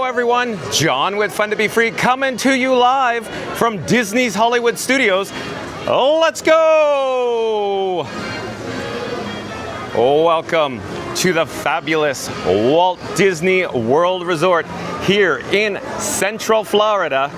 everyone, John with Fun to Be Free coming to you live from Disney's Hollywood Studios. Let's go! Welcome to the fabulous Walt Disney World Resort here in Central Florida.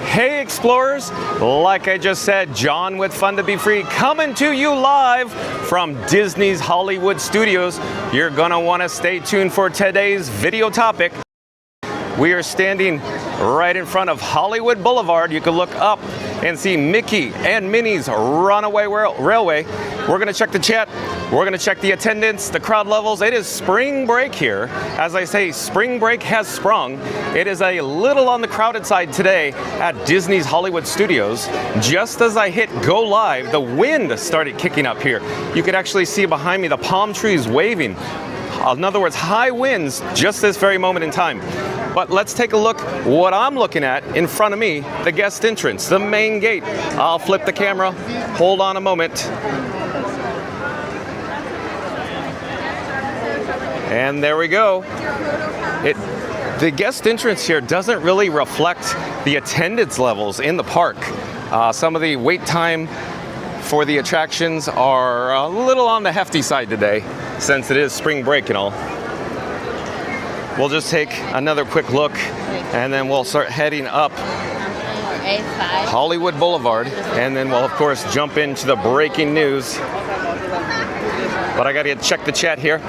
Hey explorers, like I just said, John with Fun to Be Free coming to you live from Disney's Hollywood Studios. You're gonna wanna stay tuned for today's video topic. We are standing right in front of Hollywood Boulevard. You can look up and see Mickey and Minnie's Runaway Railway. We're gonna check the chat. We're gonna check the attendance, the crowd levels. It is spring break here. As I say, spring break has sprung. It is a little on the crowded side today at Disney's Hollywood Studios. Just as I hit go live, the wind started kicking up here. You could actually see behind me the palm trees waving. In other words, high winds just this very moment in time. But let's take a look what I'm looking at in front of me, the guest entrance, the main gate. I'll flip the camera. Hold on a moment. And there we go. The guest entrance here doesn't really reflect the attendance levels in the park. Some of the wait time for the attractions are a little on the hefty side today, since it is spring break and all. We'll just take another quick look and then we'll start heading up Hollywood Boulevard, and then we'll of course jump into the breaking news. But I gotta check the chat here.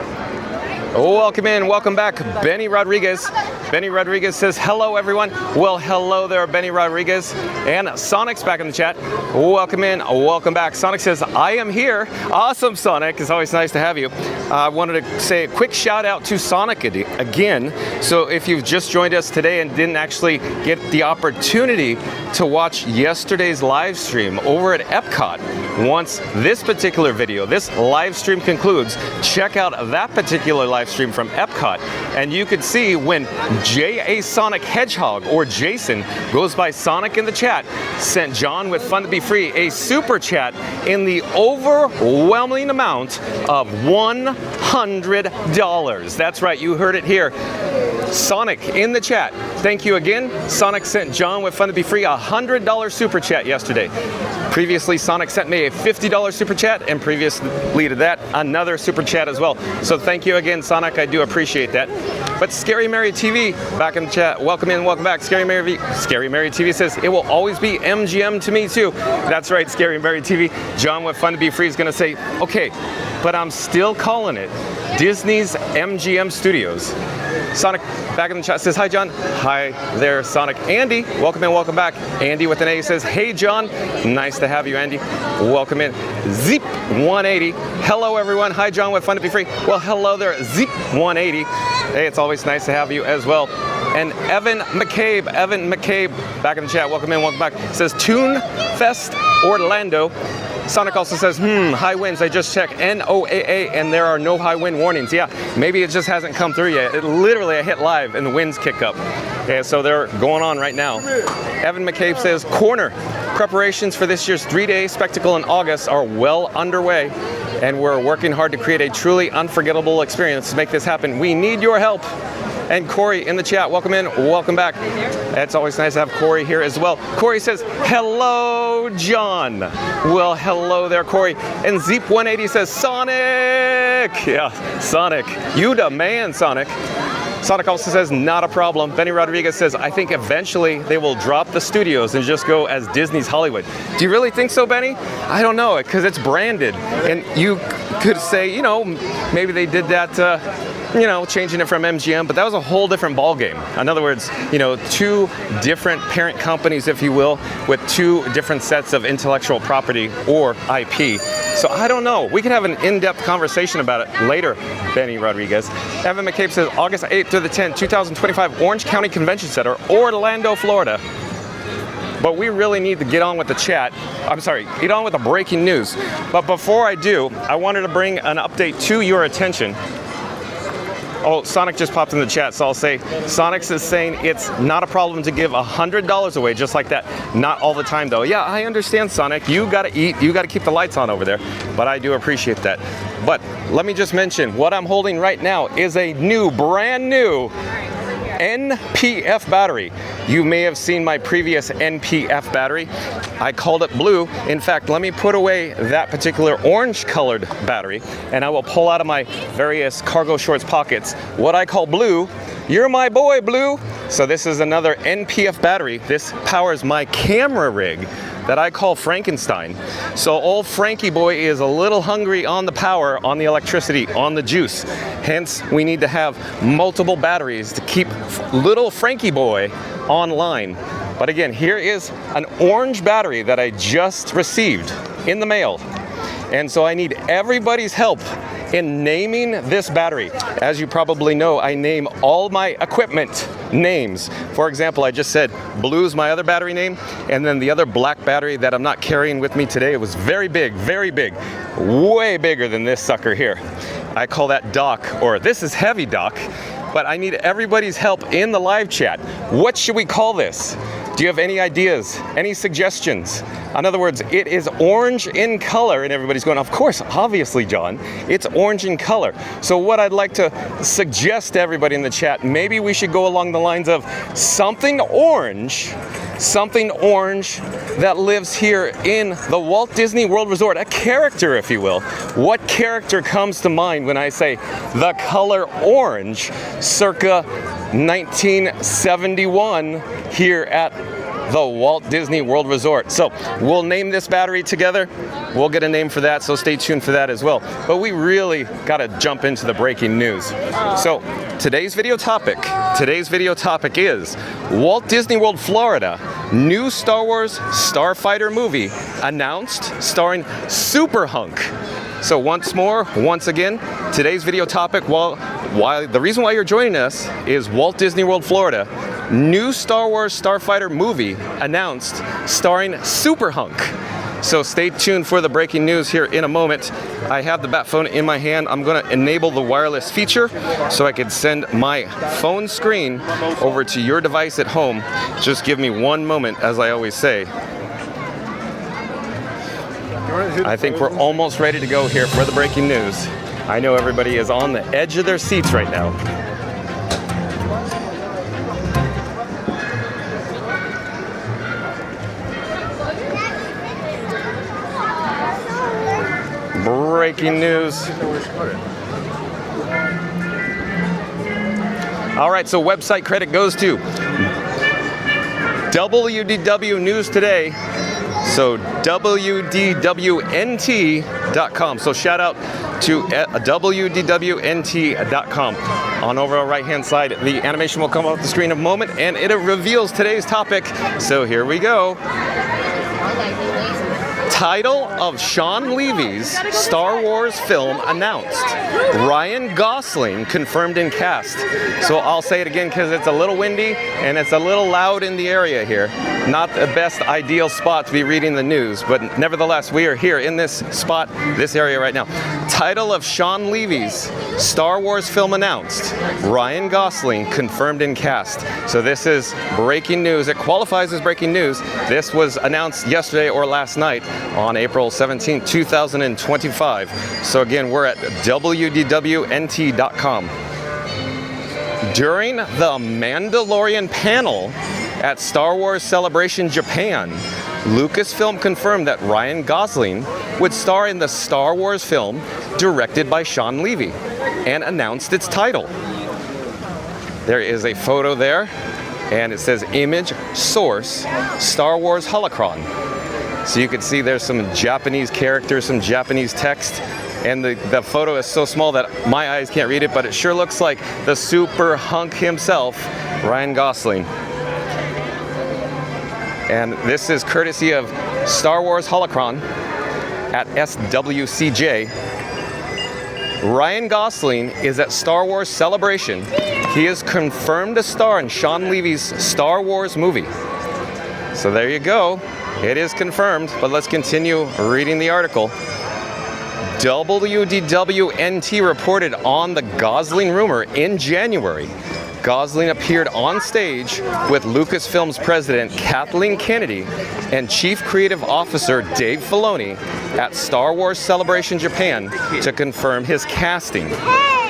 Welcome in, welcome back, Benny Rodriguez. Benny Rodriguez says, hello everyone. Well, hello there, Benny Rodriguez. And Sonic's back in the chat. Welcome in, welcome back. Sonic says, I am here. Awesome, Sonic. It's always nice to have you. I wanted to say a quick shout out to Sonic again. So if you've just joined us today and didn't actually get the opportunity to watch yesterday's live stream over at Epcot, once this particular video, this live stream concludes, check out that particular live stream from Epcot, and you could see when J.A. Sonic Hedgehog, or Jason, goes by Sonic in the chat, sent John with Fun to Be Free a super chat in the overwhelming amount of $100. That's right, you heard it here. Sonic in the chat. Thank you again. Sonic sent John with Fun to Be Free a $100 super chat yesterday. Previously, Sonic sent me a $50 super chat, and previously to that, another super chat as well. So thank you again, Sonic. I do appreciate that. But Scary Mary TV back in the chat. Welcome in, welcome back. Scary Mary TV says, it will always be MGM to me too. That's right, Scary Mary TV. John with Fun to Be Free is going to say, okay, but I'm still calling it Disney's MGM Studios. Sonic back in the chat says, hi John. Hi there, Sonic. Andy, welcome in, welcome back. Andy with an A says, hey John. Nice to have you, Andy. Welcome in. Zeep180. Hello everyone. Hi John with Fun to Be Free. Well, hello there, Zeep180. Hey, it's always nice to have you as well. And Evan McCabe back in the chat. Welcome in, welcome back. Says Toon Fest Orlando. Sonic also says, high winds, I just checked NOAA and there are no high wind warnings. Yeah, maybe it just hasn't come through yet. Literally, I hit live and the winds kick up. Yeah, so they're going on right now. Evan McCabe says, corner. Preparations for this year's 3-day spectacle in August are well underway, and we're working hard to create a truly unforgettable experience to make this happen. We need your help. And Corey in the chat, welcome in, welcome back. It's always nice to have Corey here as well. Corey says, hello, John. Well, hello there, Corey. And Zeep180 says, Sonic. Yeah, Sonic. You the man, Sonic. Sonic also says, not a problem. Benny Rodriguez says, I think eventually they will drop the studios and just go as Disney's Hollywood. Do you really think so, Benny? I don't know, because it's branded. And you could say, you know, maybe they did that, you know, changing it from MGM, but that was a whole different ballgame. In other words, you know, two different parent companies, if you will, with two different sets of intellectual property or IP. So I don't know. We could have an in-depth conversation about it later, Benny Rodriguez. Evan McCabe says, August 8th through the 10th, 2025, Orange County Convention Center, Orlando, Florida. But we really need to get on with the chat. I'm sorry, get on with the breaking news. But before I do, I wanted to bring an update to your attention. Oh, Sonic just popped in the chat, so I'll say Sonic's is saying it's not a problem to give $100 away just like that. Not all the time though. Yeah, I understand, Sonic. You gotta eat, you gotta keep the lights on over there, but I do appreciate that. But let me just mention, what I'm holding right now is a brand new NPF battery. You may have seen my previous NPF battery. I called it blue. In fact, let me put away that particular orange colored battery and I will pull out of my various cargo shorts pockets what I call blue. You're my boy, Blue. So this is another NPF battery. This powers my camera rig that I call Frankenstein. So old Frankie boy is a little hungry on the power, on the electricity, on the juice. Hence, we need to have multiple batteries to keep little Frankie boy online. But again, here is an orange battery that I just received in the mail. And so I need everybody's help in naming this battery. As you probably know, I name all my equipment names. For example, I just said Blue's my other battery name, and then the other black battery that I'm not carrying with me today, it was very big, way bigger than this sucker here. I call that Doc, or this is Heavy Doc, but I need everybody's help in the live chat. What should we call this? Do you have any ideas, any suggestions? In other words, it is orange in color, and everybody's going, of course, obviously, John, it's orange in color. So what I'd like to suggest to everybody in the chat, maybe we should go along the lines of something orange that lives here in the Walt Disney World Resort, a character, if you will. What character comes to mind when I say the color orange circa 1971 here at the Walt Disney World Resort? So we'll name this battery together. We'll get a name for that, so stay tuned for that as well. But we really got to jump into the breaking news. So today's video topic is Walt Disney World, Florida, new Star Wars Starfighter movie announced starring Super-Hunk. So once again, today's video topic, the reason why you're joining us is Walt Disney World, Florida, new Star Wars Starfighter movie announced starring Super-Hunk. So stay tuned for the breaking news here in a moment. I have the bat phone in my hand. I'm going to enable the wireless feature so I can send my phone screen over to your device at home. Just give me one moment, as I always say. I think we're almost ready to go here for the breaking news. I know everybody is on the edge of their seats right now. Breaking news. All right, so website credit goes to WDW News Today. So WDWNT.com. So shout out to WDWNT.com. On over our right hand side, the animation will come off the screen in a moment and it reveals today's topic. So here we go. Title of Sean Levy's Star Wars film announced. Ryan Gosling confirmed in cast. So I'll say it again because it's a little windy and it's a little loud in the area here. Not the best ideal spot to be reading the news, but nevertheless, we are here in this spot, this area right now. Title of Sean Levy's Star Wars film announced. Ryan Gosling confirmed in cast. So this is breaking news. It qualifies as breaking news. This was announced yesterday or last night on April 17, 2025. So again, we're at WDWNT.com. During the Mandalorian panel at Star Wars Celebration Japan, Lucasfilm confirmed that Ryan Gosling would star in the Star Wars film directed by Sean Levy and announced its title. There is a photo there and it says image source Star Wars Holocron. So you can see there's some Japanese characters, some Japanese text, and the photo is so small that my eyes can't read it, but it sure looks like the Super-Hunk himself, Ryan Gosling. And this is courtesy of Star Wars Holocron at SWCJ. Ryan Gosling is at Star Wars Celebration. He is confirmed to star in Sean Levy's Star Wars movie. So there you go. It is confirmed, but let's continue reading the article. WDWNT reported on the Gosling rumor in January. Gosling appeared on stage with Lucasfilm's president Kathleen Kennedy and Chief Creative Officer Dave Filoni at Star Wars Celebration Japan to confirm his casting.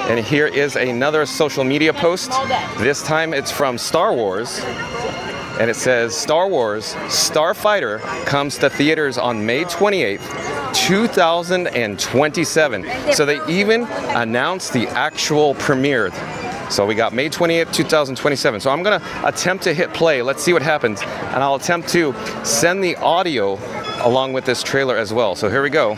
And here is another social media post. This time it's from Star Wars. And it says, Star Wars Starfighter comes to theaters on May 28th, 2027. So they even announced the actual premiere. So we got May 28th, 2027. So I'm going to attempt to hit play. Let's see what happens. And I'll attempt to send the audio along with this trailer as well. So here we go.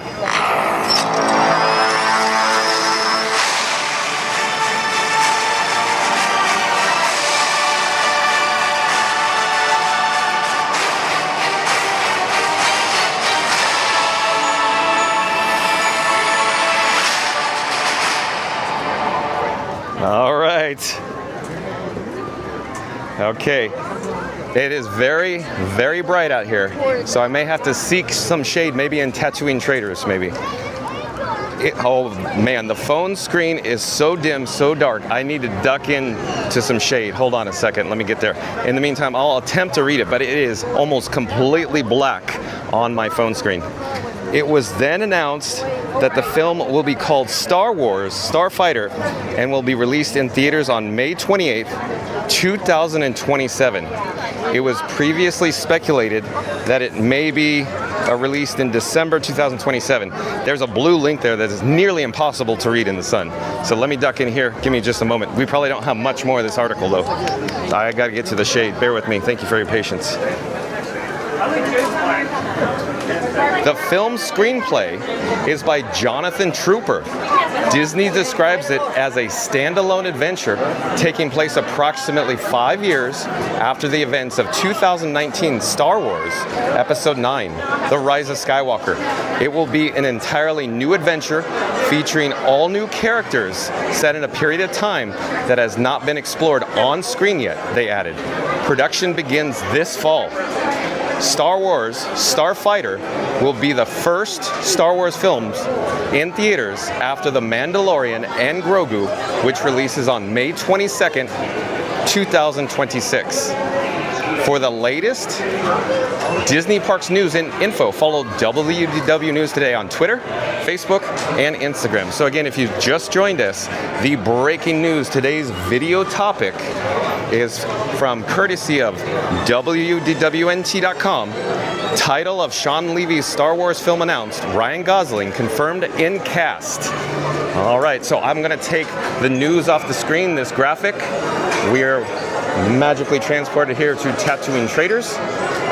All right. Okay. It is very, very bright out here, so I may have to seek some shade, maybe in Tatooine Traders, maybe. Oh man, the phone screen is so dim, so dark. I need to duck in to some shade. Hold on a second, let me get there. In the meantime, I'll attempt to read it, but it is almost completely black on my phone screen. It was then announced that the film will be called Star Wars Starfighter and will be released in theaters on May 28th, 2027. It was previously speculated that it may be released in December 2027. There's a blue link there that is nearly impossible to read in the sun. So let me duck in here. Give me just a moment. We probably don't have much more of this article though. I got to get to the shade. Bear with me. Thank you for your patience. The film's screenplay is by Jonathan Trooper. Disney describes it as a standalone adventure taking place approximately 5 years after the events of 2019 Star Wars Episode 9, The Rise of Skywalker. It will be an entirely new adventure featuring all new characters set in a period of time that has not been explored on screen yet, they added. Production begins this fall. Star Wars Starfighter will be the first Star Wars films in theaters after The Mandalorian and Grogu, which releases on May 22nd, 2026. For the latest Disney Parks news and info, follow WDW News Today on Twitter, Facebook, and Instagram. So again, if you've just joined us, the breaking news, today's video topic is from courtesy of WDWNT.com. Title of Sean Levy's Star Wars film announced, Ryan Gosling confirmed in cast. All right, so I'm gonna take the news off the screen, this graphic. We're magically transported here to Tatooine Traders.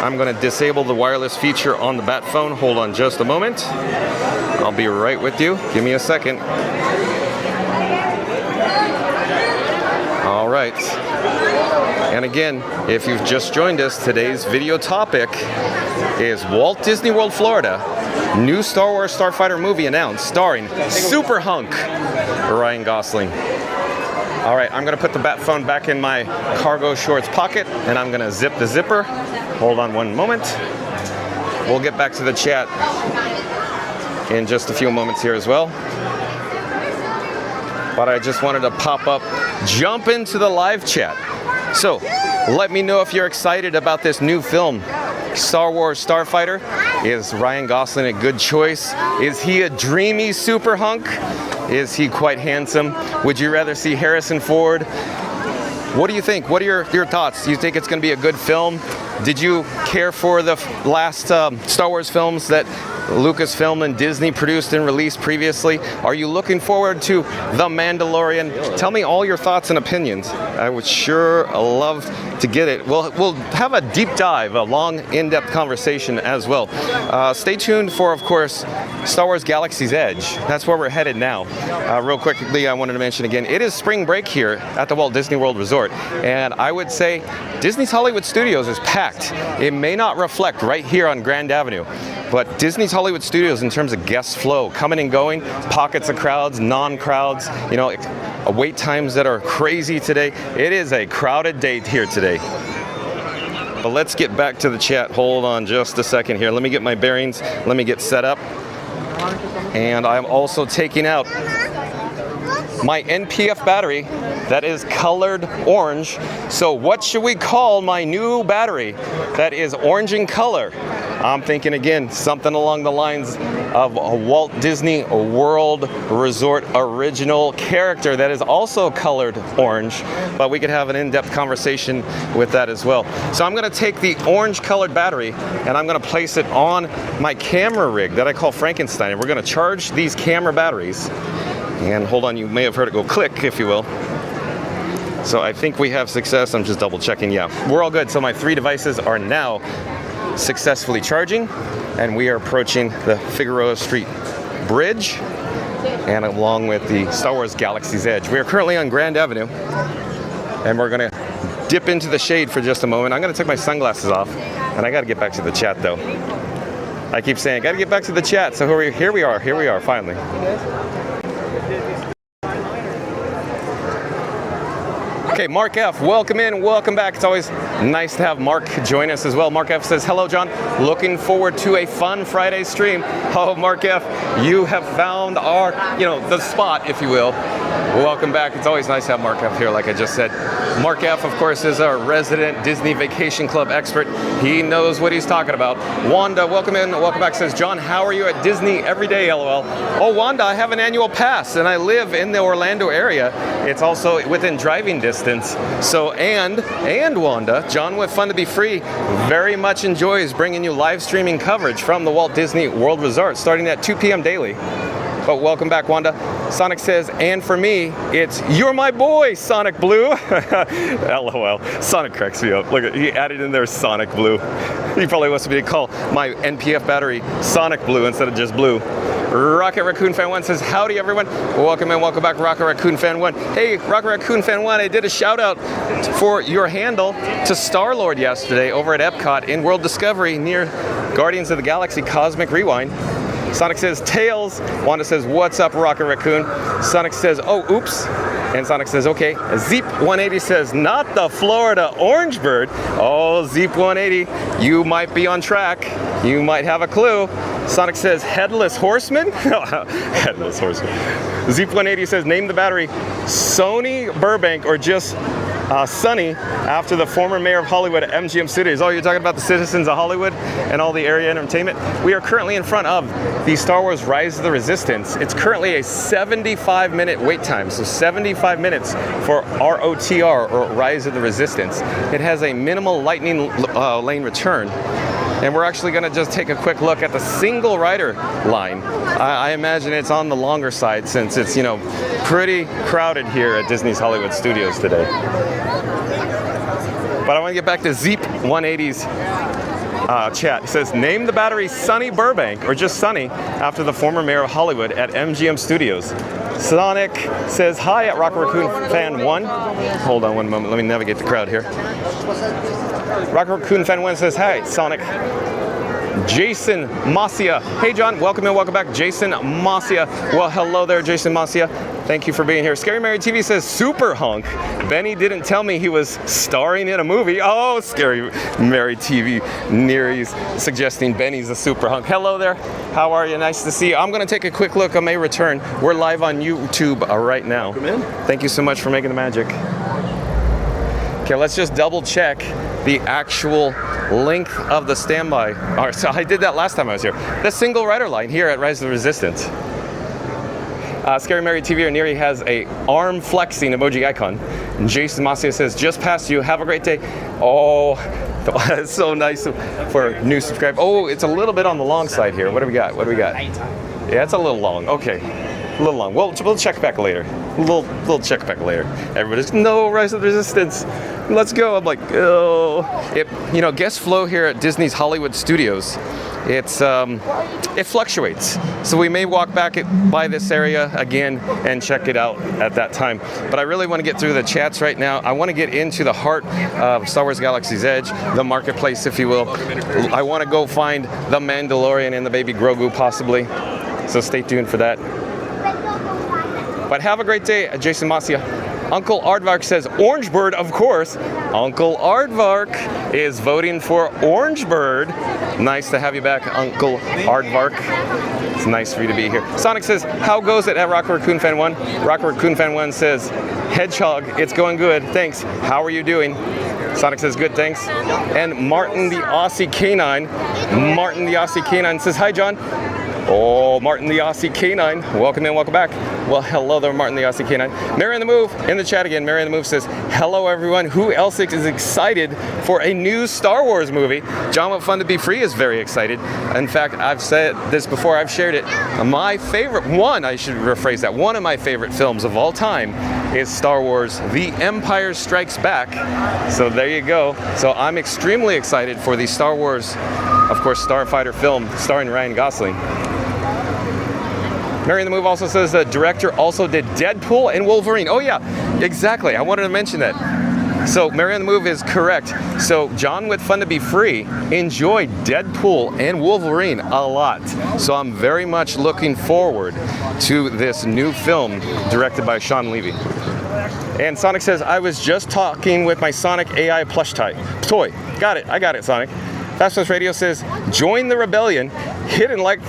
I'm gonna disable the wireless feature on the Bat phone. Hold on just a moment. I'll be right with you. Give me a second. All right. And again, if you've just joined us, today's video topic is Walt Disney World, Florida. New Star Wars Starfighter movie announced starring Super-Hunk Ryan Gosling. All right, I'm gonna put the Bat phone back in my cargo shorts pocket and I'm gonna zip the zipper. Hold on one moment. We'll get back to the chat in just a few moments here as well. But I just wanted to pop up, jump into the live chat. So let me know if you're excited about this new film, Star Wars Starfighter. Is Ryan Gosling a good choice? Is he a dreamy Super-Hunk? Is he quite handsome? Would you rather see Harrison Ford? What do you think? What are your thoughts? Do you think it's going to be a good film? Did you care for the last Star Wars films that Lucasfilm and Disney produced and released previously? Are you looking forward to The Mandalorian? Tell me all your thoughts and opinions. I would sure love to get it. We'll have a deep dive, a long, in-depth conversation as well. Stay tuned for, of course, Star Wars Galaxy's Edge. That's where we're headed now. Real quickly, I wanted to mention again, it is spring break here at the Walt Disney World Resort. And I would say Disney's Hollywood Studios is packed. It may not reflect right here on Grand Avenue, but Disney's Hollywood Studios, in terms of guest flow, coming and going, pockets of crowds, non-crowds, you know, wait times that are crazy today. It is a crowded day here today. But let's get back to the chat. Hold on just a second here. Let me get my bearings. Let me get set up. And I'm also taking out my NPF battery that is colored orange. So what should we call my new battery that is orange in color? I'm thinking again, something along the lines of a Walt Disney World Resort original character that is also colored orange, but we could have an in-depth conversation with that as well. So I'm gonna take the orange colored battery and I'm gonna place it on my camera rig that I call Frankenstein. And we're gonna charge these camera batteries. And hold on, you may have heard it go click, if you will. So I think we have success. I'm just double checking. Yeah, we're all good. So my 3 devices are now successfully charging, and we are approaching the Figueroa Street Bridge and along with the Star Wars Galaxy's Edge. We are currently on Grand Avenue, and we're gonna dip into the shade for just a moment. I'm gonna take my sunglasses off, and I gotta get back to the chat though. I keep saying, gotta get back to the chat. So here we are finally. Okay, Mark F, welcome in, welcome back. It's always nice to have Mark join us as well. Mark F says, hello, John. Looking forward to a fun Friday stream. Oh, Mark F, you have found our, the spot, if you will. Welcome back. It's always nice to have Mark F here, like I just said. Mark F, of course, is our resident Disney Vacation Club expert. He knows what he's talking about. Wanda, welcome in, welcome back. Says, John, how are you at Disney every day, LOL? Oh, Wanda, I have an annual pass, and I live in the Orlando area. It's also within driving distance. So, and Wanda, John with Fun to Be Free, very much enjoys bringing you live streaming coverage from the Walt Disney World Resort, starting at 2 p.m. daily. But welcome back, Wanda. Sonic says, and for me, it's you're my boy, Sonic Blue. LOL. Sonic cracks me up. Look at, he added in there Sonic Blue. He probably wants me to call my NPF battery Sonic Blue instead of just Blue. Rocket Raccoon Fan 1 says, howdy everyone. Welcome and welcome back, Rocket Raccoon Fan 1. Hey, Rocket Raccoon Fan 1, I did a shout out for your handle to Star-Lord yesterday over at Epcot in World Discovery near Guardians of the Galaxy Cosmic Rewind. Sonic says, tails. Wanda says, what's up, Rocket Raccoon? Sonic says, oh, oops. And Sonic says, okay. Zeep180 says, not the Florida Orange Bird. Oh, Zeep180, you might be on track. You might have a clue. Sonic says, Headless Horseman? Headless Horseman. Zeep180 says, name the battery Sony Burbank or just Sonny after the former mayor of Hollywood at MGM Studios. Oh, you're talking about the citizens of Hollywood and all the area entertainment? We are currently in front of the Star Wars Rise of the Resistance. It's currently a 75-minute wait time, so 75 minutes for ROTR, or Rise of the Resistance. It has a minimal lightning lane return. And we're actually going to just take a quick look at the single rider line. I imagine it's on the longer side since it's, pretty crowded here at Disney's Hollywood Studios today. But I want to get back to Zeep180's chat. It says, name the battery Sonny Burbank, or just Sonny, after the former mayor of Hollywood at MGM Studios. Sonic says, hi at Rocket Raccoon Fan 1. Hold on one moment, let me navigate the crowd here. Rocket Raccoon Fan 1 says, hi, Sonic. Jason Masia. Hey, John, welcome and welcome back, Jason Masia. Well, hello there, Jason Masia. Thank you for being here. Scary Mary TV says, Super-Hunk. Benny didn't tell me he was starring in a movie. Oh, Scary Mary TV. Neary's suggesting Benny's a Super-Hunk. Hello there. How are you? Nice to see you. I'm going to take a quick look. I may return. We're live on YouTube right now. Come in. Thank you so much for making the magic. Okay, let's just double check the actual length of the standby. All right, so I did that last time I was here. The single rider line here at Rise of the Resistance. Scary Mary TV or Neary has a arm flexing emoji icon. And Jason Masia says, just past you, have a great day. Oh, it's so nice for new subscribers. Oh, it's a little bit on the long side here. What do we got? What do we got? Yeah, it's a little long. Okay, a little long. We'll check back later. Little check back later. Everybody's, no, Rise of the Resistance. Let's go. I'm like, oh. Guest flow here at Disney's Hollywood Studios, it fluctuates. So we may walk back by this area again and check it out at that time. But I really want to get through the chats right now. I want to get into the heart of Star Wars Galaxy's Edge, the marketplace, if you will. I want to go find the Mandalorian and the baby Grogu, possibly. So stay tuned for that. But have a great day, Jason Masia. Uncle Aardvark says, Orange Bird, of course. Uncle Aardvark is voting for Orange Bird. Nice to have you back, Uncle Aardvark. It's nice for you to be here. Sonic says, how goes it at Rock Raccoon Fan 1? Rock Raccoon Fan 1 says, Hedgehog, it's going good, thanks. How are you doing? Sonic says, good, thanks. And Martin the Aussie Canine. Martin the Aussie Canine says, hi, John. Oh, Martin the Aussie Canine. Welcome in, welcome back. Well, hello there, Martin the Aussie Canine. Mary on the Move in the chat again. Mary on the Move says, hello, everyone. Who else is excited for a new Star Wars movie? John, what fun to be free is very excited. In fact, I've said this before, I've shared it. My favorite one, I should rephrase that, one of my favorite films of all time is Star Wars The Empire Strikes Back. So there you go. So I'm extremely excited for the Star Wars, of course, Starfighter film starring Ryan Gosling. Mary in the Move also says the director also did Deadpool and Wolverine. Oh yeah, exactly. I wanted to mention that. So Mary on the Move is correct. So John with Fun to Be Free enjoyed Deadpool and Wolverine a lot. So I'm very much looking forward to this new film directed by Sean Levy. And Sonic says, I was just talking with my Sonic AI plush toy. Got it, I got it, Sonic. Fast Pass Radio says, join the rebellion, hit and like,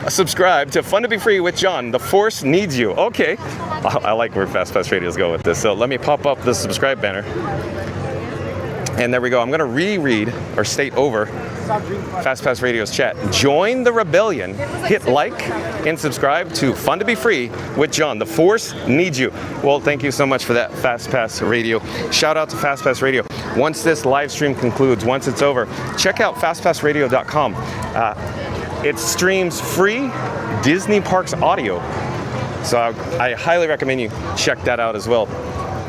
subscribe to Fun to Be Free with John. The Force needs you. Okay. I like where Fast Pass Radios go with this. So let me pop up the subscribe banner. And there we go. I'm going to reread or state over Fast Pass Radio's chat. Join the rebellion. Hit like and subscribe to Fun to Be Free with John. The Force needs you. Well, thank you so much for that, Fast Pass Radio. Shout out to Fast Pass Radio. Once this live stream concludes, once it's over, check out fastpassradio.com. It streams free Disney Parks audio. So I highly recommend you check that out as well.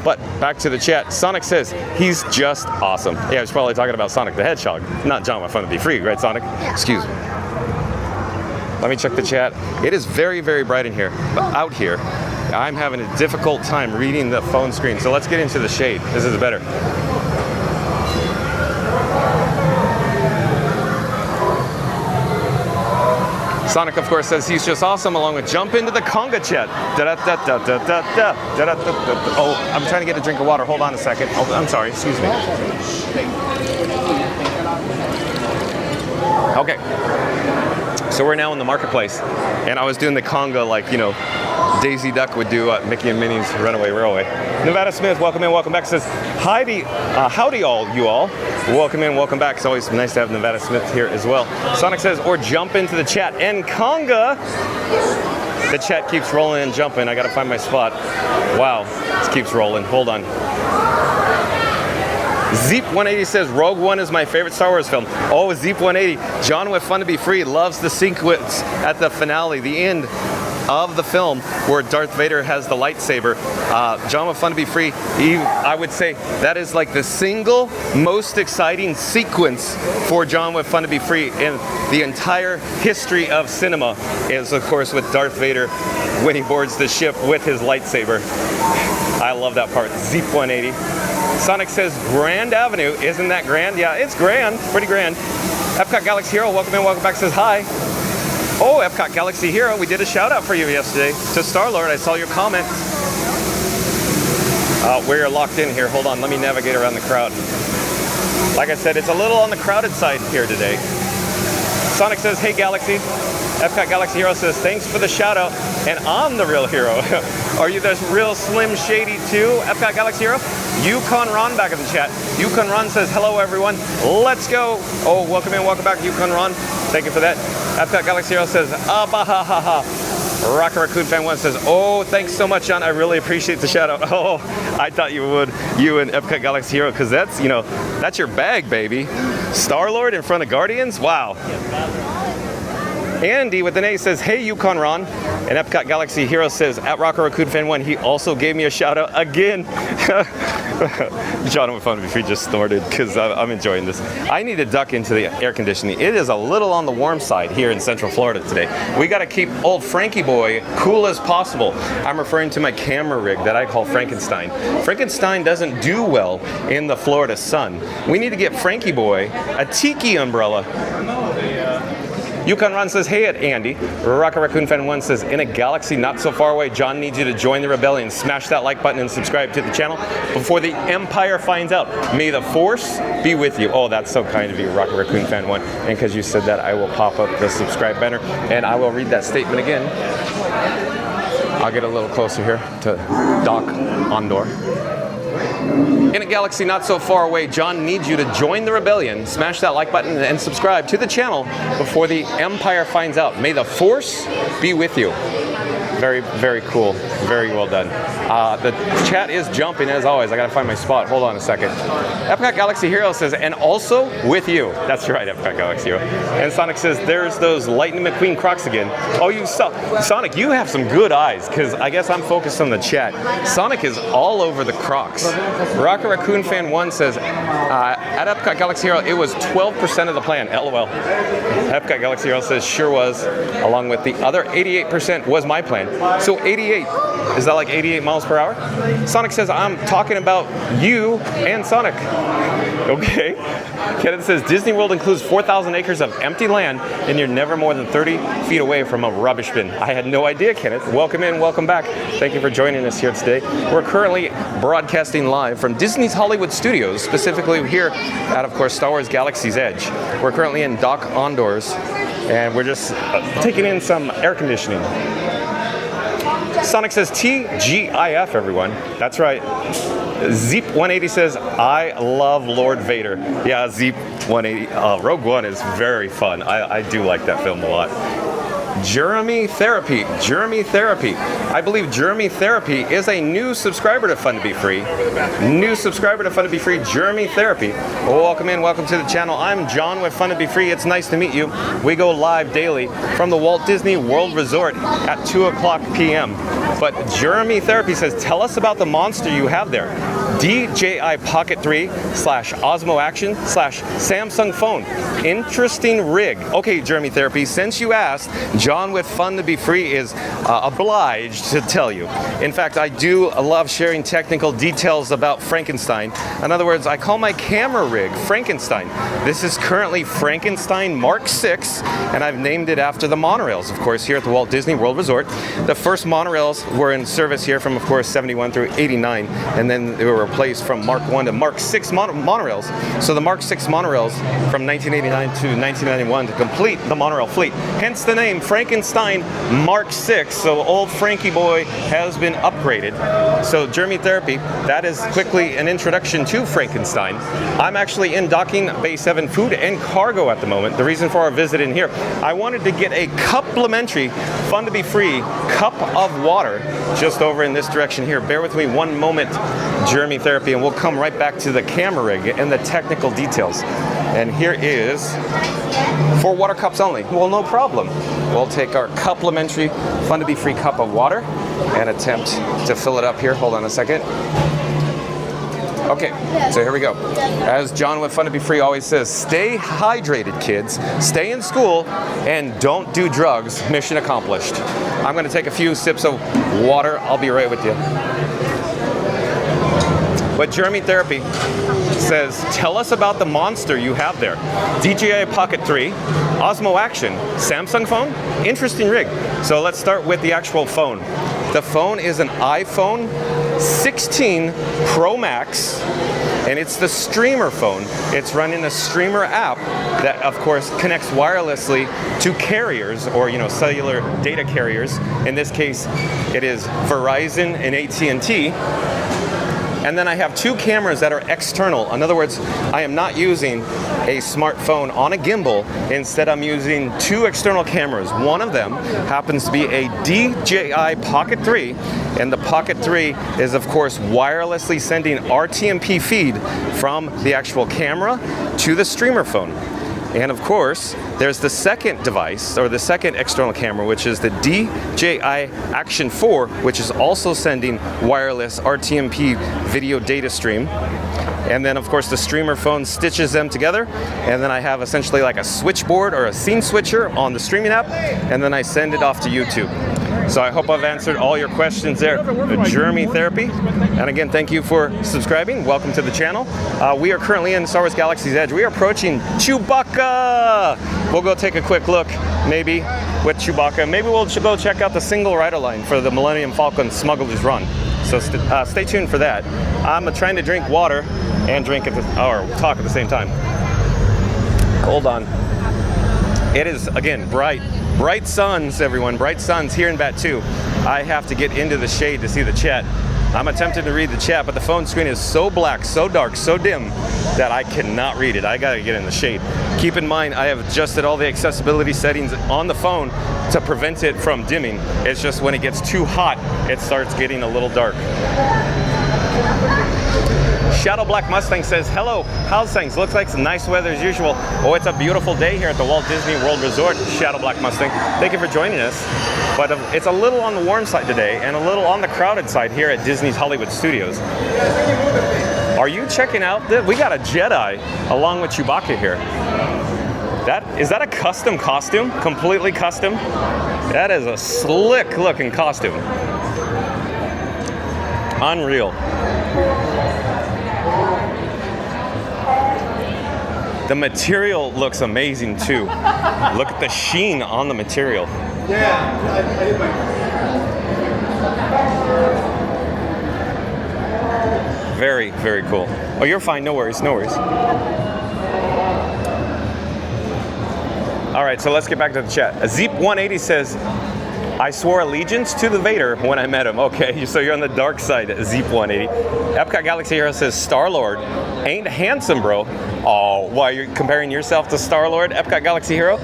But back to the chat. Sonic says he's just awesome. Yeah, he's probably talking about Sonic the Hedgehog, not John with Fun to Be Free, right, Sonic? Excuse me. Let me check the chat. It is very, very bright in here, but out here, I'm having a difficult time reading the phone screen. So let's get into the shade. This is better. Sonic, of course, says he's just awesome, along with jump into the conga chat. Oh, I'm trying to get a drink of water. Hold on a second. Oh, I'm sorry. Excuse me. Okay. So we're now in the marketplace, and I was doing the conga like, you know, Daisy Duck would do at Mickey and Minnie's Runaway Railway. Nevada Smith, welcome in, welcome back. Says, howdy all, you all. Welcome in, welcome back. It's always nice to have Nevada Smith here as well. Sonic says, or jump into the chat. And conga, the chat keeps rolling and jumping. I gotta find my spot. Wow, this keeps rolling. Hold on. Zeep180 says, Rogue One is my favorite Star Wars film. Oh, Zeep180. John with Fun to Be Free loves the sequence at the finale, the end of the film where Darth Vader has the lightsaber. John with Fun to Be Free, I would say that is like the single most exciting sequence for John with Fun to Be Free in the entire history of cinema is, of course, with Darth Vader when he boards the ship with his lightsaber. I love that part. Zeep180. Sonic says, Grand Avenue, isn't that grand? Yeah, it's grand, pretty grand. Epcot Galaxy Hero, welcome in, welcome back, says hi. Oh, Epcot Galaxy Hero, we did a shout out for you yesterday to Star-Lord. I saw your comment. We're locked in here. Hold on, let me navigate around the crowd. Like I said, it's a little on the crowded side here today. Sonic says, hey Galaxy. Epcot Galaxy Hero says, thanks for the shout out. And I'm the real hero. Are you the real Slim Shady too, Epcot Galaxy Hero? Yukon Ron back in the chat. Yukon Ron says, hello everyone. Let's go. Oh, welcome in, welcome back, Yukon Ron. Thank you for that. Epcot Galaxy Hero says, ah-bah-ha-ha-ha. Rocker Raccoon Fan 1 says, oh, thanks so much, John. I really appreciate the shout out. Oh, I thought you would, you and Epcot Galaxy Hero, because that's, you know, that's your bag, baby. Star-Lord in front of Guardians? Wow. Andy with an A says, hey, Yukon Ron. And Epcot Galaxy Hero says, at Rocker Raccoon Fan 1, he also gave me a shout out again. John with Fun to Be Free just snorted because I'm enjoying this. I need to duck into the air conditioning. It is a little on the warm side here in Central Florida today. We got to keep old Frankie boy cool as possible. I'm referring to my camera rig that I call Frankenstein. Frankenstein doesn't do well in the Florida sun. We need to get Frankie boy a tiki umbrella. Yukon Run says, hey, Andy. Rocket Raccoon Fan 1 says, in a galaxy not so far away, John needs you to join the rebellion. Smash that like button and subscribe to the channel before the Empire finds out. May the Force be with you. Oh, that's so kind of you, Rocket Raccoon Fan 1. And because you said that, I will pop up the subscribe banner and I will read that statement again. I'll get a little closer here to Doc Ondor. In a galaxy not so far away, John needs you to join the rebellion, smash that like button, and subscribe to the channel before the Empire finds out. May the Force be with you. Very, very cool. Very well done. The chat is jumping as always. I gotta find my spot. Hold on a second. Epcot Galaxy Hero says, and also with you. That's right, Epcot Galaxy Hero. And Sonic says, there's those Lightning McQueen Crocs again. Oh, you saw. Sonic, you have some good eyes, because I guess I'm focused on the chat. Sonic is all over the Crocs. Rocket Raccoon Fan 1 says, at Epcot Galaxy Hero, it was 12% of the plan. LOL. Epcot Galaxy Hero says, sure was, along with the other 88% was my plan. So 88, is that like 88 miles per hour? Sonic says, I'm talking about you and Sonic. Okay. Kenneth says, Disney World includes 4,000 acres of empty land and you're never more than 30 feet away from a rubbish bin. I had no idea, Kenneth. Welcome in, welcome back. Thank you for joining us here today. We're currently broadcasting live from Disney's Hollywood Studios, specifically here at, of course, Star Wars Galaxy's Edge. We're currently in Doc Ondor's and we're just taking in some air conditioning. Sonic says TGIF, everyone. That's right. Zeep180 says, I love Lord Vader. Yeah, Zeep180. Rogue One is very fun. I do like that film a lot. Jeremy Therapy. I believe Jeremy Therapy is a new subscriber to Fun to Be Free. New subscriber to Fun to Be Free, Jeremy Therapy. Well, welcome in, welcome to the channel. I'm John with Fun to Be Free. It's nice to meet you. We go live daily from the Walt Disney World Resort at 2 o'clock p.m. But Jeremy Therapy says, tell us about the monster you have there. DJI Pocket 3 / Osmo Action / Samsung phone. Interesting rig. Okay, Jeremy Therapy, since you asked, John with Fun to Be Free is obliged to tell you. In fact, I do love sharing technical details about Frankenstein. In other words, I call my camera rig Frankenstein. This is currently Frankenstein Mark 6, and I've named it after the monorails, of course, here at the Walt Disney World Resort. The first monorails were in service here from, of course, 71 through 89, and then they were replaced from Mark 1 to Mark 6 monorails. So the Mark 6 monorails from 1989 to 1991 to complete the monorail fleet. Hence the name Frankenstein Mark 6. So old Frankie boy has been upgraded. So Jeremy Therapy, that is quickly an introduction to Frankenstein. I'm actually in docking Bay 7 food and cargo at the moment. The reason for our visit in here, I wanted to get a complimentary Fun to Be Free cup of water just over in this direction here. Bear with me one moment, Jeremy Therapy, and we'll come right back to the camera rig and the technical details. And here is 4 water cups only. Well, no problem. We'll take our complimentary Fun to Be Free cup of water and attempt to fill it up here. Hold on a second. Okay, so here we go. As John with Fun to Be Free always says, stay hydrated, kids. Stay in school and don't do drugs. Mission accomplished. I'm going to take a few sips of water. I'll be right with you. But Jeremy Therapy says, tell us about the monster you have there. DJI Pocket 3, Osmo Action, Samsung phone, interesting rig. So let's start with the actual phone. The phone is an iPhone 16 Pro Max, and it's the streamer phone. It's running a streamer app that, of course, connects wirelessly to carriers or, cellular data carriers. In this case, it is Verizon and AT&T. And then I have 2 cameras that are external. In other words, I am not using a smartphone on a gimbal. Instead, I'm using 2 external cameras. One of them happens to be a DJI Pocket 3, and the Pocket 3 is, of course, wirelessly sending RTMP feed from the actual camera to the streamer phone. And of course, there's the second device, or the second external camera, which is the DJI Action 4, which is also sending wireless RTMP video data stream. And then, of course, the streamer phone stitches them together. And then I have essentially like a switchboard or a scene switcher on the streaming app. And then I send it off to YouTube. So I hope I've answered all your questions there. Jeremy Therapy. And again, thank you for subscribing. Welcome to the channel. We are currently in Star Wars Galaxy's Edge. We are approaching Chewbacca. We'll go take a quick look, maybe, with Chewbacca. Maybe we'll go check out the single rider line for the Millennium Falcon Smugglers Run. So stay tuned for that. I'm trying to drink water and drink or talk at the same time. Hold on. It is, again, bright suns, everyone. Bright suns here in Batuu. I have to get into the shade to see the chat. I'm attempting to read the chat, but the phone screen is so black, so dark, so dim that I cannot read it. I gotta get in the shade. Keep in mind, I have adjusted all the accessibility settings on the phone to prevent it from dimming. It's just when it gets too hot, it starts getting a little dark. Shadow Black Mustang says, hello, how's things? Looks like some nice weather as usual. Oh, it's a beautiful day here at the Walt Disney World Resort. Shadow Black Mustang, thank you for joining us. But it's a little on the warm side today and a little on the crowded side here at Disney's Hollywood Studios. Are you checking out this? We got a Jedi along with Chewbacca here. Is that a custom costume? Completely custom? That is a slick looking costume. Unreal. The material looks amazing too. Look at the sheen on the material. Very, very cool. Oh, you're fine. No worries. No worries. All right, so let's get back to the chat. Zeep180 says, I swore allegiance to the Vader when I met him. Okay, so you're on the dark side, Zeep180. Epcot Galaxy Hero says, Star-Lord ain't handsome, bro. Oh, why, you're comparing yourself to Star-Lord, Epcot Galaxy Hero?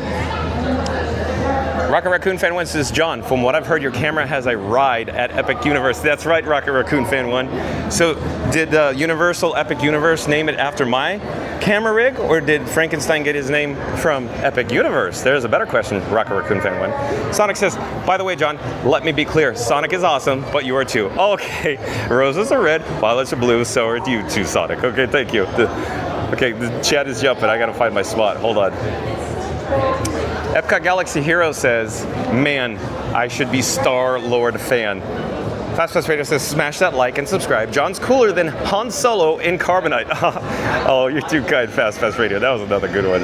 Rocket Raccoon Fan 1 says, John, from what I've heard, your camera has a ride at Epic Universe. That's right, Rocket Raccoon Fan 1. So did Universal Epic Universe name it after my camera rig, or did Frankenstein get his name from Epic Universe? There's a better question, Rocket Raccoon Fan 1. Sonic says, by the way, John, let me be clear. Sonic is awesome, but you are too. Okay, roses are red, violets are blue, so are you too, Sonic. Okay, thank you. Okay, the chat is jumping. I gotta find my spot. Hold on. Epcot Galaxy Hero says, man, I should be Star-Lord fan. Fast Radio says, smash that like and subscribe. John's cooler than Han Solo in Carbonite. Oh, you're too kind, Fast Radio. That was another good one.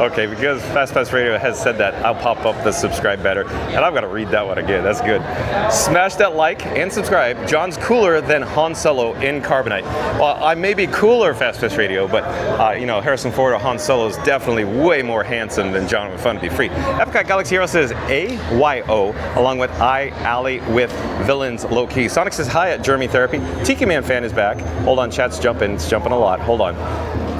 Okay, because Fast Radio has said that, I'll pop up the subscribe better. And I've got to read that one again. That's good. Smash that like and subscribe. John's cooler than Han Solo in Carbonite. Well, I may be cooler, Fast Radio, but you know, Harrison Ford or Han Solo is definitely way more handsome than John with Fun to Be Free. Epcot Galaxy Hero says AYO, along with I, Alley with Villains Low Key. Sonic says hi at Jeremy Therapy. Tiki Man Fan is back. Hold on, chat's jumping. It's jumping a lot. Hold on.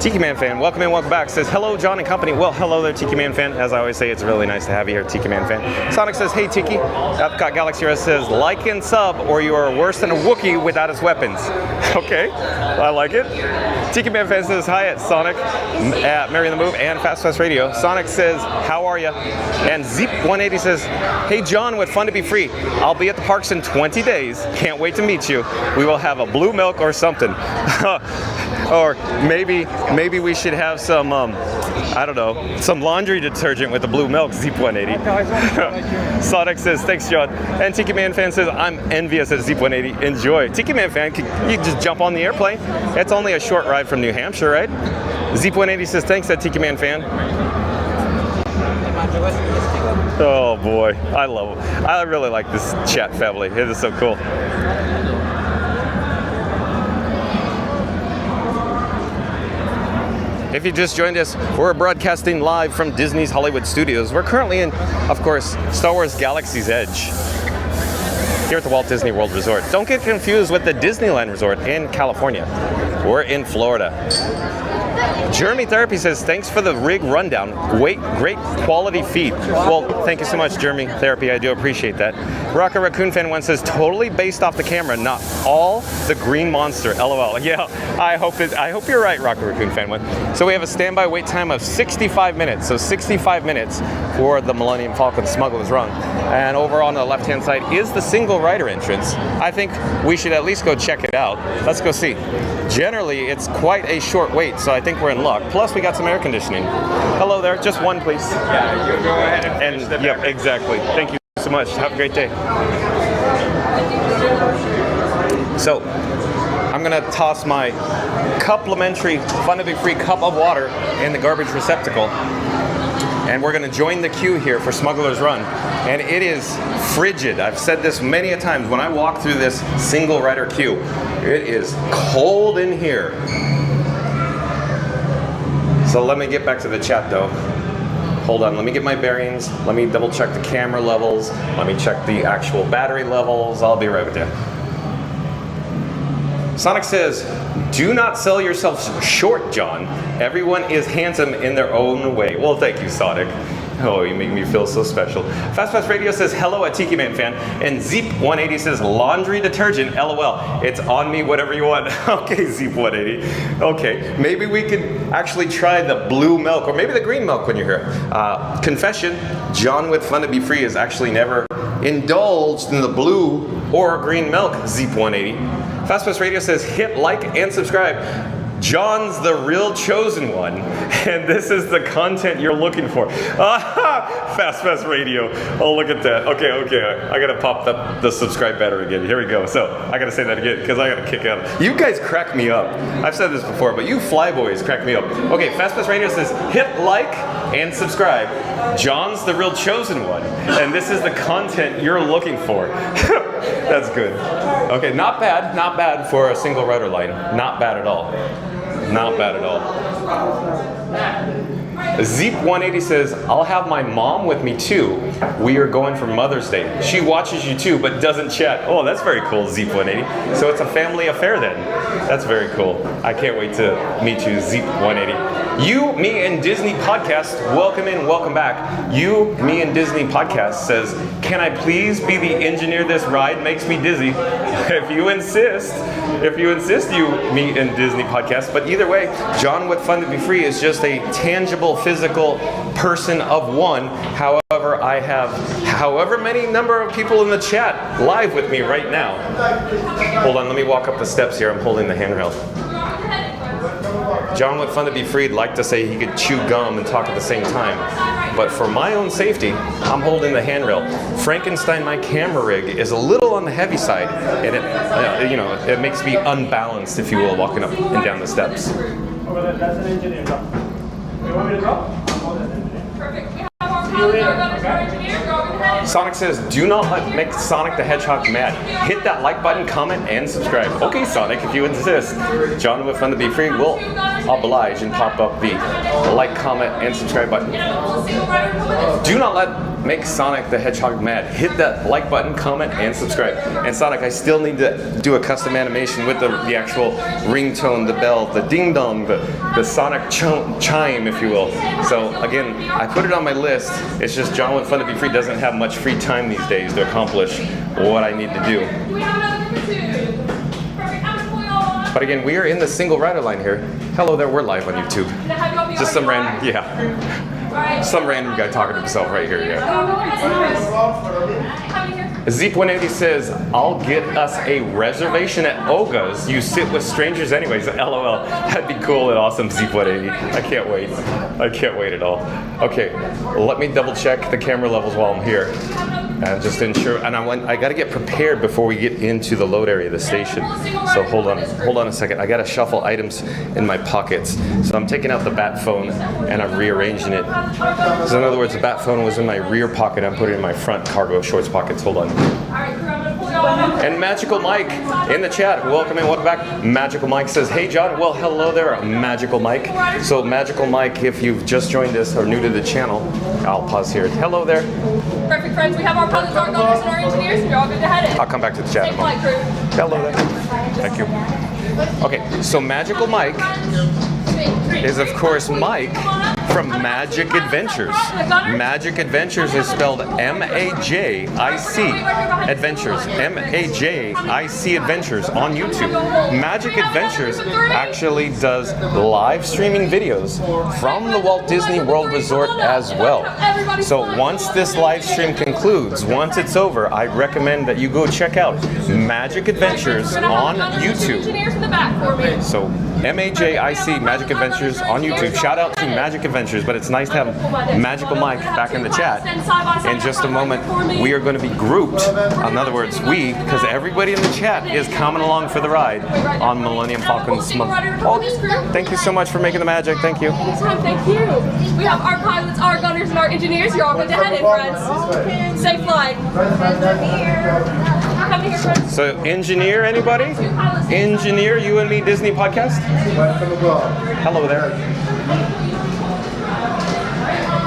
Tiki Man Fan, welcome in, welcome back. Says hello, John and company. Well, hello there, Tiki Man Fan. As I always say, it's really nice to have you here, Tiki Man Fan. Sonic says, hey, Tiki. Epcot Galaxy Hero says, like and sub, or you are worse than a Wookiee without his weapons. Okay, I like it. Tiki Man Fan says, hi at Sonic, at Mary the Move, and Fast Radio. Sonic says, how are ya? And Zeep180 says, hey, John, with Fun to Be Free. I'll be at the parks in 20 days. Can't wait to meet you. We will have a blue milk or something. Or maybe we should have some, I don't know, some laundry detergent with the blue milk, Zeep180. Sonic says, thanks, John. And Tiki Man Fan says, I'm envious at Zeep180. Enjoy. Tiki Man Fan, you just jump on the airplane. It's only a short ride from New Hampshire, right? Zeep180 says, thanks at Tiki Man Fan. Oh boy, I love it. I really like this chat family. It is so cool. If you just joined us, we're broadcasting live from Disney's Hollywood Studios. We're currently in, of course, Star Wars Galaxy's Edge here at the Walt Disney World Resort. Don't get confused with the Disneyland Resort in California. We're in Florida. Jeremy Therapy says, thanks for the rig rundown. Great quality feed. Well, thank you so much, Jeremy Therapy. I do appreciate that. Rocket Raccoon Fan 1 says, totally based off the camera, not all the green monster. LOL. Yeah, I hope you're right, Rocket Raccoon Fan 1. So we have a standby wait time of 65 minutes. So 65 minutes for the Millennium Falcon Smugglers Run. And over on the left-hand side is the single rider entrance. I think we should at least go check it out. Let's go see. Generally, it's quite a short wait, so I think we're in luck. Plus, we got some air conditioning. Hello there, just one, please. Yeah, you go ahead and yep, exactly. Thank you. So much. Have a great day. So, I'm gonna toss my complimentary Fun to Be Free cup of water in the garbage receptacle. And we're gonna join the queue here for Smugglers Run. And it is frigid. I've said this many a times when I walk through this single rider queue. It is cold in here. So let me get back to the chat though. Hold on, let me get my bearings. Let me double check the camera levels. Let me check the actual battery levels. I'll be right with you. Sonic says, do not sell yourself short, John. Everyone is handsome in their own way. Well, thank you, Sonic. Oh, you make me feel so special. FastPass Radio says, hello, a Tiki Man fan. And Zeep180 says, laundry detergent, LOL. It's on me, whatever you want. Okay, Zeep180. Okay, maybe we could actually try the blue milk, or maybe the green milk when you're here. Confession, John with Fun to Be Free has actually never indulged in the blue or green milk, Zeep180. FastPass Radio says, hit like and subscribe. John's the real chosen one, and this is the content you're looking for. Fast Radio. Oh, look at that. Okay, I gotta pop the subscribe banner again. Here we go. So, I gotta say that again, because I gotta kick out. You guys crack me up. I've said this before, but you flyboys crack me up. Okay, Fast Radio says, hit like and subscribe. John's the real chosen one, and this is the content you're looking for. That's good. Okay, not bad for a single rider line. Not bad at all. Not bad at all. Zeep180 says, I'll have my mom with me too. We are going for Mother's Day. She watches you too, but doesn't chat. Oh, that's very cool, Zeep180. So it's a family affair then. That's very cool. I can't wait to meet you, Zeep180. You, Me, and Disney Podcast, welcome in, welcome back. You, Me, and Disney Podcast says, can I please be the engineer this ride makes me dizzy? If you insist, you, Me, and Disney Podcast. But either way, John with Fun to Be Free is just a tangible, physical person of one. However, I have however many number of people in the chat live with me right now. Hold on, let me walk up the steps here. I'm holding the handrail. John with Fun to Be Freed liked to say he could chew gum and talk at the same time. But for my own safety, I'm holding the handrail. Frankenstein, my camera rig, is a little on the heavy side, and it makes me unbalanced, if you will, walking up and down the steps. That's an engineer job. You want me to drop? Perfect. We have our engineer. Sonic says, do not make Sonic the Hedgehog mad. Hit that like button, comment, and subscribe. Okay, Sonic, if you insist. John with Fun to Be Free will oblige and pop up the like, comment, and subscribe button. Do not make Sonic the Hedgehog mad. Hit that like button, comment, and subscribe. And Sonic, I still need to do a custom animation with the actual ringtone, the bell, the ding dong, the Sonic chime, if you will. So again, I put it on my list. It's just John with Fun to Be Free doesn't have much free time these days to accomplish what I need to do. But again, we are in the single rider line here. Hello there, we're live on YouTube. Just some random guy talking to himself right here, Zeep180 says, I'll get us a reservation at Oga's. You sit with strangers anyways. LOL. That'd be cool and awesome, Zeep180. I can't wait. I can't wait at all. Okay, let me double check the camera levels while I'm here. And just ensure, and I gotta get prepared before we get into the load area of the station. So hold on a second. I gotta shuffle items in my pockets. So I'm taking out the bat phone and I'm rearranging it. So in other words, the bat phone was in my rear pocket. I'm putting it in my front cargo shorts pockets. Hold on. And Magical Mike in the chat, welcome and welcome back. Magical Mike says, hey John, well hello there, Magical Mike. So Magical Mike, if you've just joined us or new to the channel, I'll pause here. Hello there. Perfect, friends. We have our pilots, our gunners, and our engineers. You're all good to head in. I'll come back to the chat in a moment. Hello there. Thank you. Okay, so Magical Mike is of course Mike from Magic Adventures. Magic Adventures is spelled M-A-J-I-C Adventures. M-A-J-I-C Adventures on YouTube. Magic Adventures actually does live streaming videos from the Walt Disney World Resort as well. So once this live stream concludes, once it's over, I recommend that you go check out Magic Adventures on YouTube. So M-A-J-I-C Magic Adventures on YouTube. Shout out to Magic Adventures adventures, but it's nice to have Magical Mike back in the chat. In just a moment, we are going to be grouped. In other words, because everybody in the chat is coming along for the ride on Millennium Falcon. Thank you so much for making the magic. Thank you. Anytime, thank you. We have our pilots, our gunners, and our engineers. You're all good to head in, friends. Safe flight. Come here, friends. So, engineer, anybody? Engineer, you and me Disney podcast? Hello there.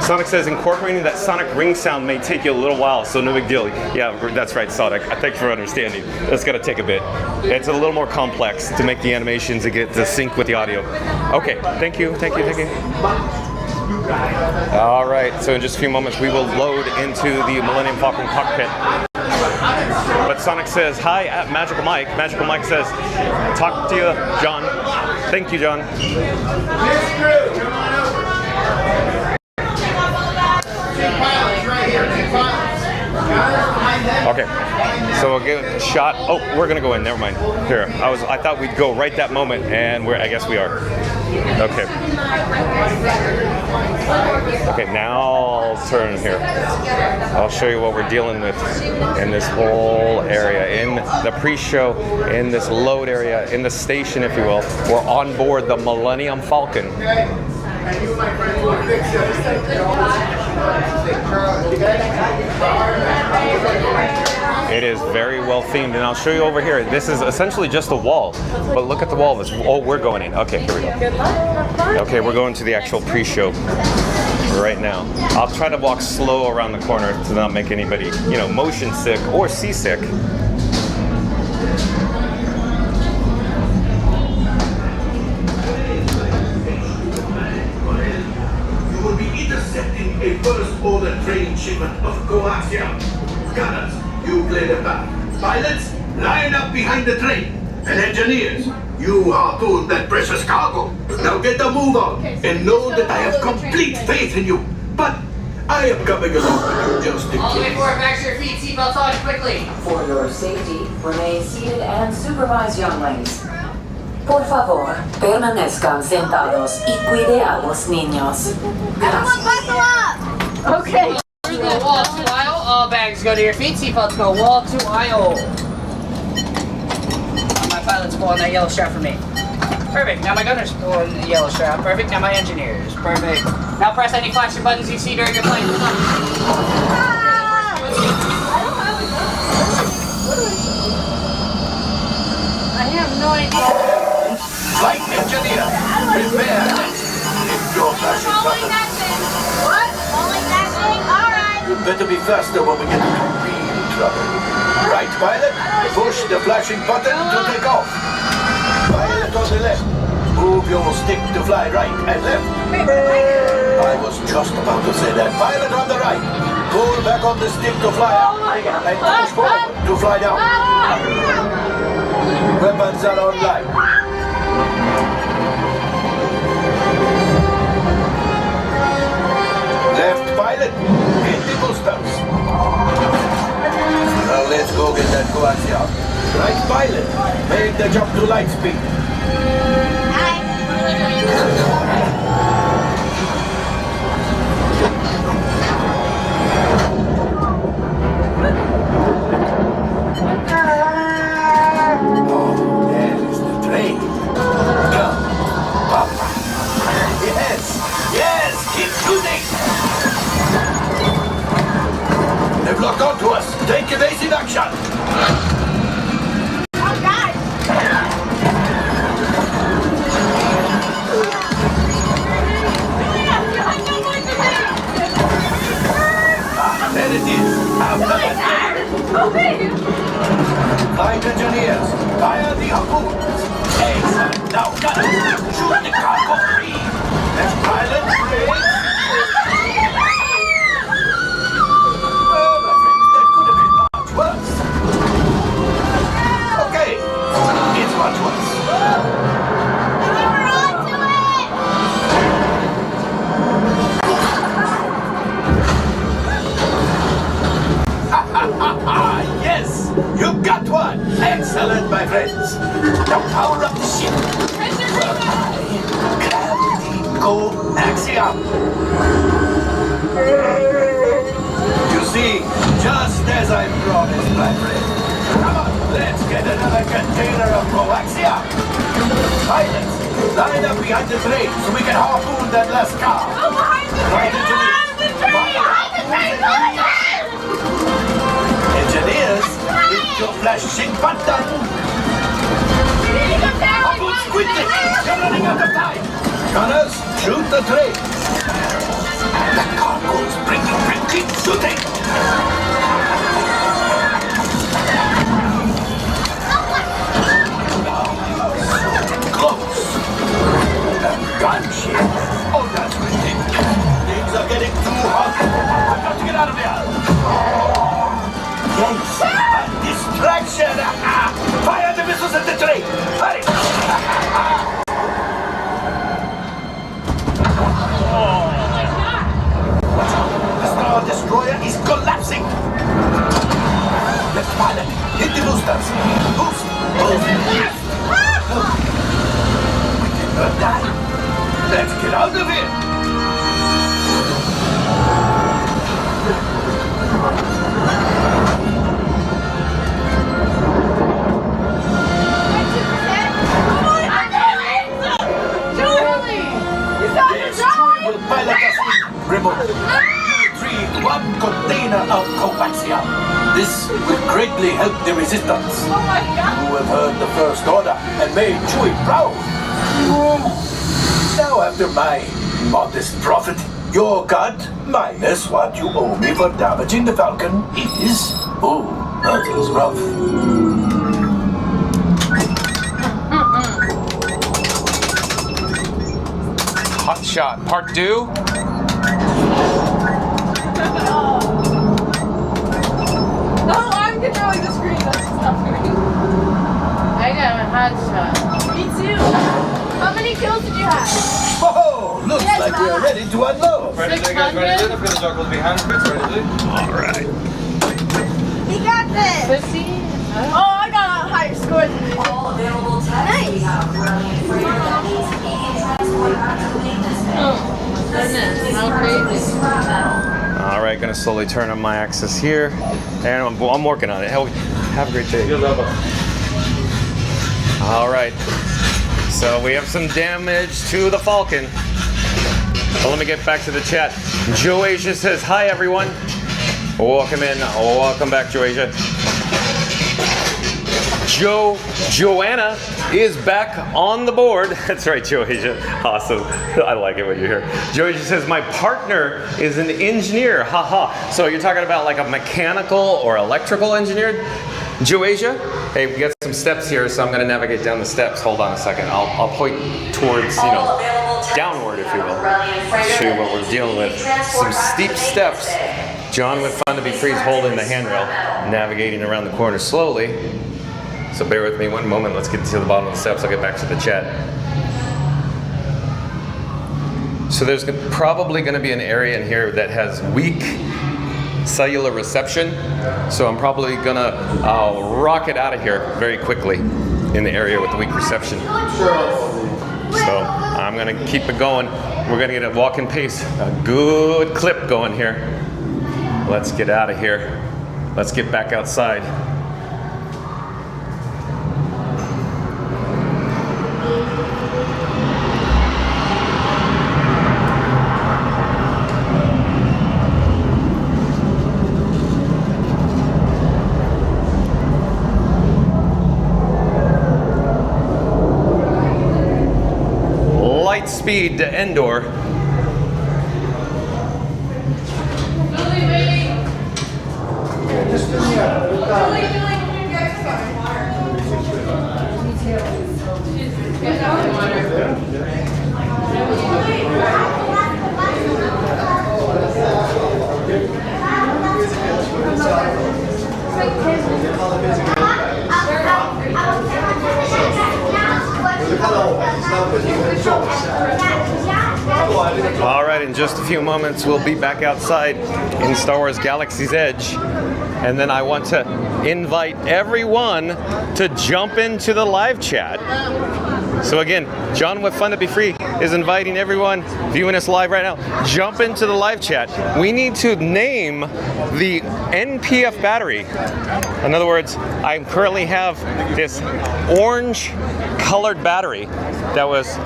Sonic says incorporating that sonic ring sound may take you a little while, so no big deal. Yeah, that's right, Sonic. Thanks for understanding. It's going to take a bit. It's a little more complex to make the animations and get to sync with the audio. Okay, thank you. All right, so in just a few moments we will load into the Millennium Falcon cockpit. But Sonic says, hi at Magical Mike. Magical Mike says, talk to you, John. Thank you, John. Okay, so we'll get a shot. Oh, we're gonna go in. Never mind. Here, I thought we'd go right that moment, and I guess we are. Okay. Okay, now I'll turn here. I'll show you what we're dealing with in this whole area, in the pre-show, in this load area, in the station, if you will. We're on board the Millennium Falcon. It is very well themed, and I'll show you over here. This is essentially just a wall, but look at the wall. We're going in. Okay, here we go. Okay, we're going to the actual pre-show right now. I'll try to walk slow around the corner to not make anybody, motion sick or seasick. Intercepting a first-order train shipment of coaxium. Gunners, you clear the path. Pilots, line up behind the train. And engineers, you harpoon that precious cargo. Now get the move on, and know that I have complete faith in you. But I am coming along with you just in All the way case. forward, back to your feet, seatbelts on quickly. For your safety, remain seated and supervise younglings. Por favor, permanezcan sentados y cuide a los niños. Okay. Through the wall to aisle, all bags go to your feet, seatbelts go wall to aisle. My pilots pull on that yellow strap for me. Perfect, now my gunners pull on the yellow strap. Perfect, now my engineers. Perfect. Now press any flashing buttons you see during your flight. I have no idea. Flight engineer, prepare. If your flashing button, What? Only that thing? Alright. you better be faster when we get into real trouble. Right, pilot? Push the flashing button to take off. Pilot on the left. Move your stick to fly right and left. I was just about to say that. Pilot on the right. Pull back on the stick to fly out. And push forward to fly down. Weapons are online. Left pilot, hit the boosters. Now let's go get that coaxium. Right pilot, make the jump to light speed. Oh, there is the train. Come, Papa. Yes, keep shooting. They've locked onto us. Take evasive action. Oh, God. There it is. After that. Okay. Flight engineers, fire the harpoons. Excellent. Now, gunners, shoot the cargo free. Left pilot, brakes. Well, my friends, that could have been much worse. Okay, it's much worse. We're on to it. Yes, you got one. Excellent, my friends. Now power up the ship. Gravity You see, just as I promised, my friend. Come on, let's get another container of coaxia. Pilots, line up behind the train so we can harpoon that last car. Oh, behind the train! Behind the train! Engineers, hit your flashing button. Harpoon quickly! You're running out of time. Gunners, shoot the train. The cargo is bringing keep shooting. Close. Gunship. Oh, that's ridiculous. Things are getting too hot. I've got to get out of here. Yes, a distraction. Fire the missiles at the train. Hurry. The Star Destroyer is collapsing. Left pilot, hit the boosters. Boost. Yes. We cannot die. Let's get out of here. Yes, Chewie will pilot us in. Remove. Retrieve one container of coaxia. This will greatly help the resistance. Oh my God! You have heard the First Order and made Chewie proud. Now, after my modest profit, your cut minus what you owe me for damaging the Falcon is... Oh, that is rough. Hot shot, part 2. No, I'm controlling the screen. That's not screen. I got a hot shot. Me too. How many kills did you have? Oh, looks Yes, like we are Mama. ready to unload. Ready to guys, ready to the juggles behind Chris, ready to All right. He got this. 50. Oh, I got a higher score than you. All available tasks we have running for your needs. Transport Oh, goodness, how crazy. All right, gonna slowly turn on my axis here, and I'm working on it. Have a great day. All right, so we have some damage to the Falcon. Well, let me get back to the chat. Joasia says, hi everyone. Welcome in, welcome back Joasia. Joanna is back on the board. That's right, Joasia. Awesome. I like it when you're here. Joasia says, my partner is an engineer. Haha. So you're talking about like a mechanical or electrical engineer? Joasia? Hey, we got some steps here, so I'm going to navigate down the steps. Hold on a second. I'll point towards, you know, downward, if you will. Show you what we're dealing with. Some steep steps. John with Fun to Be Free is holding the handrail, navigating around the corner slowly. So bear with me one moment. Let's get to the bottom of the steps. I'll get back to the chat. So there's probably going to be an area in here that has weak cellular reception. So I'm probably going to rocket out of here very quickly in the area with the weak reception. So I'm going to keep it going. We're going to get a walking pace, a good clip going here. Let's get out of here. Let's get back outside. Light speed to Endor. All right, in just a few moments, we'll be back outside in Star Wars Galaxy's Edge. And then I want to invite everyone to jump into the live chat. So again, John with Fun to Be Free is inviting everyone viewing us live right now, jump into the live chat. We need to name the NPF battery. In other words, I currently have this orange colored battery that was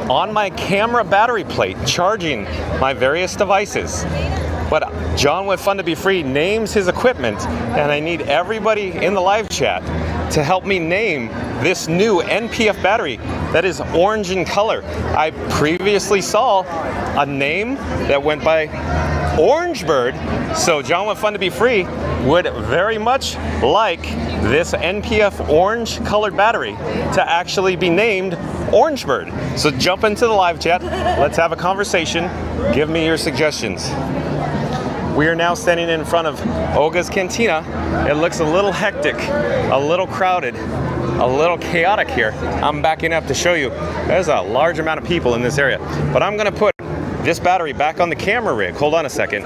on my camera battery plate charging my various devices. But John with Fun to Be Free names his equipment, and I need everybody in the live chat to help me name this new NPF battery that is orange in color. I previously saw a name that went by Orange Bird, so John with Fun to Be Free would very much like this NPF orange colored battery to actually be named Orange Bird. So jump into the live chat, let's have a conversation, give me your suggestions. We are now standing in front of Olga's Cantina. It looks a little hectic, a little crowded, a little chaotic here. I'm backing up to show you. There's a large amount of people in this area. But I'm gonna put this battery back on the camera rig. Hold on a second.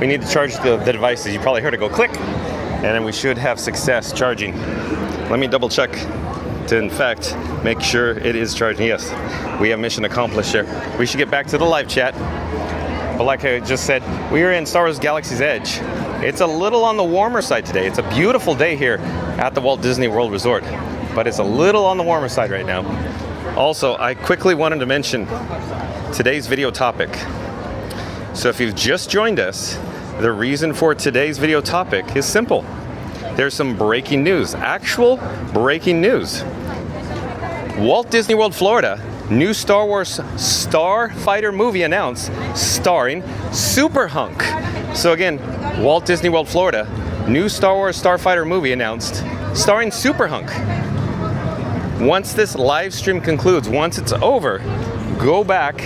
We need to charge the devices. You probably heard it go click, and then we should have success charging. Let me double check to, in fact, make sure it is charging. Yes, we have mission accomplished here. We should get back to the live chat. But like I just said, we are in Star Wars Galaxy's Edge. It's a little on the warmer side today. It's a beautiful day here at the Walt Disney World Resort, but it's a little on the warmer side right now. Also, I quickly wanted to mention today's video topic. So if you've just joined us, the reason for today's video topic is simple. There's some breaking news, actual breaking news. Walt Disney World, Florida, new Star Wars Starfighter movie announced starring Super-Hunk. So again, Walt Disney World, Florida, new Star Wars Starfighter movie announced starring Super-Hunk. Once this live stream concludes, once it's over, go back,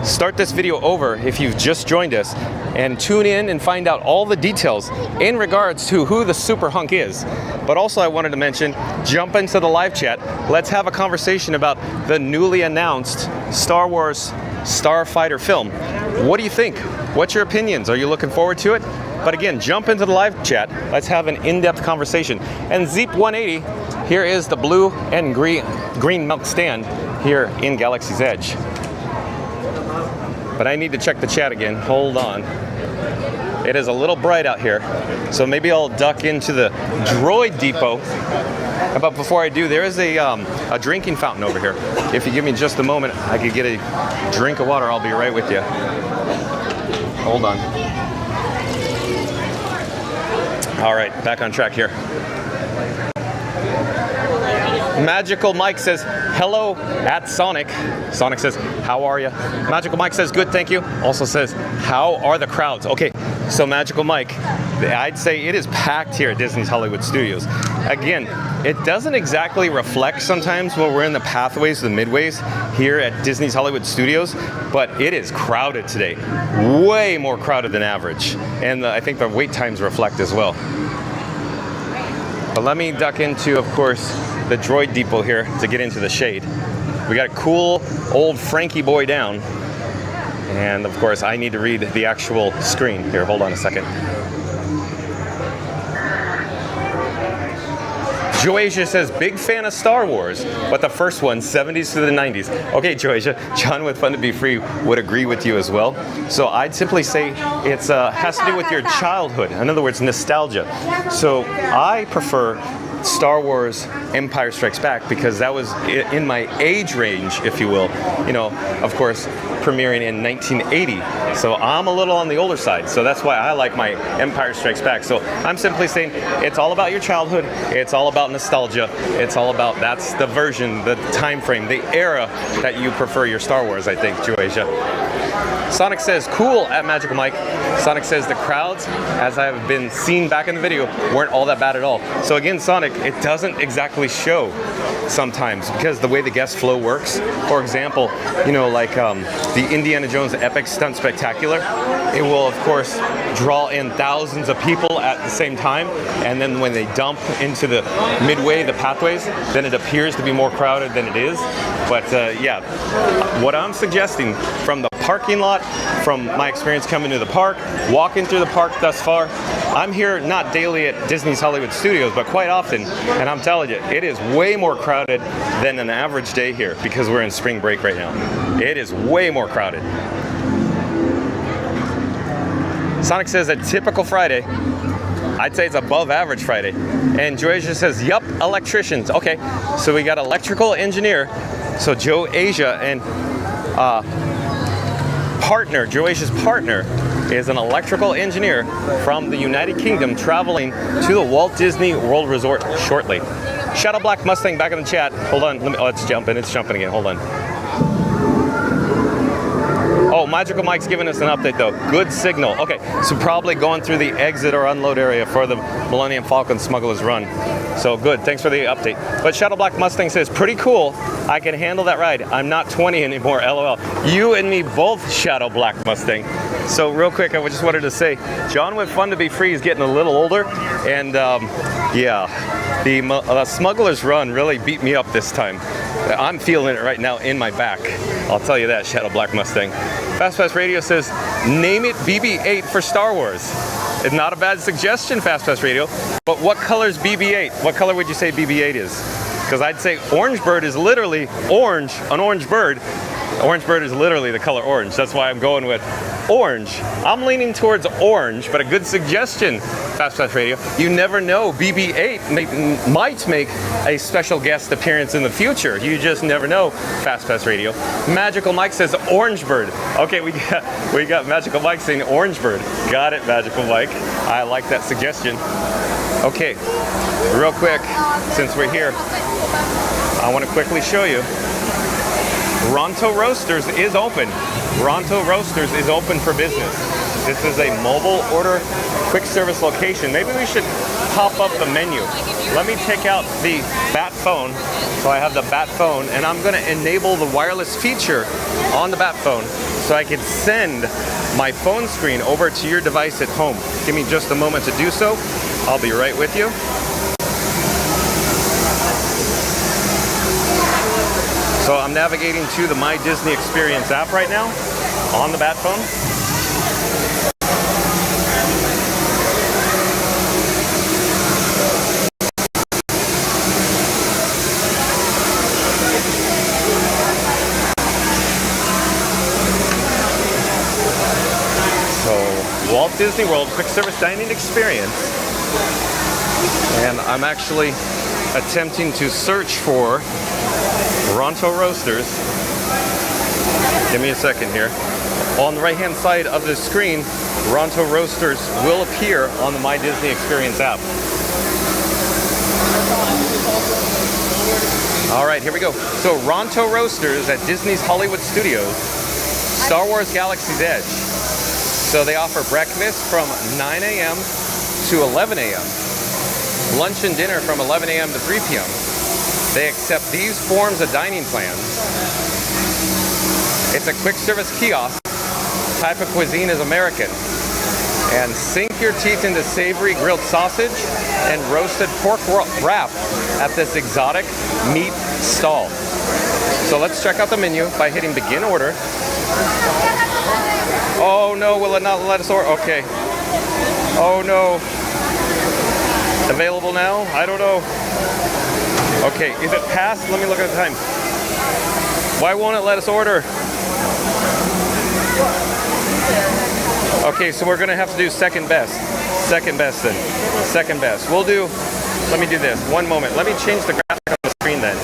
start this video over if you've just joined us, and tune in and find out all the details in regards to who the Super-Hunk is. But also I wanted to mention, jump into the live chat. Let's have a conversation about the newly announced Star Wars Starfighter film. What do you think? What's your opinions? Are you looking forward to it? But again, jump into the live chat. Let's have an in-depth conversation. And Zeep 180, here is the blue and green milk stand here in Galaxy's Edge. But I need to check the chat again. Hold on. It is a little bright out here, so maybe I'll duck into the droid depot. But before I do, there is a drinking fountain over here. If you give me just a moment, I could get a drink of water. I'll be right with you. Hold on. All right, back on track here. Magical Mike says, hello at Sonic. Sonic says, how are you? Magical Mike says, good, thank you. Also says, how are the crowds? Okay, so Magical Mike, I'd say it is packed here at Disney's Hollywood Studios. Again, it doesn't exactly reflect sometimes when we're in the pathways, the midways here at Disney's Hollywood Studios, but it is crowded today. Way more crowded than average. And I think the wait times reflect as well. But let me duck into, of course, the droid depot here to get into the shade. We got a cool old Frankie boy down. And of course, I need to read the actual screen. Here, hold on a second. Joasia says, big fan of Star Wars, but the first one, 70s to the 90s. Okay, Joasia, John with Fun to Be Free would agree with you as well. So I'd simply say it has to do with your childhood. In other words, nostalgia. So I prefer Star Wars Empire Strikes Back because that was in my age range, if you will. You know, of course, premiering in 1980. So I'm a little on the older side. So that's why I like my Empire Strikes Back. So I'm simply saying it's all about your childhood. It's all about nostalgia. It's all about, that's the version, the time frame, the era that you prefer your Star Wars, I think, Joasia. Sonic says, cool at Magical Mike. Sonic says the crowds, as I've been seen back in the video, weren't all that bad at all. So again, Sonic, it doesn't exactly show sometimes because the way the guest flow works. For example, you know, like the Indiana Jones Epic Stunt Spectacular, it will of course draw in thousands of people at the same time, and then when they dump into the midway, the pathways, then it appears to be more crowded than it is. But yeah, what I'm suggesting from the parking lot from my experience coming to the park, walking through the park thus far. I'm here not daily at Disney's Hollywood Studios, but quite often, and I'm telling you, it is way more crowded than an average day here because we're in spring break right now. It is way more crowded. Sonic says a typical Friday. I'd say it's above average Friday. And Joasia says, yup, electricians. Okay, so we got electrical engineer. So Joe Asia and partner, Joasia's partner, is an electrical engineer from the United Kingdom traveling to the Walt Disney World Resort shortly. Shadow Black Mustang back in the chat. Hold on, it's jumping again, hold on. Oh, Magical Mike's giving us an update though. Good signal. Okay, so probably going through the exit or unload area for the Millennium Falcon Smugglers Run. So good, thanks for the update. But Shadow Black Mustang says, pretty cool. I can handle that ride. I'm not 20 anymore, LOL. You and me both, Shadow Black Mustang. So real quick, I just wanted to say, John with Fun to Be Free is getting a little older. And yeah, the Smugglers Run really beat me up this time. I'm feeling it right now in my back. I'll tell you that, Shadow Black Mustang. Fast Pass Radio says, name it BB-8 for Star Wars. It's not a bad suggestion, Fast Pass Radio. But what color is BB-8? What color would you say BB-8 is? Because I'd say Orange Bird is literally orange, an orange bird. Orange Bird is literally the color orange. That's why I'm going with orange. I'm leaning towards orange, but a good suggestion, Fast Pass Radio. You never know, BB-8 might make a special guest appearance in the future. You just never know, Fast Pass Radio. Magical Mike says Orange Bird. Okay, we got Magical Mike saying Orange Bird. Got it, Magical Mike. I like that suggestion. Okay, real quick, since we're here, I want to quickly show you. Ronto Roasters is open. Ronto Roasters is open for business. This is a mobile order quick service location. Maybe we should pop up the menu. Let me take out the Bat phone. So I have the Bat phone, and I'm going to enable the wireless feature on the Bat phone so I can send my phone screen over to your device at home. Give me just a moment to do so. I'll be right with you. So I'm navigating to the My Disney Experience app right now on the Bat phone. So Walt Disney World Quick Service Dining Experience. And I'm actually attempting to search for Ronto Roasters. Give me a second here. On the right-hand side of the screen, Ronto Roasters will appear on the My Disney Experience app. All right, here we go. So Ronto Roasters at Disney's Hollywood Studios, Star Wars Galaxy's Edge. So they offer breakfast from 9 a.m. to 11 a.m. Lunch and dinner from 11 a.m. to 3 p.m. They accept these forms of dining plans. It's a quick service kiosk. Type of cuisine is American. And sink your teeth into savory grilled sausage and roasted pork wrap at this exotic meat stall. So let's check out the menu by hitting begin order. Oh no, will it not let us order? Okay. Oh no. Available now? I don't know. Okay, is it past? Let me look at the time. Why won't it let us order? Okay, so we're gonna have to do second best. Second best then. Second best. We'll do, let me do this. One moment. Let me change the graphic on the screen then.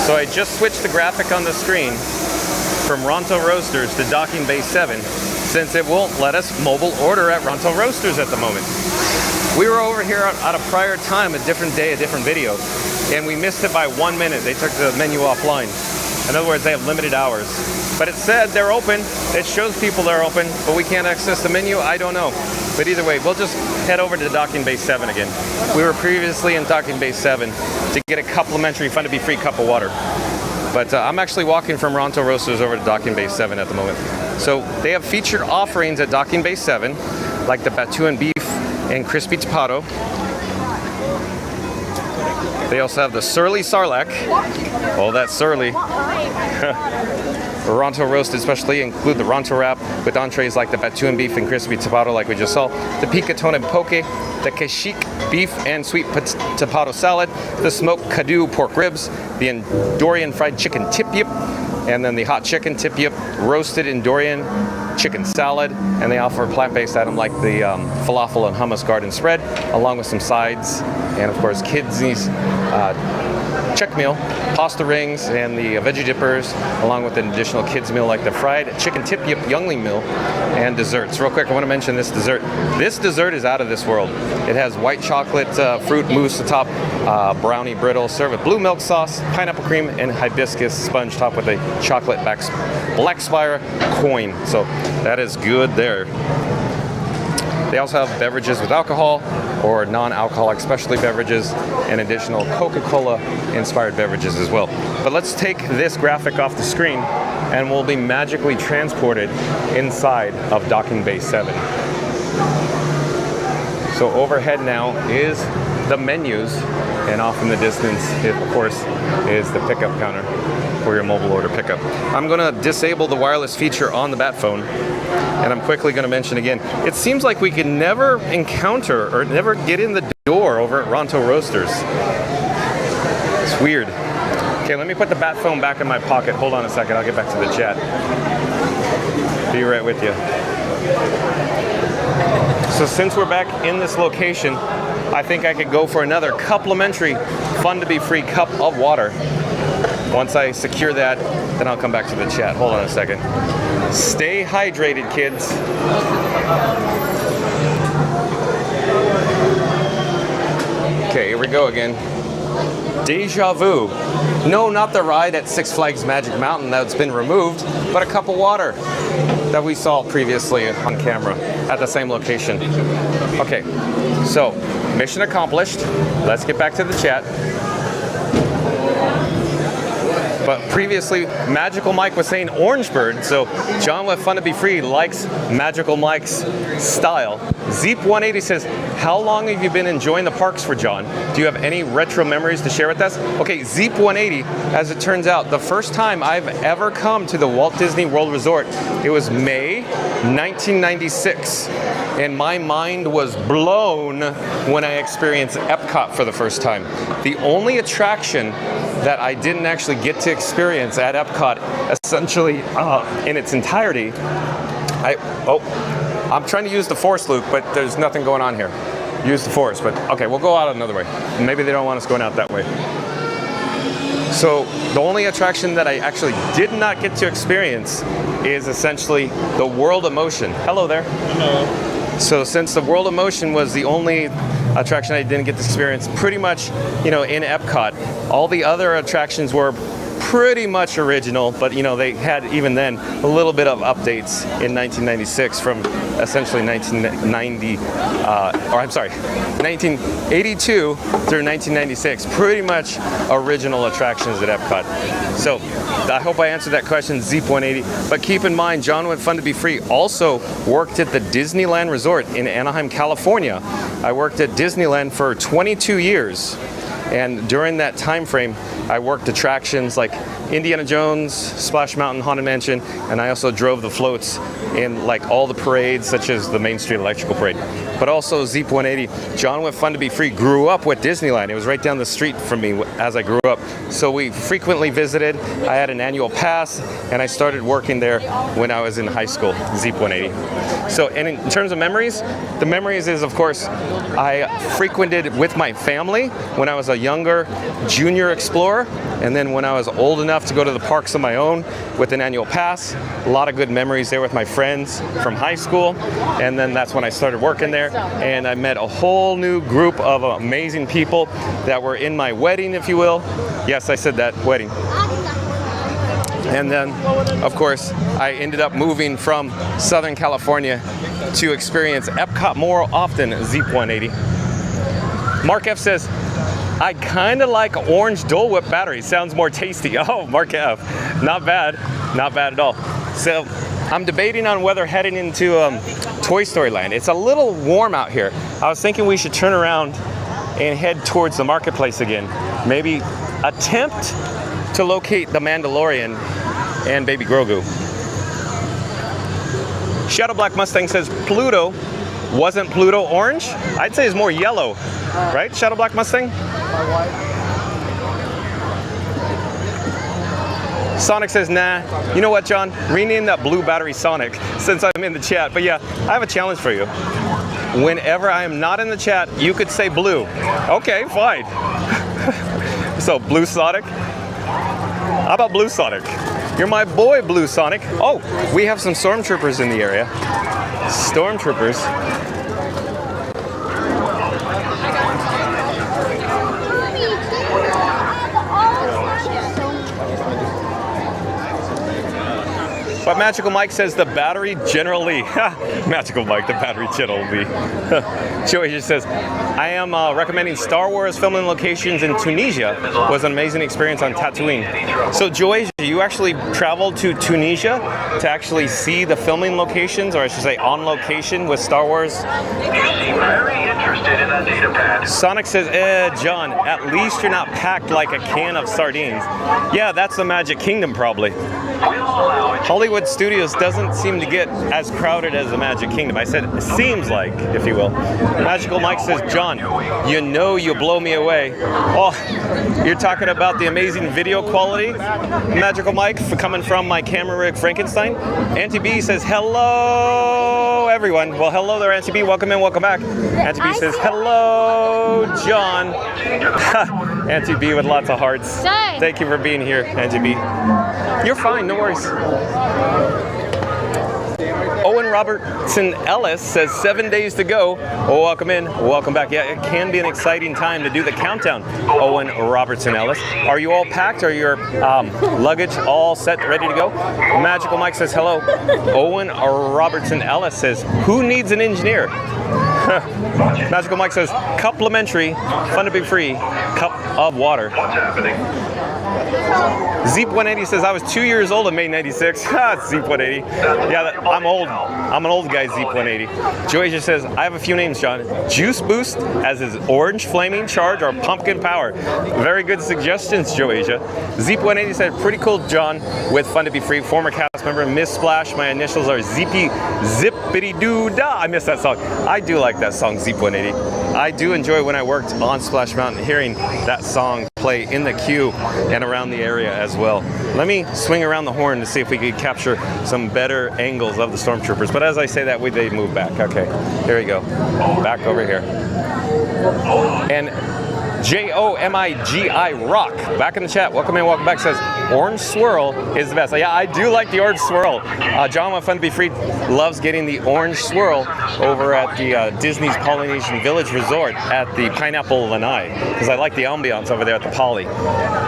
So I just switched the graphic on the screen from Ronto Roasters to Docking Bay 7 since it won't let us mobile order at Ronto Roasters at the moment. We were over here at a prior time, a different day, a different video, and we missed it by 1 minute. They took the menu offline. In other words, they have limited hours. But it said they're open. It shows people they're open, but we can't access the menu. I don't know. But either way, we'll just head over to Docking Bay 7 again. We were previously in Docking Bay 7 to get a complimentary Fun to Be Free cup of water. But I'm actually walking from Ronto Roasters over to Docking Bay 7 at the moment. So they have featured offerings at Docking Bay 7, like the Batu and Beef and Crispy Tapato. They also have the Surly Sarlacc. Oh, that's Surly. Ronto roasted especially include the Ronto wrap with entrees like the Batuan beef and crispy tapado like we just saw, the picatone and poke, the kashik beef and sweet tapado salad, the smoked kadu pork ribs, the Endorian fried chicken tip-yip, and then the hot chicken tip-yip, roasted Endorian chicken salad, and they offer a plant-based item like the falafel and hummus garden spread, along with some sides, and of course kids' check meal, pasta rings, and the veggie dippers, along with an additional kids meal like the fried chicken tip-yip youngling meal, and desserts. Real quick, I want to mention this dessert. This dessert is out of this world. It has white chocolate fruit mousse atop, brownie brittle, served with blue milk sauce, pineapple cream, and hibiscus sponge topped with a chocolate black spire coin. So that is good there. They also have beverages with alcohol or non-alcoholic specialty beverages and additional Coca-Cola inspired beverages as well. But let's take this graphic off the screen and we'll be magically transported inside of Docking Bay 7. So overhead now is the menus, and off in the distance, of course, is the pickup counter for your mobile order pickup. I'm gonna disable the wireless feature on the Bat phone, and I'm quickly gonna mention again, it seems like we can never encounter or never get in the door over at Ronto Roasters. It's weird. Okay, let me put the Bat phone back in my pocket. Hold on a second, I'll get back to the chat. Be right with you. So since we're back in this location, I think I could go for another complimentary, fun to be free cup of water. Once I secure that, then I'll come back to the chat. Hold on a second. Stay hydrated, kids. Okay, here we go again. Deja vu. No, not the ride at Six Flags Magic Mountain that's been removed, but a cup of water that we saw previously on camera at the same location. Okay, so mission accomplished. Let's get back to the chat. But previously, Magical Mike was saying Orange Bird, so John with Fun to Be Free likes Magical Mike's style. Zeep180 says, how long have you been enjoying the parks for, John? Do you have any retro memories to share with us? Okay, Zeep180, as it turns out, the first time I've ever come to the Walt Disney World Resort, it was May 1996. And my mind was blown when I experienced Epcot for the first time. The only attraction that I didn't actually get to experience at Epcot, essentially in its entirety, I'm trying to use the Force, Luke, but there's nothing going on here. Use the Force, but okay, we'll go out another way. Maybe they don't want us going out that way. So the only attraction that I actually did not get to experience is essentially the World of Motion. Hello there. Hello. So since the World of Motion was the only attraction I didn't get to experience, pretty much, in Epcot, all the other attractions were pretty much original, but they had even then a little bit of updates in 1996 from essentially 1982 through 1996, pretty much original attractions at Epcot. So I hope I answered that question, Zeep180. But keep in mind, John with Fun to Be Free also worked at the Disneyland Resort in Anaheim, California. I worked at Disneyland for 22 years. And during that time frame, I worked attractions like Indiana Jones, Splash Mountain, Haunted Mansion, and I also drove the floats in like all the parades, such as the Main Street Electrical Parade. But also Zeep180, John with Fun to Be Free grew up with Disneyland. It was right down the street from me as I grew up. So we frequently visited. I had an annual pass, and I started working there when I was in high school, Zeep180. So, and in terms of memories, the memories is, of course, I frequented with my family when I was a younger junior explorer, and then when I was old enough to go to the parks on my own with an annual pass. A lot of good memories there with my friends from high school, and then that's when I started working there, and I met a whole new group of amazing people that were in my wedding, if you will. Yes, I said that, wedding. And then, of course, I ended up moving from Southern California to experience Epcot more often, Zeep180. Mark F says, I kind of like orange Dole Whip battery. Sounds more tasty. Oh, Mark F. Not bad. Not bad at all. So I'm debating on whether heading into Toy Story Land. It's a little warm out here. I was thinking we should turn around and head towards the marketplace again. Maybe attempt to locate the Mandalorian and Baby Grogu. Shadow Black Mustang says Pluto. Wasn't Pluto orange? I'd say it's more yellow, right? Shadow Black Mustang? Sonic says, nah. You know what, John? Rename that Blue Battery Sonic since I'm in the chat. But yeah, I have a challenge for you. Whenever I am not in the chat, you could say blue. Okay, fine. So, Blue Sonic? How about Blue Sonic? You're my boy, Blue Sonic. Oh, we have some Stormtroopers in the area. Stormtroopers. But Magical Mike says the battery generally. Magical Mike, the battery generally. Joey just says, I am recommending Star Wars filming locations in Tunisia. Was an amazing experience on Tatooine. So Joey, you actually traveled to Tunisia to actually see the filming locations, or I should say on location with Star Wars? You seem very interested in that data pad. Sonic says, John, at least you're not packed like a can of sardines. Yeah, that's the Magic Kingdom probably. Hollywood Studios doesn't seem to get as crowded as the Magic Kingdom. I said, it seems like, if you will. Magical Mike says, John, you know you blow me away. Oh, you're talking about the amazing video quality, Magical Mike, for coming from my camera rig Frankenstein. Auntie B says, hello, everyone. Well, hello there, Auntie B. Welcome in, welcome back. Auntie B says, hello, John. Auntie B with lots of hearts. Thank you for being here, Auntie B. You're fine, no worries. Owen Robertson Ellis says 7 days to go. Oh, welcome in, welcome back. Yeah, it can be an exciting time to do the countdown. Owen Robertson Ellis. Are you all packed? Are your luggage all set, ready to go? Magical Mike says hello. Owen Robertson Ellis says, who needs an engineer? Magical Mike says, complimentary, fun to be free, cup of water. What's happening? Zeep180 says, I was 2 years old in May 96. Zeep180. Yeah, I'm old. I'm an old guy, Zeep180. Joasia says, I have a few names, John. Juice Boost as his Orange Flaming Charge or Pumpkin Power. Very good suggestions, Joasia. Zeep180 said, pretty cool, John, with fun to be free. Former cast member, Miss Splash. My initials are Zippy Zippity Doo Da. I miss that song. I do like that song, Zeep180. I do enjoy when I worked on Splash Mountain hearing that song play in the queue and around the area as well. Let me swing around the horn to see if we can capture some better angles of the Stormtroopers. But as I say that, they move back. Okay, here we go. Back over here. And Jomigi Rock, back in the chat. Welcome in, welcome back. Says orange swirl is the best. Yeah, I do like the orange swirl. John with Fun to Be Free loves getting the orange swirl over at the Disney's Polynesian Village Resort at the Pineapple Lanai, because I like the ambiance over there at the Poly.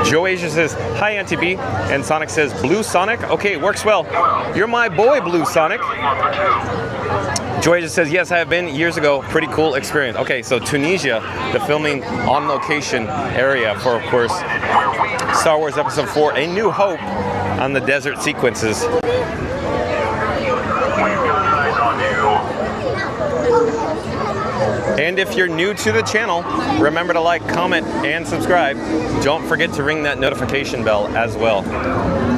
Joe Asia says, hi, Auntie B. And Sonic says, Blue Sonic? Okay, works well. You're my boy, Blue Sonic. Joy just says, yes, I have been years ago. Pretty cool experience. Okay, so Tunisia, the filming on location area for, of course, Star Wars Episode 4, A New Hope on the desert sequences. And if you're new to the channel, remember to like, comment, and subscribe. Don't forget to ring that notification bell as well.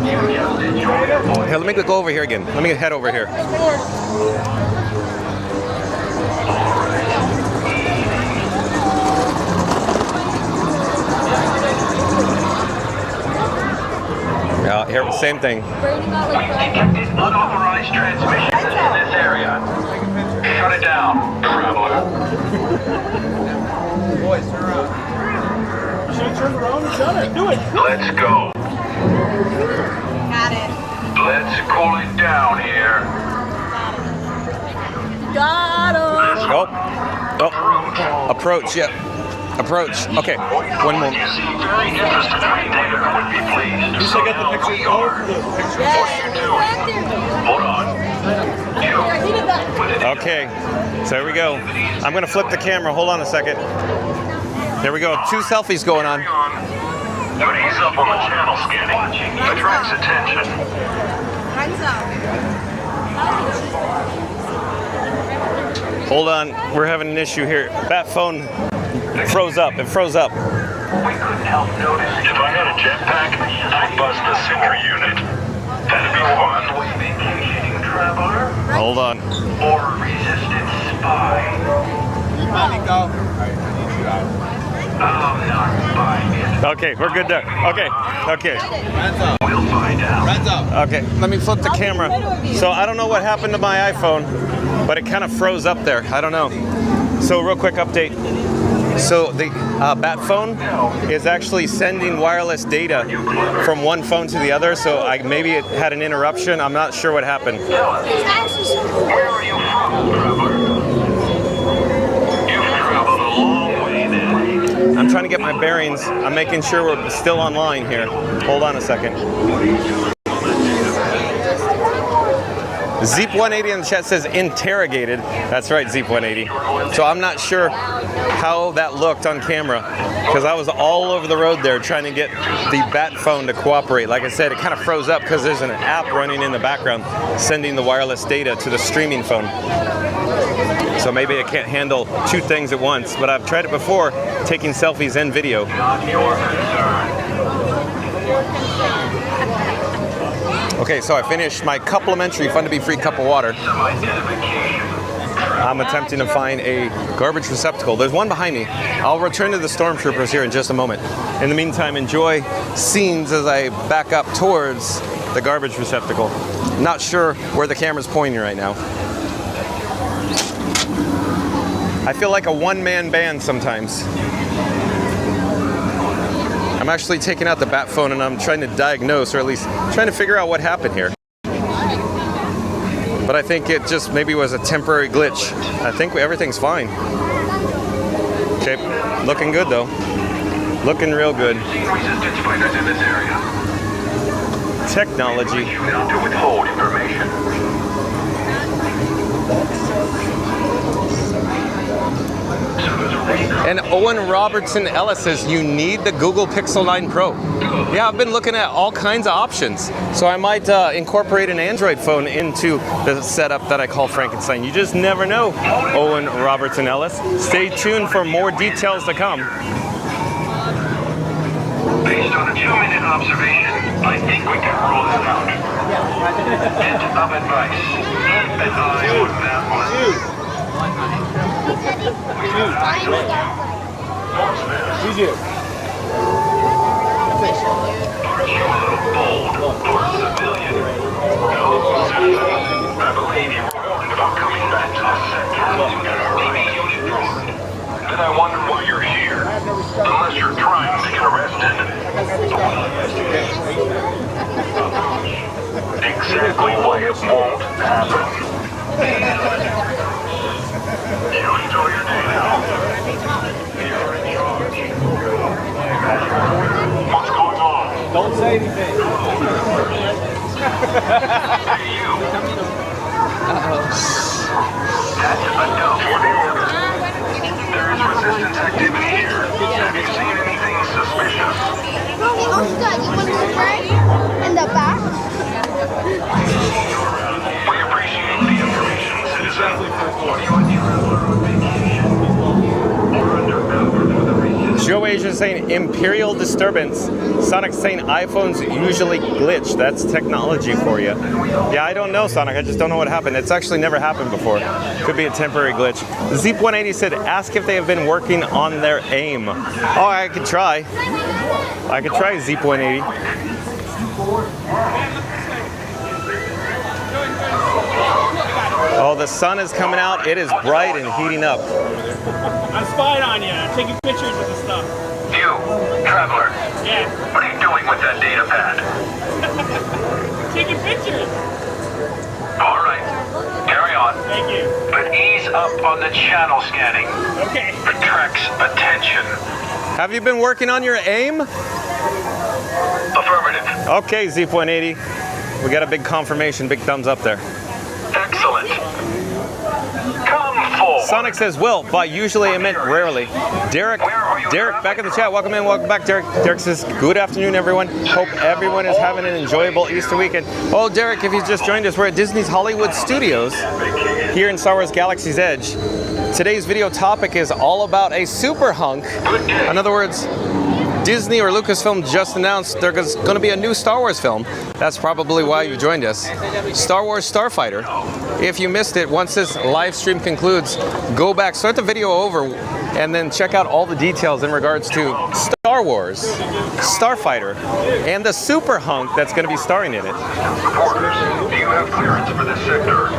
Hey, let me go over here again. Let me head over here. Here, same thing. Unauthorized transmissions in this area. Shut it down, traveler. Boys, turn around. You should have turned around and done it. Do it. Let's go. Got it. Let's cool it down here. Got him. Oh, approach, yep. Approach. Okay, one moment. You seem very interested in Vader. Would be pleased to You still get the picture? Oh, the picture. What are you doing? Hold on. Okay, so here we go. I'm gonna flip the camera. Hold on a second. There we go. 2 selfies going on. Don't ease up on the channel scanning. Attracts attention. Hold on. We're having an issue here. Bat phone Froze up. It froze up. We couldn't help notice. If I had a jetpack, I'd buzz the sentry unit. That'd be fun. Vacationing traveler Hold on. or resistance spy. I'm not buying it. Okay, we're good there. Okay. We'll find out. Okay, let me flip the camera. So I don't know what happened to my iPhone, but it kind of froze up there. I don't know. So real quick update. So the Bat phone is actually sending wireless data from one phone to the other. So maybe it had an interruption. I'm not sure what happened. Where are you from, traveler? You've traveled a long way then. I'm trying to get my bearings. I'm making sure we're still online here. Hold on a second. Zeep180 in the chat says interrogated. That's right, Zeep180. So I'm not sure how that looked on camera because I was all over the road there trying to get the Bat phone to cooperate. Like I said, it kind of froze up because there's an app running in the background sending the wireless data to the streaming phone. So maybe it can't handle two things at once, but I've tried it before, taking selfies and video. Okay, so I finished my complimentary Fun to Be Free cup of water. I'm attempting to find a garbage receptacle. There's one behind me. I'll return to the Stormtroopers here in just a moment. In the meantime, enjoy scenes as I back up towards the garbage receptacle. Not sure where the camera's pointing right now. I feel like a one-man band sometimes. I'm actually taking out the Bat phone and I'm trying to diagnose, or at least trying to figure out what happened here. But I think it just maybe was a temporary glitch. I think everything's fine. Okay, looking good though. Looking real good. Resistance fighters in this area. Technology. You not to withhold information. And Owen Robertson Ellis says you need the Google Pixel 9 Pro. Yeah, I've been looking at all kinds of options. So I might incorporate an Android phone into the setup that I call Frankenstein. You just never know, Owen Robertson Ellis. Stay tuned for more details to come. Based on a 2-minute observation, I think we can rule that out. Bit of advice. Keep an eye on that one. Who's you? Aren't you a little bold for a civilian? No, I believe you were warned about coming back to the set to get our DB unit drawn. Then I wonder why you're here. Unless you're trying to get arrested. Exactly why it won't happen. You enjoy your day now. You're in charge. What's going on? Don't say anything. Hey, you. That's enough for the order. There is resistance activity here. Have you seen anything suspicious? Oh, good. You want to spray in the back? We appreciate the information, citizen. Are you a traveler on vacation? Or undercover for the resistance? Joe Asia saying Imperial disturbance. Sonic saying iPhones usually glitch. That's technology for you. Yeah, I don't know, Sonic. I just don't know what happened. It's actually never happened before. Could be a temporary glitch. Zeep180 said, ask if they have been working on their aim. Oh, I could try. I could try Zeep180. Oh, the sun is coming out. It is bright and heating up. I'm spying on you. I'm taking pictures of the stuff. You, traveler. Yeah. What are you doing with that data pad? Taking pictures. All right. Carry on. Thank you. But ease up on the channel scanning. Okay. Attracts attention. Have you been working on your aim? Affirmative. Okay, Zeep180. We got a big confirmation, big thumbs up there. Excellent. Come forward. Sonic says, well, by usually I meant rarely. Derek, back in the chat. Welcome in, welcome back, Derek. Derek says, good afternoon, everyone. Hope everyone is having an enjoyable Easter weekend. Oh, Derek, if you've just joined us, we're at Disney's Hollywood Studios here in Star Wars Galaxy's Edge. Today's video topic is all about a super-hunk. In other words, Disney or Lucasfilm just announced there's going to be a new Star Wars film. That's probably why you joined us. Star Wars Starfighter. If you missed it, once this live stream concludes, go back, start the video over, and then check out all the details in regards to Star Wars Starfighter and the super-hunk that's going to be starring in it. Reporters, do you have clearance for this sector?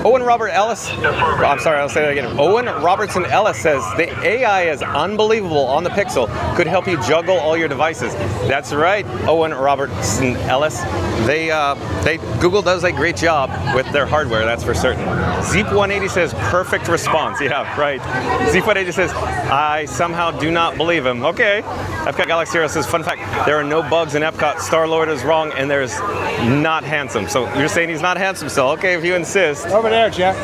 Owen Robert Ellis, I'm sorry, I'll say that again. Owen Robertson Ellis says the AI is unbelievable on the Pixel, could help you juggle all your devices. That's right, Owen Robertson Ellis. Google does a great job with their hardware, that's for certain. Zeep180 says perfect response. Yeah, right. Zeep180 says I somehow do not believe him. Okay. Epcot Galaxy Hero says fun fact: there are no bugs in Epcot. Star-Lord is wrong, and there's not handsome. So you're saying he's not handsome still? Okay, if you insist. Over there, Jeff.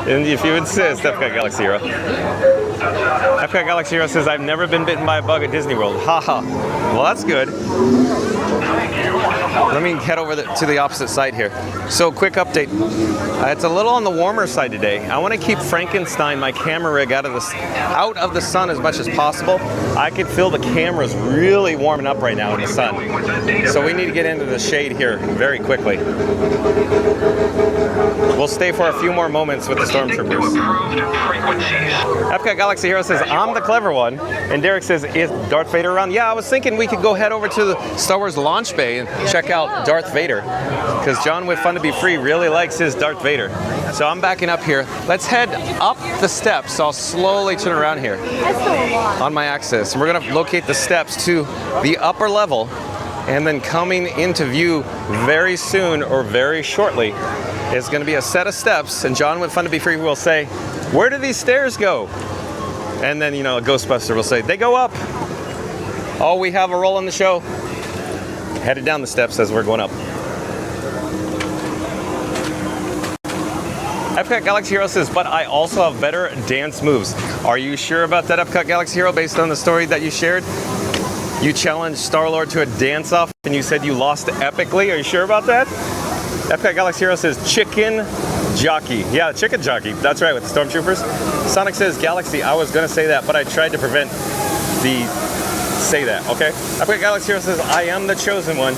And if you insist, Epcot Galaxy Hero. Epcot Galaxy Hero says, I've never been bitten by a bug at Disney World. Haha. Well, that's good. Let me head over to the opposite side here. So, quick update. It's a little on the warmer side today. I want to keep Frankenstein, my camera rig, out of the sun as much as possible. I can feel the cameras really warming up right now in the sun. So we need to get into the shade here very quickly. We'll stay for a few more moments with the Stormtroopers. Epcot Galaxy Hero says, I'm the clever one. And Derek says, is Darth Vader around? Yeah, I was thinking we could go head over to the Star Wars launch bay and check out Darth Vader. Because John with Fun to Be Free really likes his Darth Vader. So I'm backing up here. Let's head up the steps. I'll slowly turn around here on my axis. And we're going to locate the steps to the upper level. And then coming into view very soon or very shortly is going to be a set of steps. And John with Fun to Be Free will say, where do these stairs go? And then, a Ghostbuster will say, they go up. Oh, we have a roll on the show. Headed down the steps as we're going up. Epcot Galaxy Hero says, but I also have better dance moves. Are you sure about that, Epcot Galaxy Hero, based on the story that you shared? You challenged Star-Lord to a dance-off and you said you lost epically. Are you sure about that? Epcot Galaxy Hero says, chicken jockey. Yeah, chicken jockey. That's right, with the Stormtroopers. Sonic says, Galaxy, I was going to say that, but I tried to prevent the say that, okay? Epcot Galaxy Hero says, I am the chosen one.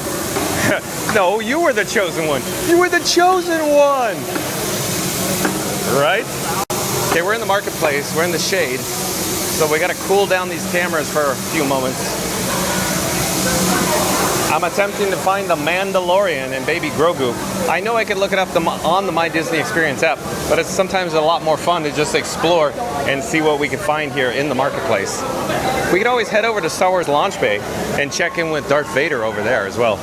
No, you were the chosen one. You were the chosen one! Right? Okay, we're in the marketplace. We're in the shade. So we got to cool down these cameras for a few moments. I'm attempting to find the Mandalorian and Baby Grogu. I know I could look it up on the My Disney Experience app, but it's sometimes a lot more fun to just explore and see what we can find here in the marketplace. We could always head over to Star Wars Launch Bay and check in with Darth Vader over there as well.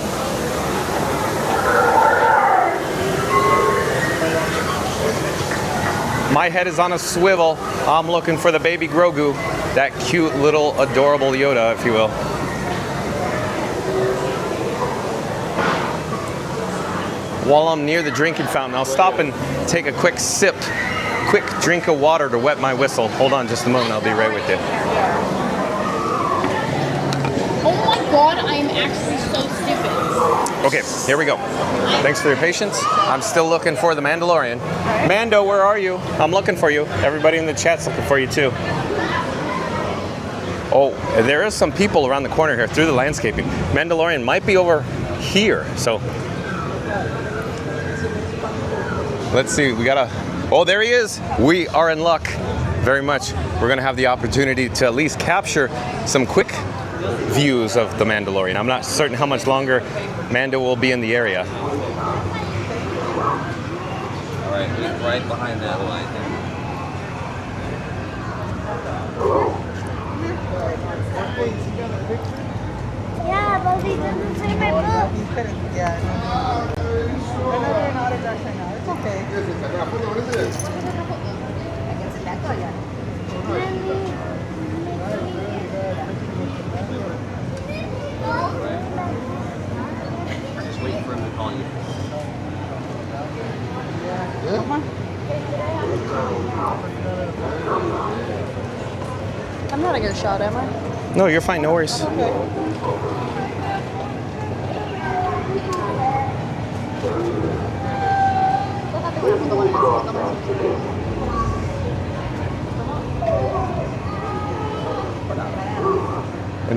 My head is on a swivel. I'm looking for the Baby Grogu, that cute little adorable Yoda, if you will. While I'm near the drinking fountain, I'll stop and take a quick drink of water to wet my whistle. Hold on just a moment, I'll be right with you. Oh my god, I am actually so stupid. Okay, here we go. Thanks for your patience. I'm still looking for the Mandalorian. Mando, where are you? I'm looking for you. Everybody in the chat's looking for you too. Oh, there is some people around the corner here through the landscaping. Mandalorian might be over here, so let's see. Oh, there he is. We are in luck very much. We're going to have the opportunity to at least capture some quick views of the Mandalorian. I'm not certain how much longer Mando will be in the area. All right, he's right behind that line. Yeah, but he doesn't say my book. Yeah. Another autograph right now. It's okay. Just waiting for him to call you. I'm not a good shot, am I? No, you're fine. No worries.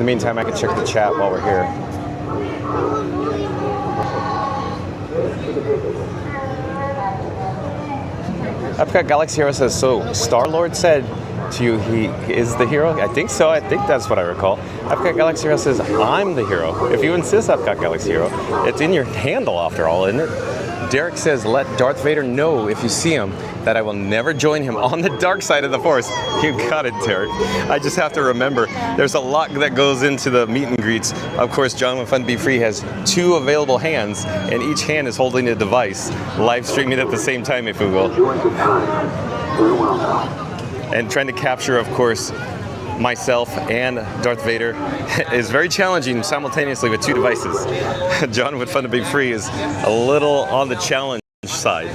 the meantime, I can check the chat while we're here. Epcot Galaxy Hero says, so Star-Lord said to you he is the hero? I think so. I think that's what I recall. Epcot Galaxy Hero says, I'm the hero. If you insist, Epcot Galaxy Hero, it's in your handle after all, isn't it? Derek says, let Darth Vader know if you see him that I will never join him on the dark side of the Force. You got it, Derek. I just have to remember, there's a lot that goes into the meet and greets. Of course, John with Fun to Be Free has 2 available hands, and each hand is holding a device, live streaming at the same time, if you will. And trying to capture, of course, myself and Darth Vader is very challenging simultaneously with 2 devices. John with Fun to Be Free is a little on the challenge side,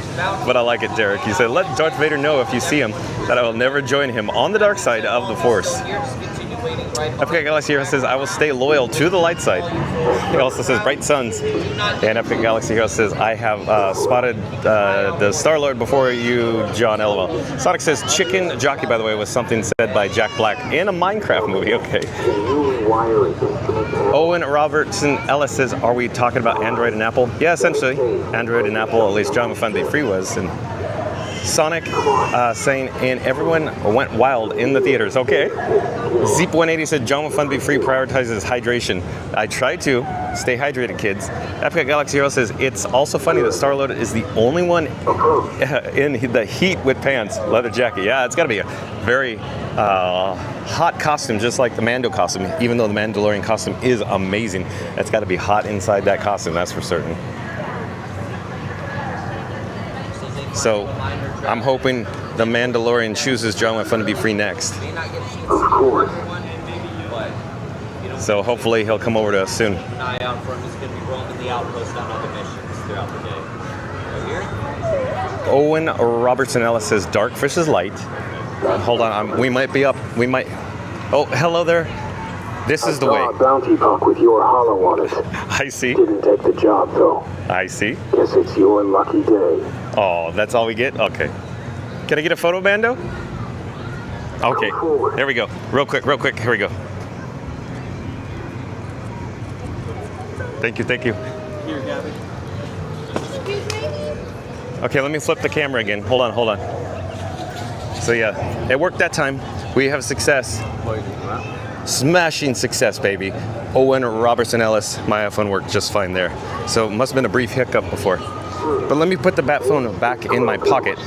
but I like it, Derek. He said, let Darth Vader know if you see him that I will never join him on the dark side of the Force. Epic Galaxy Hero says, I will stay loyal to the light side. He also says, bright suns. And Epic Galaxy Hero says, I have spotted the Star-Lord before you, John, LOL. Sonic says, chicken jockey, by the way, was something said by Jack Black in a Minecraft movie. Okay. Owen Robertson Ellis says, are we talking about Android and Apple? Yeah, essentially. Android and Apple, at least John with Fun to Be Free was. And Sonic saying, and everyone went wild in the theaters. Okay. Zeep180 said, John with Fun to Be Free prioritizes hydration. I try to stay hydrated, kids. Epic Galaxy Hero says, it's also funny that Star-Lord is the only one in the heat with pants, leather jacket. Yeah, it's got to be a very hot costume, just like the Mando costume. Even though the Mandalorian costume is amazing, it's got to be hot inside that costume, that's for certain. So, I'm hoping the Mandalorian chooses John with Fun to Be Free next. Of course. So hopefully he'll come over to us soon. An eye out for him. He's going to be roaming the outpost on other missions throughout the day. Right here? Owen Robertson Ellis says, Darkfish is light. Hold on, we might be up. We might. Oh, hello there. This is the way. I saw a bounty puck with your hollow on it. I see. Didn't take the job though. I see. Guess it's your lucky day. Oh, that's all we get? Okay. Can I get a photo, Mando? Okay, there we go. Real quick, here we go. Thank you. Here, Gabby. Okay, let me flip the camera again. Hold on. So yeah, it worked that time. We have success. Smashing success, baby. Owen Robertson Ellis, my iPhone worked just fine there. So it must have been a brief hiccup before. But let me put the bat phone back in my pocket.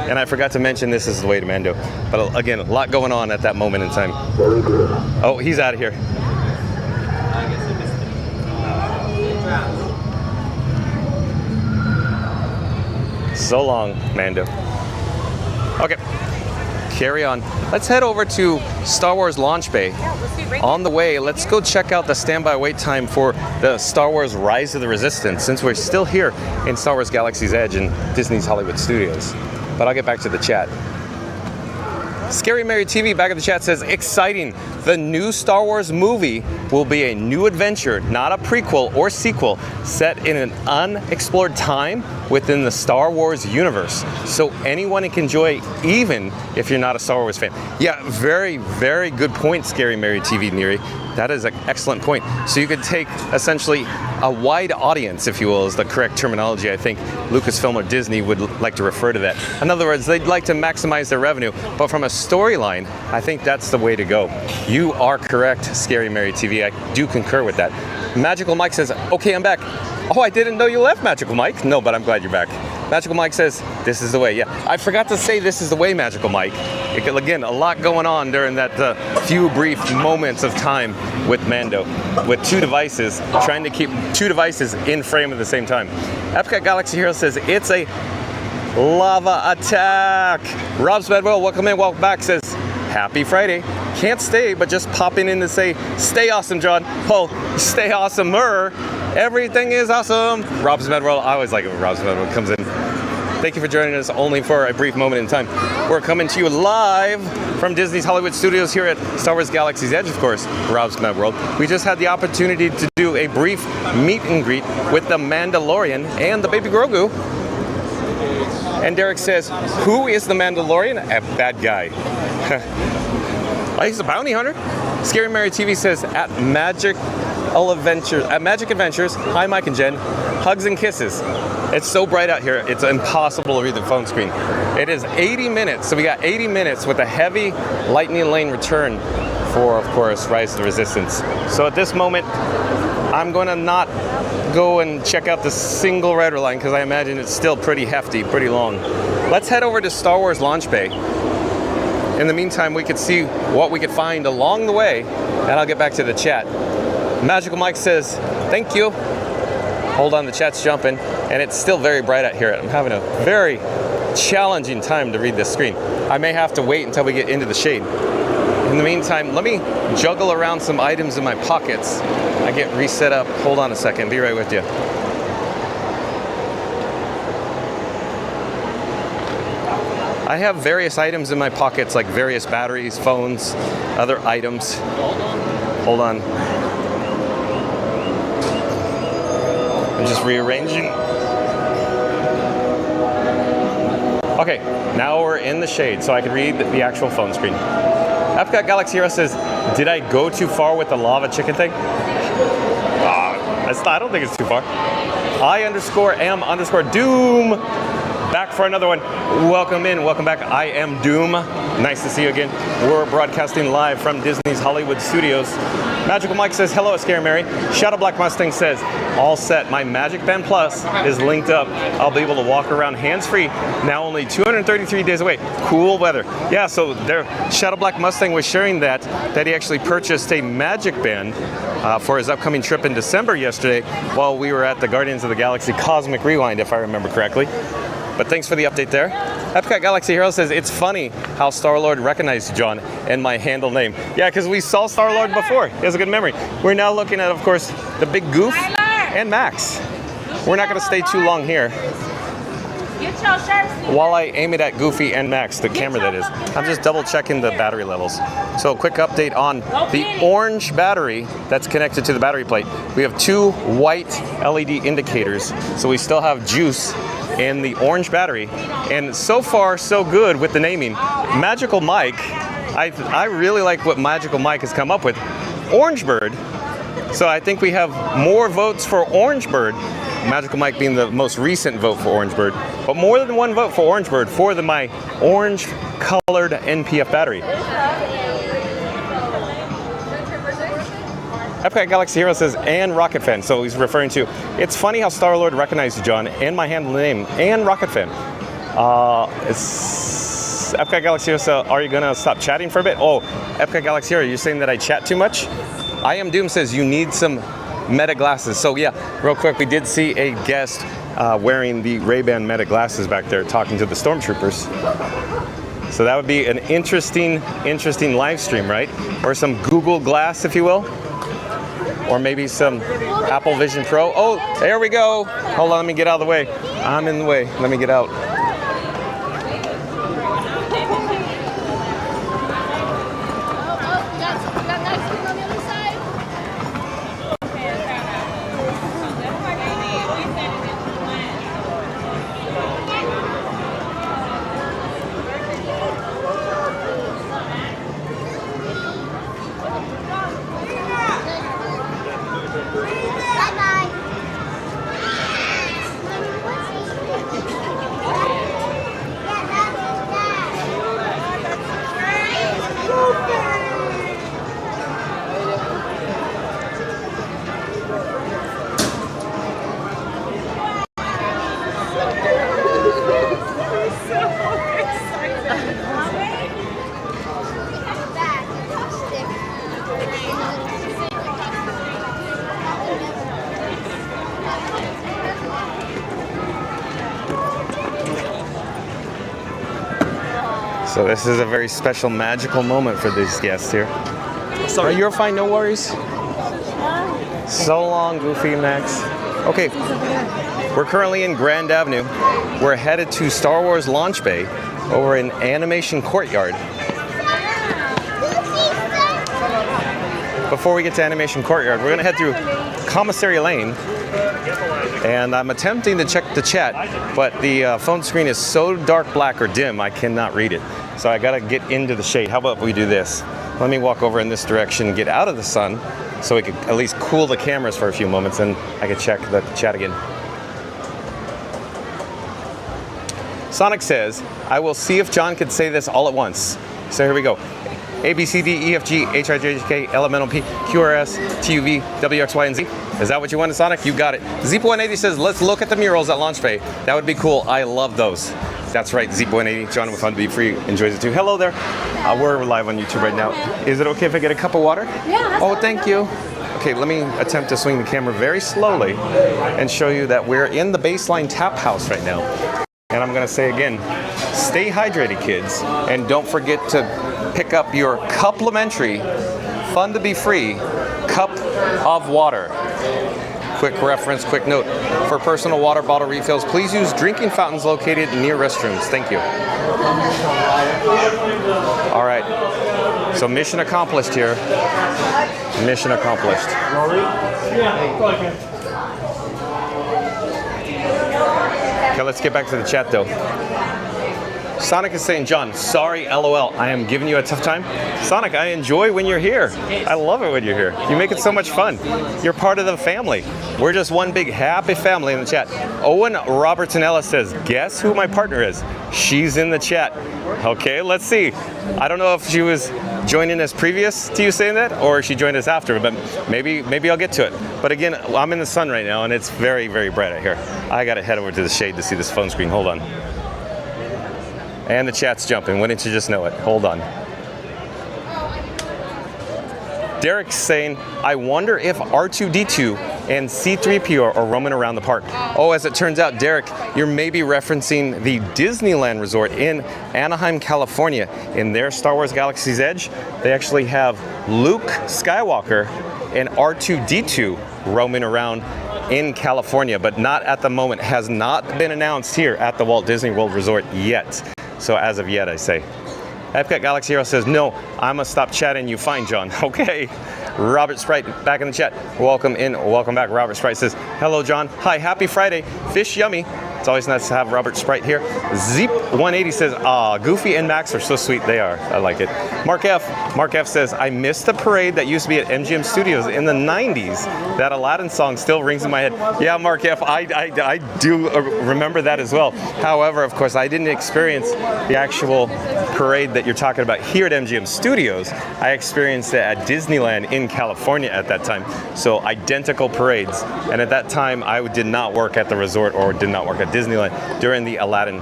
And I forgot to mention this is the way to Mando. But again, a lot going on at that moment in time. Oh, he's out of here. So long, Mando. Okay, carry on. Let's head over to Star Wars Launch Bay. On the way, let's go check out the standby wait time for the Star Wars Rise of the Resistance, since we're still here in Star Wars Galaxy's Edge in Disney's Hollywood Studios. But I'll get back to the chat. Scary Mary TV back in the chat says, exciting. The new Star Wars movie will be a new adventure, not a prequel or sequel, set in an unexplored time within the Star Wars universe. So anyone can enjoy, even if you're not a Star Wars fan. Yeah, very, very good point, Scary Mary TV Neri. That is an excellent point. So you could take essentially a wide audience, if you will, is the correct terminology. I think Lucasfilm or Disney would like to refer to that. In other words, they'd like to maximize their revenue, but from a storyline, I think that's the way to go. You are correct, Scary Mary TV. I do concur with that. Magical Mike says, okay, I'm back. Oh, I didn't know you left, Magical Mike. No, but I'm glad you're back. Magical Mike says, this is the way. Yeah, I forgot to say this is the way, Magical Mike. Again, a lot going on during that few brief moments of time with Mando, with 2 devices, trying to keep 2 devices in frame at the same time. Epcot Galaxy Hero says, it's a lava attack. Rob's Bedwell, welcome in, welcome back, says, happy Friday. Can't stay, but just popping in to say, stay awesome, John. Oh, stay awesomer. Everything is awesome. Rob's Medwell, I always like it when Rob's Medwell comes in. Thank you for joining us only for a brief moment in time. We're coming to you live from Disney's Hollywood Studios here at Star Wars Galaxy's Edge, of course, Rob's Mad World. We just had the opportunity to do a brief meet and greet with the Mandalorian and the baby Grogu. And Derek says, who is the Mandalorian? A bad guy. He's a bounty hunter. Scary Mary TV says at Magic Adventures. Hi, Mike and Jen. Hugs and kisses. It's so bright out here, it's impossible to read the phone screen. It is 80 minutes, so we got 80 minutes with a heavy lightning lane return for, of course, Rise of the Resistance. So at this moment, I'm going to not go and check out the single red line because I imagine it's still pretty hefty, pretty long. Let's head over to Star Wars Launch Bay. In the meantime, we could see what we could find along the way, and I'll get back to the chat. Magical Mike says, thank you. Hold on, the chat's jumping, and it's still very bright out here. I'm having a very challenging time to read this screen. I may have to wait until we get into the shade. In the meantime, let me juggle around some items in my pockets. I get reset up. Hold on a second, be right with you. I have various items in my pockets, like various batteries, phones, other items. Hold on. I'm just rearranging. Okay, now we're in the shade, so I can read the actual phone screen. Epcot Galaxy Hero says, did I go too far with the lava chicken thing? I don't think it's too far. I_am_Doom. Back for another one. Welcome in, welcome back. I am Doom. Nice to see you again. We're broadcasting live from Disney's Hollywood Studios. Magical Mike says, hello, Scary Mary. Shadow Black Mustang says, all set. My Magic Band Plus is linked up. I'll be able to walk around hands-free. Now only 233 days away. Cool weather. Yeah, so there, Shadow Black Mustang was sharing that he actually purchased a Magic Band for his upcoming trip in December yesterday while we were at the Guardians of the Galaxy Cosmic Rewind, if I remember correctly. But thanks for the update there. Epcot Galaxy Hero says, it's funny how Star-Lord recognized John and my handle name. Yeah, because we saw Star-Lord before. He has a good memory. We're now looking at, of course, the Big Goof and Max. We're not going to stay too long here. While I aim it at Goofy and Max, the camera that is, I'm just double checking the battery levels. So a quick update on the orange battery that's connected to the battery plate. We have two white LED indicators, so we still have juice in the orange battery. And so far, so good with the naming. Magical Mike, I really like what Magical Mike has come up with. Orange Bird. So I think we have more votes for Orange Bird, Magical Mike being the most recent vote for Orange Bird, but more than one vote for Orange Bird for my orange colored NPF battery. Epcot Galaxy Hero says, and Rocket Fan. So he's referring to, it's funny how Star-Lord recognized John and my handle name, and Rocket Fan. Epcot Galaxy Hero says, are you going to stop chatting for a bit? Oh, Epcot Galaxy Hero, you're saying that I chat too much? I Am Doom says, you need some Meta glasses. So yeah, real quick, we did see a guest wearing the Ray-Ban Meta glasses back there talking to the Stormtroopers. So that would be an interesting live stream, right? Or some Google Glass, if you will. Or maybe some Apple Vision Pro. Oh, there we go. Hold on, let me get out of the way. I'm in the way. Let me get out. So this is a very special, magical moment for these guests here. Sorry, you're fine, no worries. So long, Goofy Max. Okay, we're currently in Grand Avenue. We're headed to Star Wars Launch Bay over in Animation Courtyard. Before we get to Animation Courtyard, we're gonna head through Commissary Lane. And I'm attempting to check the chat, but the phone screen is so dark black or dim, I cannot read it. So I gotta get into the shade. How about we do this? Let me walk over in this direction, get out of the sun, so we could at least cool the cameras for a few moments, and I could check the chat again. Sonic says, I will see if John could say this all at once. So here we go. A, B, C, D, E, F, G, H, I, J, K, L, M, N, O, P, Q, R, S, T, U, V, W, X, Y, and Z. Is that what you wanted, Sonic? You got it. Zeep180 says, let's look at the murals at launch bay. That would be cool. I love those. That's right, Zeep180. John with Fun to Be Free enjoys it too. Hello there. We're live on YouTube right now. Is it okay if I get a cup of water? Yeah. Oh, thank you. Okay, let me attempt to swing the camera very slowly and show you that we're in the Baseline Tap House right now. And I'm gonna say again, stay hydrated, kids, and don't forget to pick up your complimentary, Fun to Be Free cup of water. Quick reference, quick note. For personal water bottle refills, please use drinking fountains located near restrooms. Thank you. All right, so mission accomplished here. Mission accomplished. Okay, let's get back to the chat though. Sonic is saying, John, sorry, LOL, I am giving you a tough time. Sonic, I enjoy when you're here. I love it when you're here. You make it so much fun. You're part of the family. We're just one big happy family in the chat. Owen Robertson-Ellis says, guess who my partner is? She's in the chat. Okay, let's see. I don't know if she was joining us previous to you saying that, or she joined us after, but maybe I'll get to it. But again, I'm in the sun right now, and it's very, very bright out here. I gotta head over to the shade to see this phone screen. Hold on. And the chat's jumping. Wouldn't you just know it? Hold on. Derek's saying, I wonder if R2-D2 and C-3PO are roaming around the park. Oh, as it turns out, Derek, you're maybe referencing the Disneyland Resort in Anaheim, California. In their Star Wars Galaxy's Edge, they actually have Luke Skywalker and R2-D2 roaming around in California, but not at the moment. Has not been announced here at the Walt Disney World Resort yet. So as of yet, I say. Epcot Galaxy Hero says, no, I'm gonna stop chatting you fine, John. Okay. Robert Sprite back in the chat. Welcome in, welcome back. Robert Sprite says, hello, John. Hi, happy Friday. Fish yummy. It's always nice to have Robert Sprite here. Zeep180 says, Goofy and Max are so sweet. They are. I like it. Mark F says, I missed the parade that used to be at MGM Studios in the 90s. That Aladdin song still rings in my head. Yeah, Mark F, I do remember that as well. However, of course, I didn't experience the actual parade that you're talking about here at MGM Studios. I experienced it at Disneyland in California at that time. So identical parades. And at that time, I did not work at the resort or did not work at Disneyland during the Aladdin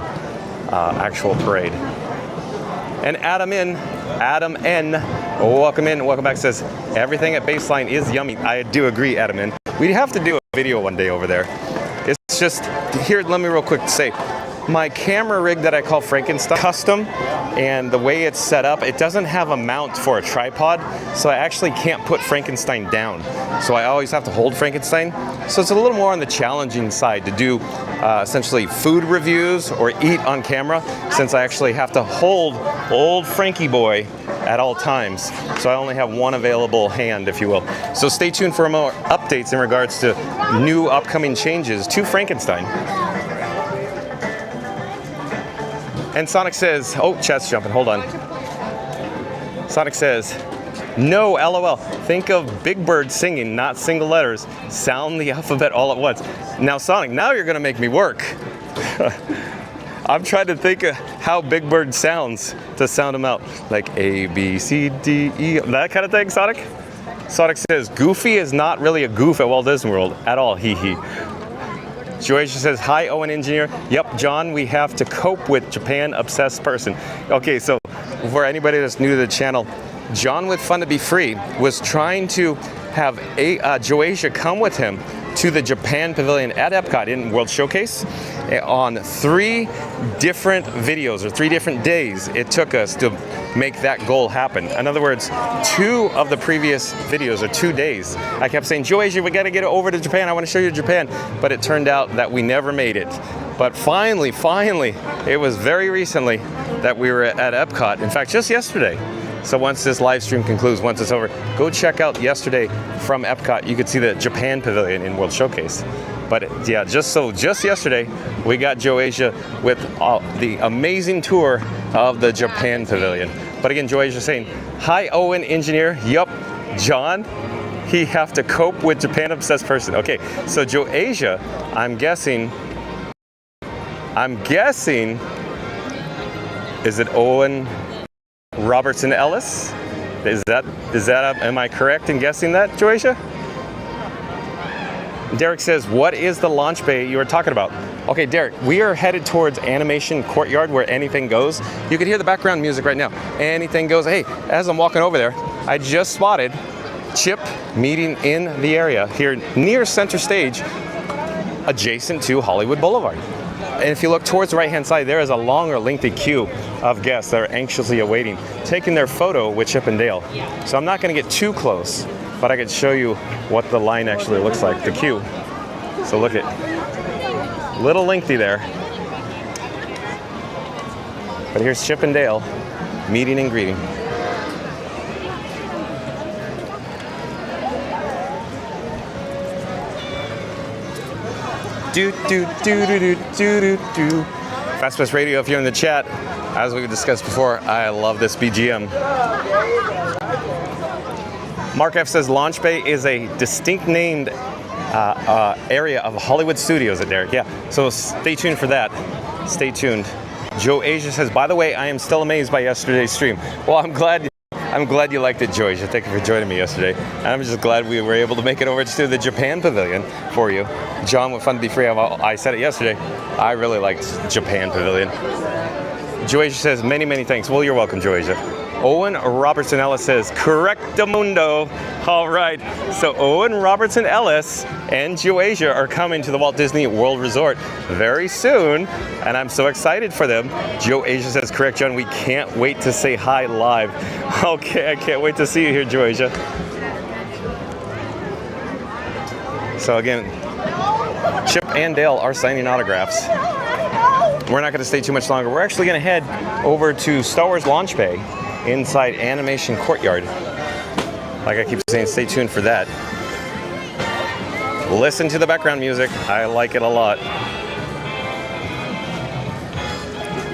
actual parade. And Adam N, welcome in, welcome back, says, everything at Baseline is yummy. I do agree, Adam N. We'd have to do a video one day over there. It's just, here, let me real quick say, my camera rig that I call Frankenstein custom, and the way it's set up, it doesn't have a mount for a tripod, so I actually can't put Frankenstein down. So I always have to hold Frankenstein. So it's a little more on the challenging side to do essentially food reviews or eat on camera, since I actually have to hold old Frankie boy at all times. So I only have one available hand, if you will. So stay tuned for more updates in regards to new upcoming changes to Frankenstein. And Sonic says, oh, chat's jumping, hold on. Sonic says, no, LOL. Think of Big Bird singing, not single letters. Sound the alphabet all at once. Now, Sonic, now you're gonna make me work. I'm trying to think of how Big Bird sounds to sound them out. Like A, B, C, D, E, that kind of thing, Sonic? Sonic says, Goofy is not really a goof at Walt Disney World at all, hee hee. Joycia says, hi, Owen Engineer. Yep, John, we have to cope with Japan-obsessed person. Okay, so for anybody that's new to the channel, John with Fun to Be Free was trying to have Joycia come with him to the Japan Pavilion at Epcot in World Showcase on 3 different videos or 3 different days. It took us to make that goal happen. In other words, 2 of the previous videos or 2 days, I kept saying, Joycia, we got to get over to Japan. I want to show you Japan. But it turned out that we never made it. But finally, it was very recently that we were at Epcot. In fact, just yesterday. So once this live stream concludes, once it's over, go check out yesterday from Epcot. You could see the Japan Pavilion in World Showcase. But yeah, just yesterday, we got Joycia with the amazing tour of the Japan Pavilion. But again, Joy is just saying, hi, Owen, engineer. Yup, John. He have to cope with Japan-obsessed person. Okay, so Joe Asia, I'm guessing, is it Owen Robertson Ellis? Is that am I correct in guessing that, Joasia? Derek says, what is the launch bay you were talking about? Okay, Derek, we are headed towards Animation Courtyard where anything goes. You can hear the background music right now. Anything goes. Hey, as I'm walking over there, I just spotted Chip meeting in the area here near center stage, adjacent to Hollywood Boulevard. And if you look towards the right-hand side, there is a long or lengthy queue of guests that are anxiously awaiting, taking their photo with Chip and Dale. So I'm not going to get too close, but I could show you what the line actually looks like, the queue. So look at, little lengthy there. But here's Chip and Dale meeting and greeting. Fast Pass Radio, if you're in the chat, as we discussed before, I love this BGM. Mark F says Launch Bay is a distinct named area of Hollywood Studios at Derek. Yeah, so stay tuned for that. Stay tuned. Joe Asia says, by the way, I am still amazed by yesterday's stream. Well, I'm glad you liked it, Joe Asia. Thank you for joining me yesterday. And I'm just glad we were able to make it over to the Japan Pavilion for you. John, with Fun to Be Free, I said it yesterday. I really liked Japan Pavilion. Joe Asia says, many, many thanks. Well, you're welcome, Joe Asia. Owen Robertson Ellis says, correctamundo. All right, so Owen Robertson Ellis and Joe Asia are coming to the Walt Disney World Resort very soon, and I'm so excited for them. Joe Asia says, correct, John, we can't wait to say hi live. Okay, I can't wait to see you here, Joe Asia. So again, Chip and Dale are signing autographs. We're not going to stay too much longer. We're actually going to head over to Star Wars Launch Bay inside Animation Courtyard. Like I keep saying, stay tuned for that. Listen to the background music. I like it a lot.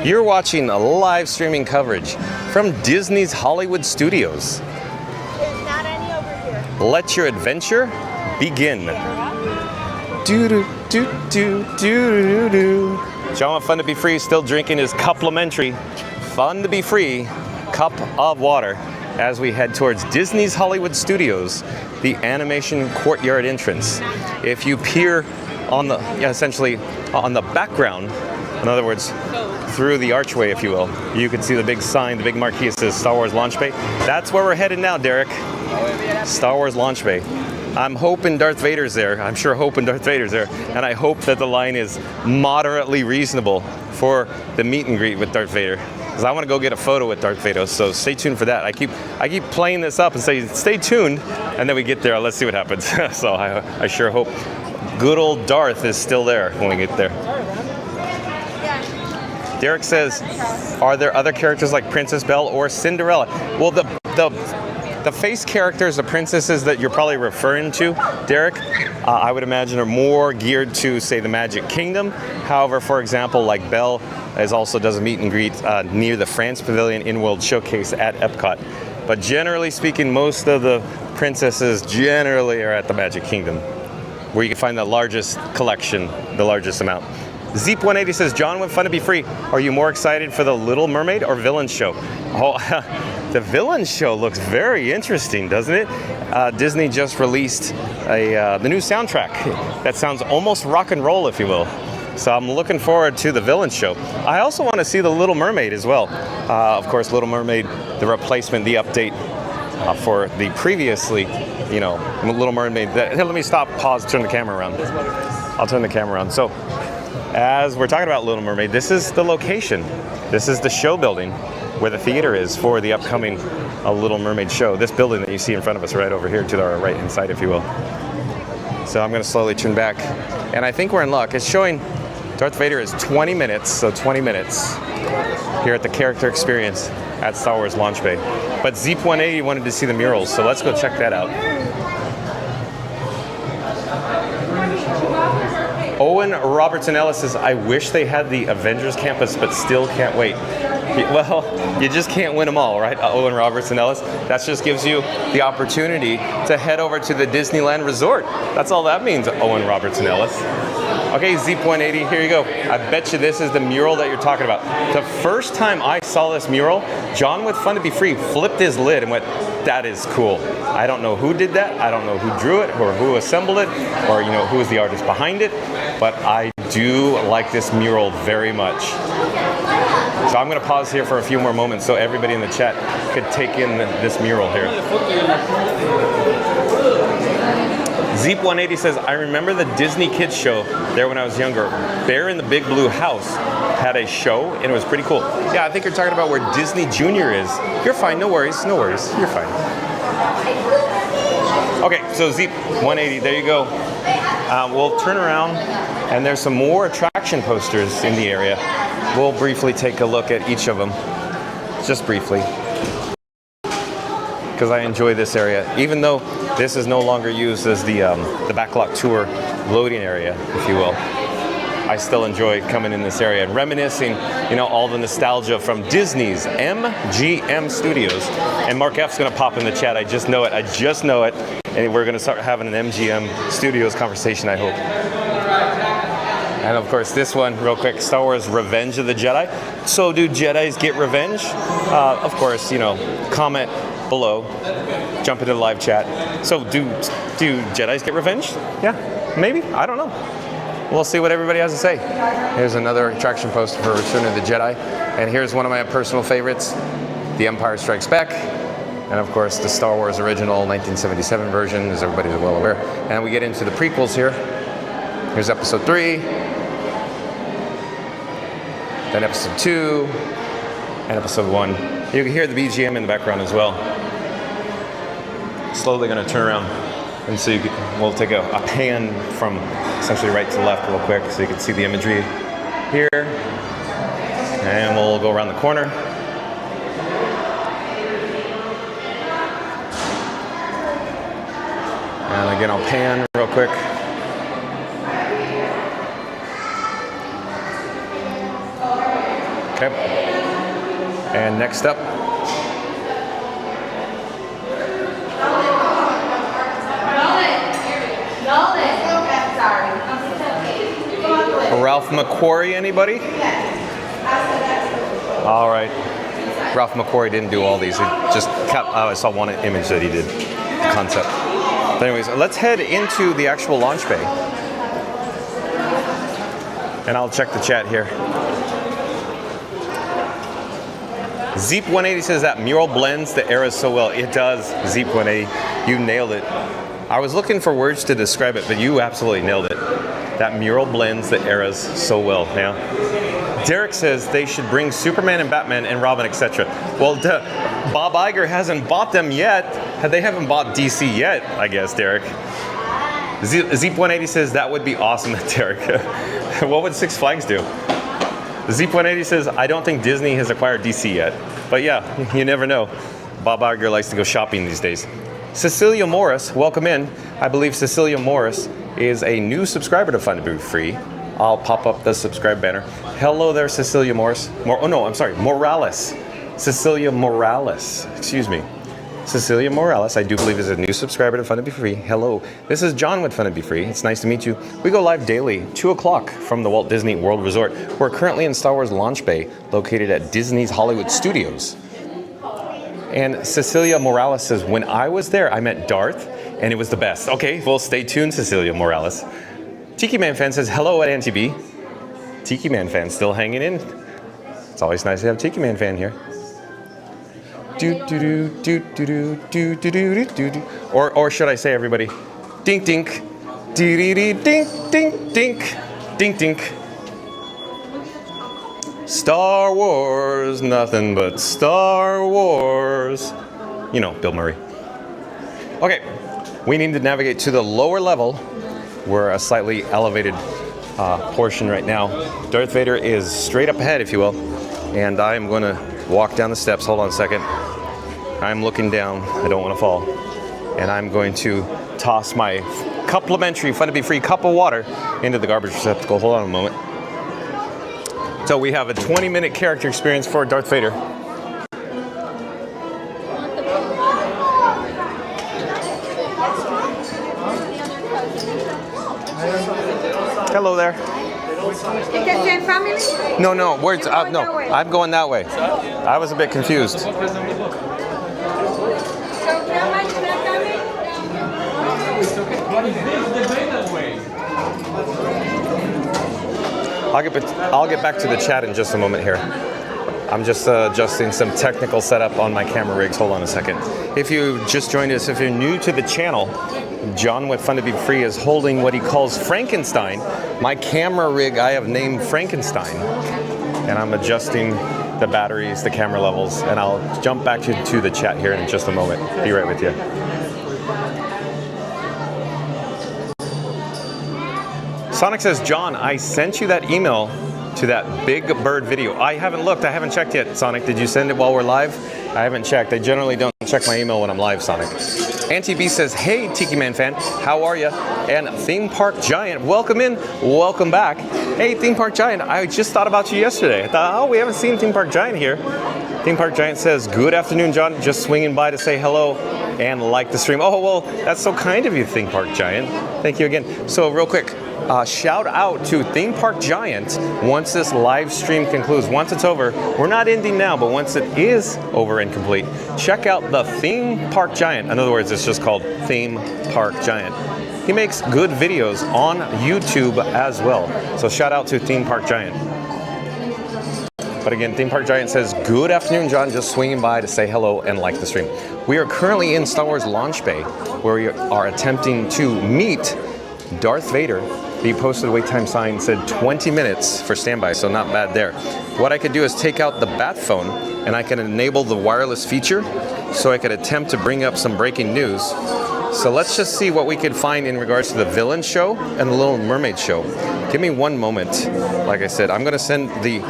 You're watching a live streaming coverage from Disney's Hollywood Studios. There's not any over here. Let your adventure begin. Do-do-do-do-do-do-do. John with Fun to Be Free still drinking his complimentary Fun to Be Free cup of water as we head towards Disney's Hollywood Studios, the Animation Courtyard entrance. If you peer on the, essentially on the background, in other words, through the archway, if you will, you can see the big sign, the big marquee that says Star Wars Launch Bay. That's where we're headed now, Derek. Star Wars Launch Bay. I'm hoping Darth Vader's there. I'm sure hoping Darth Vader's there. And I hope that the line is moderately reasonable for the meet and greet with Darth Vader. Because I want to go get a photo with Darth Vader, so stay tuned for that. I keep playing this up and say, stay tuned, and then we get there. Let's see what happens. So I sure hope good old Darth is still there when we get there. Derek says, are there other characters like Princess Belle or Cinderella? Well, the face characters, the princesses that you're probably referring to, Derek, I would imagine are more geared to, say, the Magic Kingdom. However, for example, like Belle also does a meet and greet near the France Pavilion in World Showcase at Epcot. But generally speaking, most of the princesses generally are at the Magic Kingdom, where you can find the largest collection, the largest amount. Zeep180 says, John with Fun to Be Free, are you more excited for the Little Mermaid or Villain Show? Oh, the Villain Show looks very interesting, doesn't it? Disney just released the new soundtrack that sounds almost rock and roll, if you will. So I'm looking forward to the Villain Show. I also want to see the Little Mermaid as well. Of course, Little Mermaid, the replacement, the update for the previously, Little Mermaid. Here, let me stop, pause, turn the camera around. I'll turn the camera around. So, as we're talking about Little Mermaid, this is the location. This is the show building where the theater is for the upcoming Little Mermaid show. This building that you see in front of us right over here to our right-hand side, if you will. So I'm going to slowly turn back. And I think we're in luck. It's showing Darth Vader is 20 minutes, so 20 minutes here at the character experience at Star Wars Launch Bay. But Zeep180 wanted to see the murals, so let's go check that out. Owen Robertson Ellis says, I wish they had the Avengers campus, but still can't wait. Well, you just can't win them all, right? Owen Robertson Ellis. That just gives you the opportunity to head over to the Disneyland Resort. That's all that means, Owen Robertson Ellis. Okay, Zeep 180, here you go. I bet you this is the mural that you're talking about. The first time I saw this mural, John with Fun to Be Free flipped his lid and went, that is cool. I don't know who did that. I don't know who drew it or who assembled it or who is the artist behind it, but I do like this mural very much. So I'm going to pause here for a few more moments so everybody in the chat could take in this mural here. Zeep 180 says, I remember the Disney Kids show there when I was younger. Bear in the Big Blue House had a show and it was pretty cool. Yeah, I think you're talking about where Disney Junior is. You're fine, no worries, you're fine. Okay, so Zeep 180, there you go. We'll turn around and there's some more attraction posters in the area. We'll briefly take a look at each of them, just briefly, because I enjoy this area, even though this is no longer used as the backlot tour loading area, if you will. I still enjoy coming in this area and reminiscing, all the nostalgia from Disney's MGM Studios. And Mark F's going to pop in the chat. I just know it. And we're going to start having an MGM Studios conversation, I hope. And of course, this one, real quick, Star Wars Revenge of the Jedi. So do Jedis get revenge? Of course, comment below, jump into the live chat. So do Jedis get revenge? Yeah, maybe, I don't know. We'll see what everybody has to say. Here's another attraction poster for Return of the Jedi. And here's one of my personal favorites, The Empire Strikes Back. And of course, the Star Wars original 1977 version, as everybody's well aware. And we get into the prequels here. Here's episode 3. Then episode 2. And episode 1. You can hear the BGM in the background as well. Slowly gonna turn around. And so we'll take a pan from essentially right to left real quick so you can see the imagery here. And we'll go around the corner. And again, I'll pan real quick. Okay. And next up. Ralph McQuarrie, anybody? All right. Ralph McQuarrie didn't do all these. He just kept, I saw one image that he did, the concept. But anyways, let's head into the actual launch bay. And I'll check the chat here. Zeep 180 says that mural blends the eras so well. It does, Zeep 180. You nailed it. I was looking for words to describe it, but you absolutely nailed it. That mural blends the eras so well. Now, Derek says they should bring Superman and Batman and Robin, etc. Well, Bob Iger hasn't bought them yet. They haven't bought DC yet, I guess, Derek. Zeep 180 says that would be awesome, Derek. What would Six Flags do? Zeep 180 says, I don't think Disney has acquired DC yet. But yeah, you never know. Bob Iger likes to go shopping these days. Cecilia Morris, welcome in. I believe Cecilia Morris is a new subscriber to Fun to Be Free. I'll pop up the subscribe banner. Hello there, Cecilia Morris. Morales. Cecilia Morales, excuse me. Cecilia Morales, I do believe is a new subscriber to Fun to Be Free. Hello, this is John with Fun to Be Free. It's nice to meet you. We go live daily, 2 o'clock from the Walt Disney World Resort. We're currently in Star Wars Launch Bay, located at Disney's Hollywood Studios. And Cecilia Morales says, when I was there, I met Darth, and it was the best. Okay, well, stay tuned, Cecilia Morales. Tiki Man Fan says, hello at Auntie B. Tiki Man Fan still hanging in. It's always nice to have Tiki Man Fan here. Or should I say, everybody, dink dink, dee dee dink dink dink, dink dink. Star Wars, nothing but Star Wars. You know, Bill Murray. Okay, we need to navigate to the lower level. We're a slightly elevated portion right now. Darth Vader is straight up ahead, if you will. And I'm going to walk down the steps. Hold on a second. I'm looking down. I don't want to fall. And I'm going to toss my complimentary Fun to Be Free cup of water into the garbage receptacle. Hold on a moment. So we have a 20-minute character experience for Darth Vader. Hello there. No, no, words. No, I'm going that way. I was a bit confused. I'll get back to the chat in just a moment here. I'm just adjusting some technical setup on my camera rigs. Hold on a second. If you just joined us, if you're new to the channel, John with Fun to Be Free is holding what he calls Frankenstein. My camera rig I have named Frankenstein. And I'm adjusting the batteries, the camera levels, and I'll jump back to the chat here in just a moment. Be right with you. Sonic says, John, I sent you that email to that Big Bird video. I haven't looked. I haven't checked yet, Sonic. Did you send it while we're live? I haven't checked. I generally don't check my email when I'm live, Sonic. Auntie B says, hey, Tiki Man fan, how are you? And Theme Park Giant, welcome in, welcome back. Hey, Theme Park Giant, I just thought about you yesterday. I thought, oh, we haven't seen Theme Park Giant here. Theme Park Giant says, good afternoon, John. Just swinging by to say hello and like the stream. Oh, well, that's so kind of you, Theme Park Giant. Thank you again. So real quick, shout out to Theme Park Giant once this live stream concludes. Once it's over, we're not ending now, but once it is over and complete, check out the Theme Park Giant. In other words, it's just called Theme Park Giant. He makes good videos on YouTube as well. So shout out to Theme Park Giant. But again, Theme Park Giant says, good afternoon, John, just swinging by to say hello and like the stream. We are currently in Star Wars Launch Bay, where we are attempting to meet Darth Vader. The posted wait time sign said 20 minutes for standby, so not bad there. What I could do is take out the bat phone and I can enable the wireless feature so I could attempt to bring up some breaking news. So let's just see what we could find in regards to the villain show and the Little Mermaid show. Give me one moment. Like I said, I'm going to send the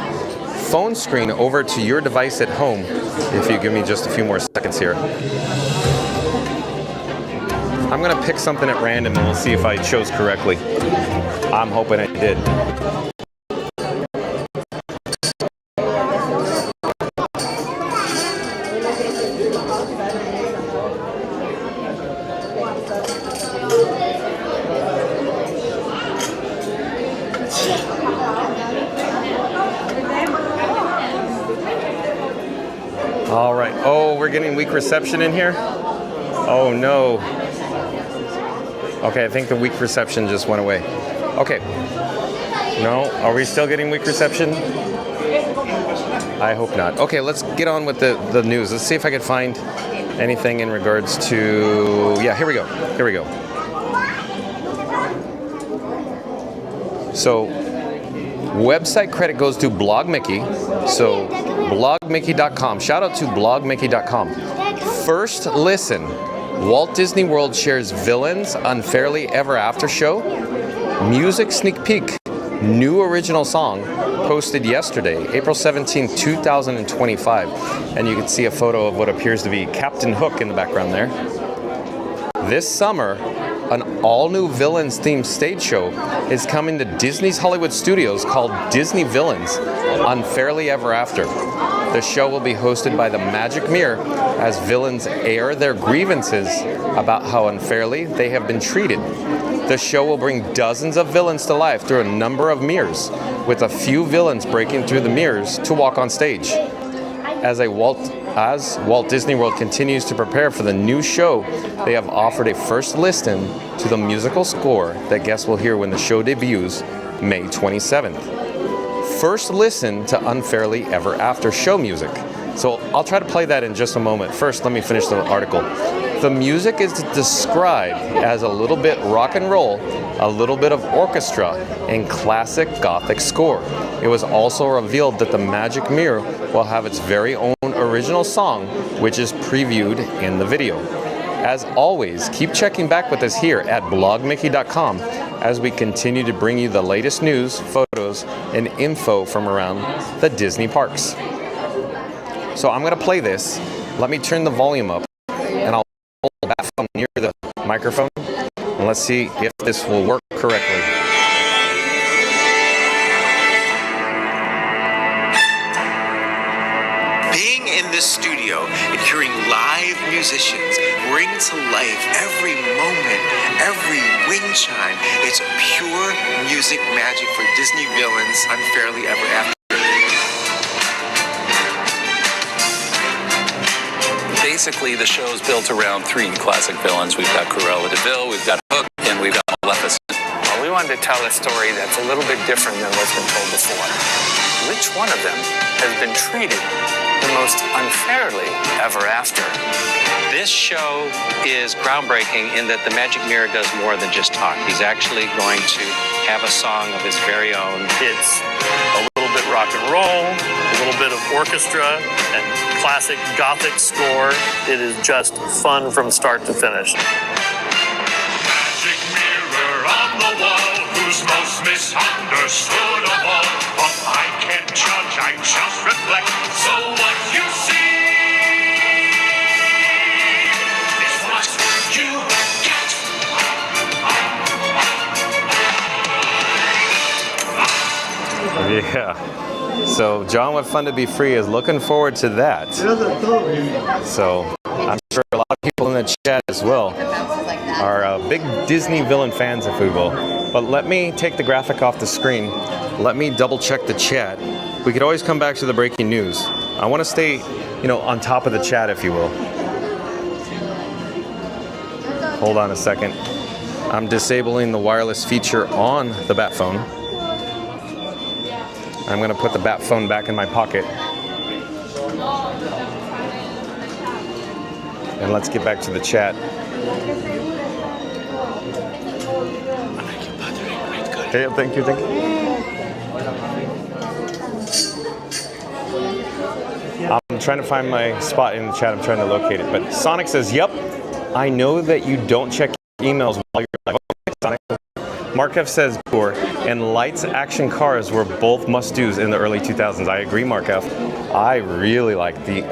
phone screen over to your device at home if you give me just a few more seconds here. I'm gonna pick something at random and we'll see if I chose correctly. I'm hoping I did. All right. Oh, we're getting weak reception in here? Oh no. Okay, I think the weak reception just went away. Okay. No, are we still getting weak reception? I hope not. Okay, let's get on with the news. Let's see if I can find anything in regards to... Yeah, here we go. Here we go. So, website credit goes to Blog Mickey. So, blogmickey.com. Shout out to blogmickey.com. First listen. Walt Disney World shares Villains Unfairly Ever After show. Music sneak peek. New original song posted yesterday, April 17, 2025. And you can see a photo of what appears to be Captain Hook in the background there. This summer, an all-new Villains themed stage show is coming to Disney's Hollywood Studios called Disney Villains Unfairly Ever After. The show will be hosted by the Magic Mirror as villains air their grievances about how unfairly they have been treated. The show will bring dozens of villains to life through a number of mirrors, with a few villains breaking through the mirrors to walk on stage. As Walt Disney World continues to prepare for the new show, they have offered a first listen to the musical score that guests will hear when the show debuts May 27th. First listen to Unfairly Ever After show music. So I'll try to play that in just a moment. First, let me finish the article. The music is described as a little bit rock and roll, a little bit of orchestra, and classic Gothic score. It was also revealed that the Magic Mirror will have its very own original song, which is previewed in the video. As always, keep checking back with us here at blogmickey.com as we continue to bring you the latest news, photos, and info from around the Disney parks. So I'm going to play this. Let me turn the volume up, and I'll hold that phone near the microphone, and let's see if this will work correctly. this studio and hearing live musicians bring to life every moment, every wind chime. It's pure music magic for Disney villains unfairly ever after. Basically, the show's built around three classic villains. We've got Cruella de Vil, we've got Hook, and we've got Maleficent. Well, we wanted to tell a story that's a little bit different than what's been told before. Which one of them has been treated the most unfairly ever after? This show is groundbreaking in that the Magic Mirror does more than just talk. He's actually going to have a song of his very own. It's a little bit rock and roll, a little bit of orchestra, and classic Gothic score. It is just fun from start to finish. Magic mirror on the wall, who's most misunderstood of all. But I can't judge, I just reflect. So what you see is what you get. Yeah. So John with Fun to Be Free is looking forward to that. So I'm sure a lot of people in the chat as well are big Disney villain fans, if we will. But let me take the graphic off the screen. Let me double check the chat. We could always come back to the breaking news. I want to stay, on top of the chat, if you will. Hold on a second. I'm disabling the wireless feature on the Bat phone. I'm going to put the Bat phone back in my pocket. And let's get back to the chat. Okay, thank you. I'm trying to find my spot in the chat. I'm trying to locate it. But Sonic says, yep, I know that you don't check emails while you're live. Okay, Sonic. Mark F says, poor, and Lights Action Cars were both must-dos in the early 2000s. I agree, Mark F. I really like the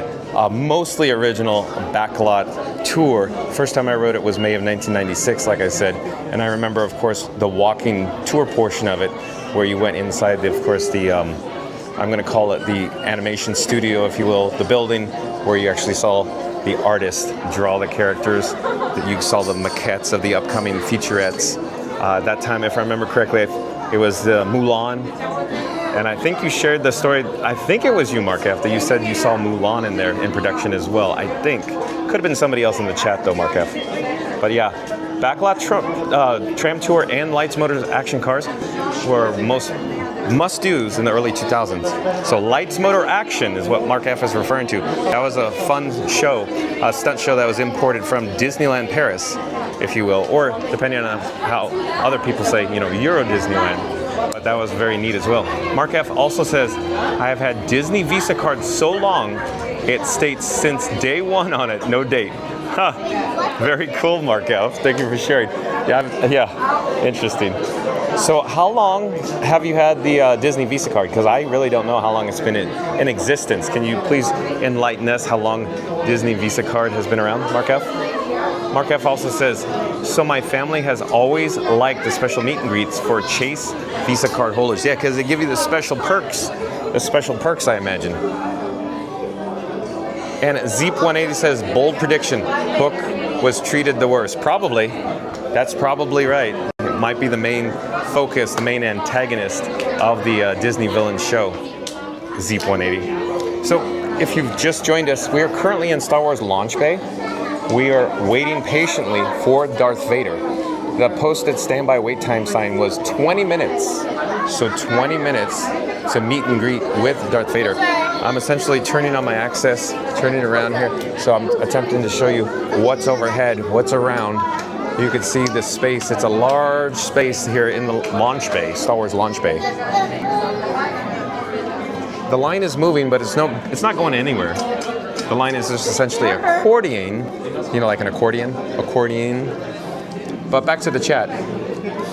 mostly original backlot tour. First time I rode it was May of 1996, like I said. And I remember, of course, the walking tour portion of it, where you went inside, of course, the, I'm going to call it the animation studio, if you will, the building, where you actually saw the artist draw the characters, that you saw the maquettes of the upcoming featurettes. That time, if I remember correctly, it was Mulan. And I think you shared the story, I think it was you, Mark F., that you said you saw Mulan in there in production as well. I think. Could have been somebody else in the chat though, Mark F. But yeah, Backlot Tram Tour and Lights Motors Action Cars were most must-dos in the early 2000s. So Lights Motor Action is what Mark F. is referring to. That was a fun show, a stunt show that was imported from Disneyland Paris, if you will, or depending on how other people say, Euro Disneyland. But that was very neat as well. Mark F. also says, I have had Disney Visa cards so long, it states since day one on it, no date. Huh. Very cool, Mark F. Thank you for sharing. Yeah, interesting. So how long have you had the Disney Visa card? Because I really don't know how long it's been in existence. Can you please enlighten us how long Disney Visa card has been around, Mark F.? Mark F. also says, so my family has always liked the special meet and greets for Chase Visa card holders. Yeah, because they give you the special perks. I imagine. And Zeep180 says, bold prediction, Hook was treated the worst. Probably. That's probably right. It might be the main focus, the main antagonist of the Disney villain show, Zeep180. So if you've just joined us, we are currently in Star Wars Launch Bay. We are waiting patiently for Darth Vader. The posted standby wait time sign was 20 minutes. So 20 minutes to meet and greet with Darth Vader. I'm essentially turning on my access, turning it around here. So I'm attempting to show you what's overhead, what's around. You can see the space. It's a large space here in the launch bay, Star Wars Launch Bay. The line is moving, but it's not going anywhere. The line is just essentially accordion, like an accordion. But back to the chat.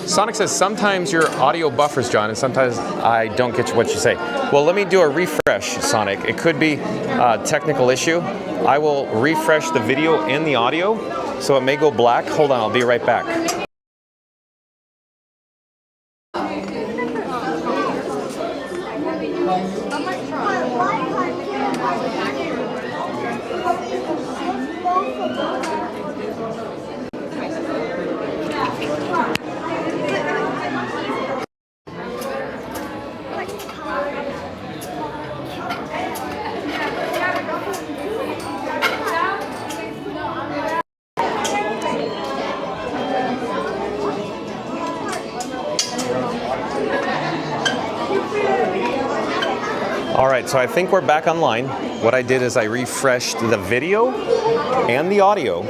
Sonic says, sometimes your audio buffers, John, and sometimes I don't get what you say. Well, let me do a refresh, Sonic. It could be a technical issue. I will refresh the video and the audio, so it may go black. Hold on, I'll be right back. All right, so I think we're back online. What I did is I refreshed the video and the audio,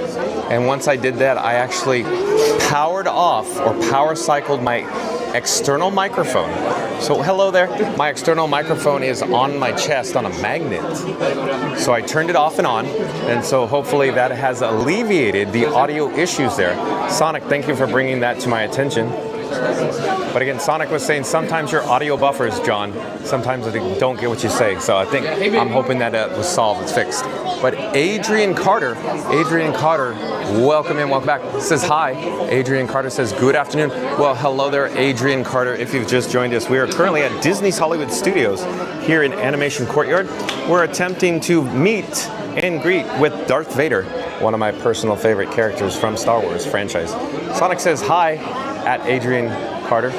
and once I did that, I actually powered off or power cycled my external microphone. So hello there. My external microphone is on my chest on a magnet. So I turned it off and on, and so hopefully that has alleviated the audio issues there. Sonic, thank you for bringing that to my attention. But again, Sonic was saying sometimes your audio buffers, John. Sometimes I don't get what you say. So I think I'm hoping that was solved, it's fixed. But Adrian Carter, welcome in, welcome back. Says hi. Adrian Carter says good afternoon. Well, hello there, Adrian Carter. If you've just joined us, we are currently at Disney's Hollywood Studios here in Animation Courtyard. We're attempting to meet and greet with Darth Vader, one of my personal favorite characters from Star Wars franchise. Sonic says hi at Adrian Carter.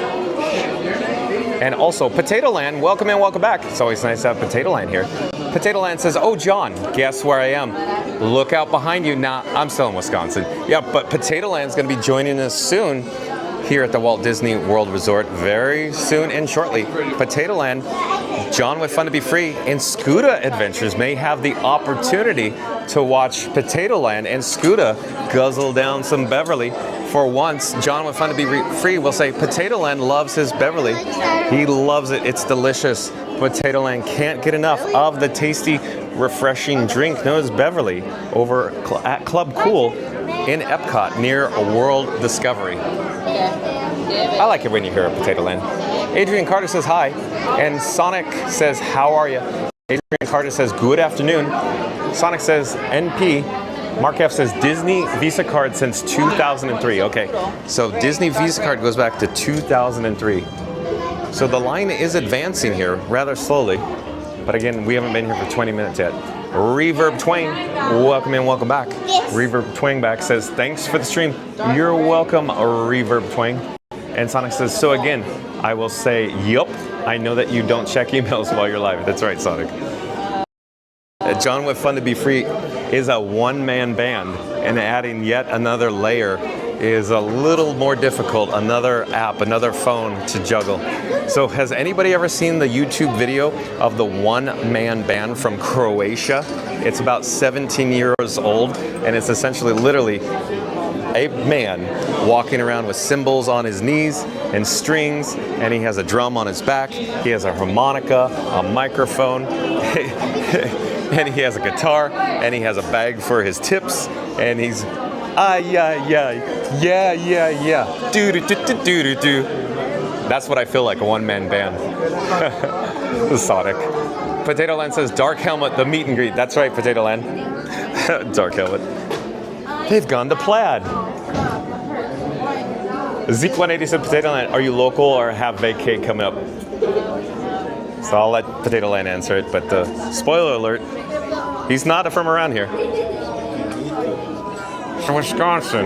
And also, Potato Land, welcome in, welcome back. It's always nice to have Potato Land here. Potato Land says, oh, John, guess where I am? Look out behind you. Nah, I'm still in Wisconsin. Yeah, but Potato Land's gonna be joining us soon here at the Walt Disney World Resort very soon and shortly. Potato Land, John with Fun to Be Free, and Scuda Adventures may have the opportunity to watch Potato Land and Scuda guzzle down some Beverly. For once, John with Fun to Be Free will say Potato Land loves his Beverly. He loves it. It's delicious. Potato Land can't get enough of the tasty, refreshing drink known as Beverly over at Club Cool in Epcot near World Discovery. I like it when you hear a Potato Land. Adrian Carter says hi, and Sonic says how are you? Adrian Carter says good afternoon. Sonic says NP. Mark F says Disney Visa card since 2003. Okay, so Disney Visa card goes back to 2003. So the line is advancing here rather slowly, but again, we haven't been here for 20 minutes yet. Reverb Twang, welcome in, welcome back. Yes. Reverb Twang back says thanks for the stream. You're welcome, Reverb Twang. And Sonic says, so again, I will say, yup, I know that you don't check emails while you're live. That's right, Sonic. John with Fun to Be Free is a one-man band, and adding yet another layer is a little more difficult, another app, another phone to juggle. So has anybody ever seen the YouTube video of the one-man band from Croatia? It's about 17 years old, and it's essentially literally a man walking around with cymbals on his knees and strings, and he has a drum on his back, he has a harmonica, a microphone, and he has a guitar, and he has a bag for his tips, and he's yeah, do. That's what I feel like, a one-man band. Sonic. Potato Land says Dark Helmet, the meet and greet. That's right, Potato Land. Dark Helmet. They've gone to Plaid. Zeke180 said, Potato Land, are you local or have vacay coming up? So I'll let Potato Land answer it, but spoiler alert, he's not from around here. From Wisconsin.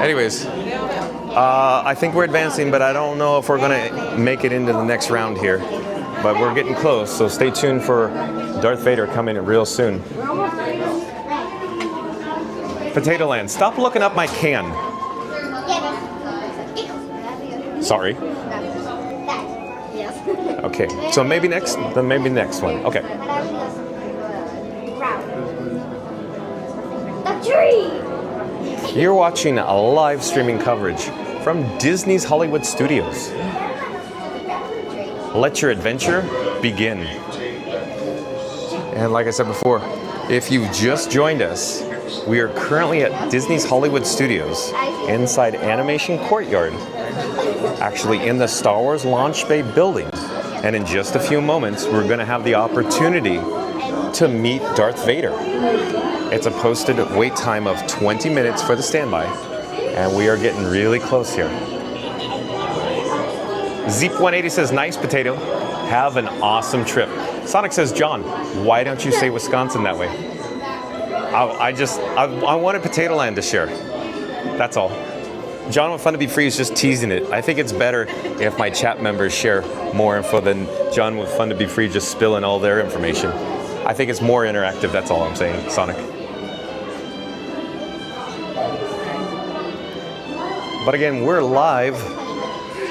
Anyways, I think we're advancing, but I don't know if we're gonna make it into the next round here. But we're getting close, so stay tuned for Darth Vader coming in real soon. Potato Land, stop looking up my can. Sorry. Okay, so maybe next one. Okay. You're watching a live streaming coverage from Disney's Hollywood Studios. Let your adventure begin. And like I said before, if you've just joined us, we are currently at Disney's Hollywood Studios inside Animation Courtyard, actually in the Star Wars Launch Bay building. And in just a few moments, we're going to have the opportunity to meet Darth Vader. It's a posted wait time of 20 minutes for the standby, and we are getting really close here. Zeep180 says, nice potato. Have an awesome trip. Sonic says, John, why don't you say Wisconsin that way? I wanted Potato Land to share. That's all. John with Fun to Be Free is just teasing it. I think it's better if my chat members share more info than John with Fun to Be Free just spilling all their information. I think it's more interactive, that's all I'm saying, Sonic. But again, we're live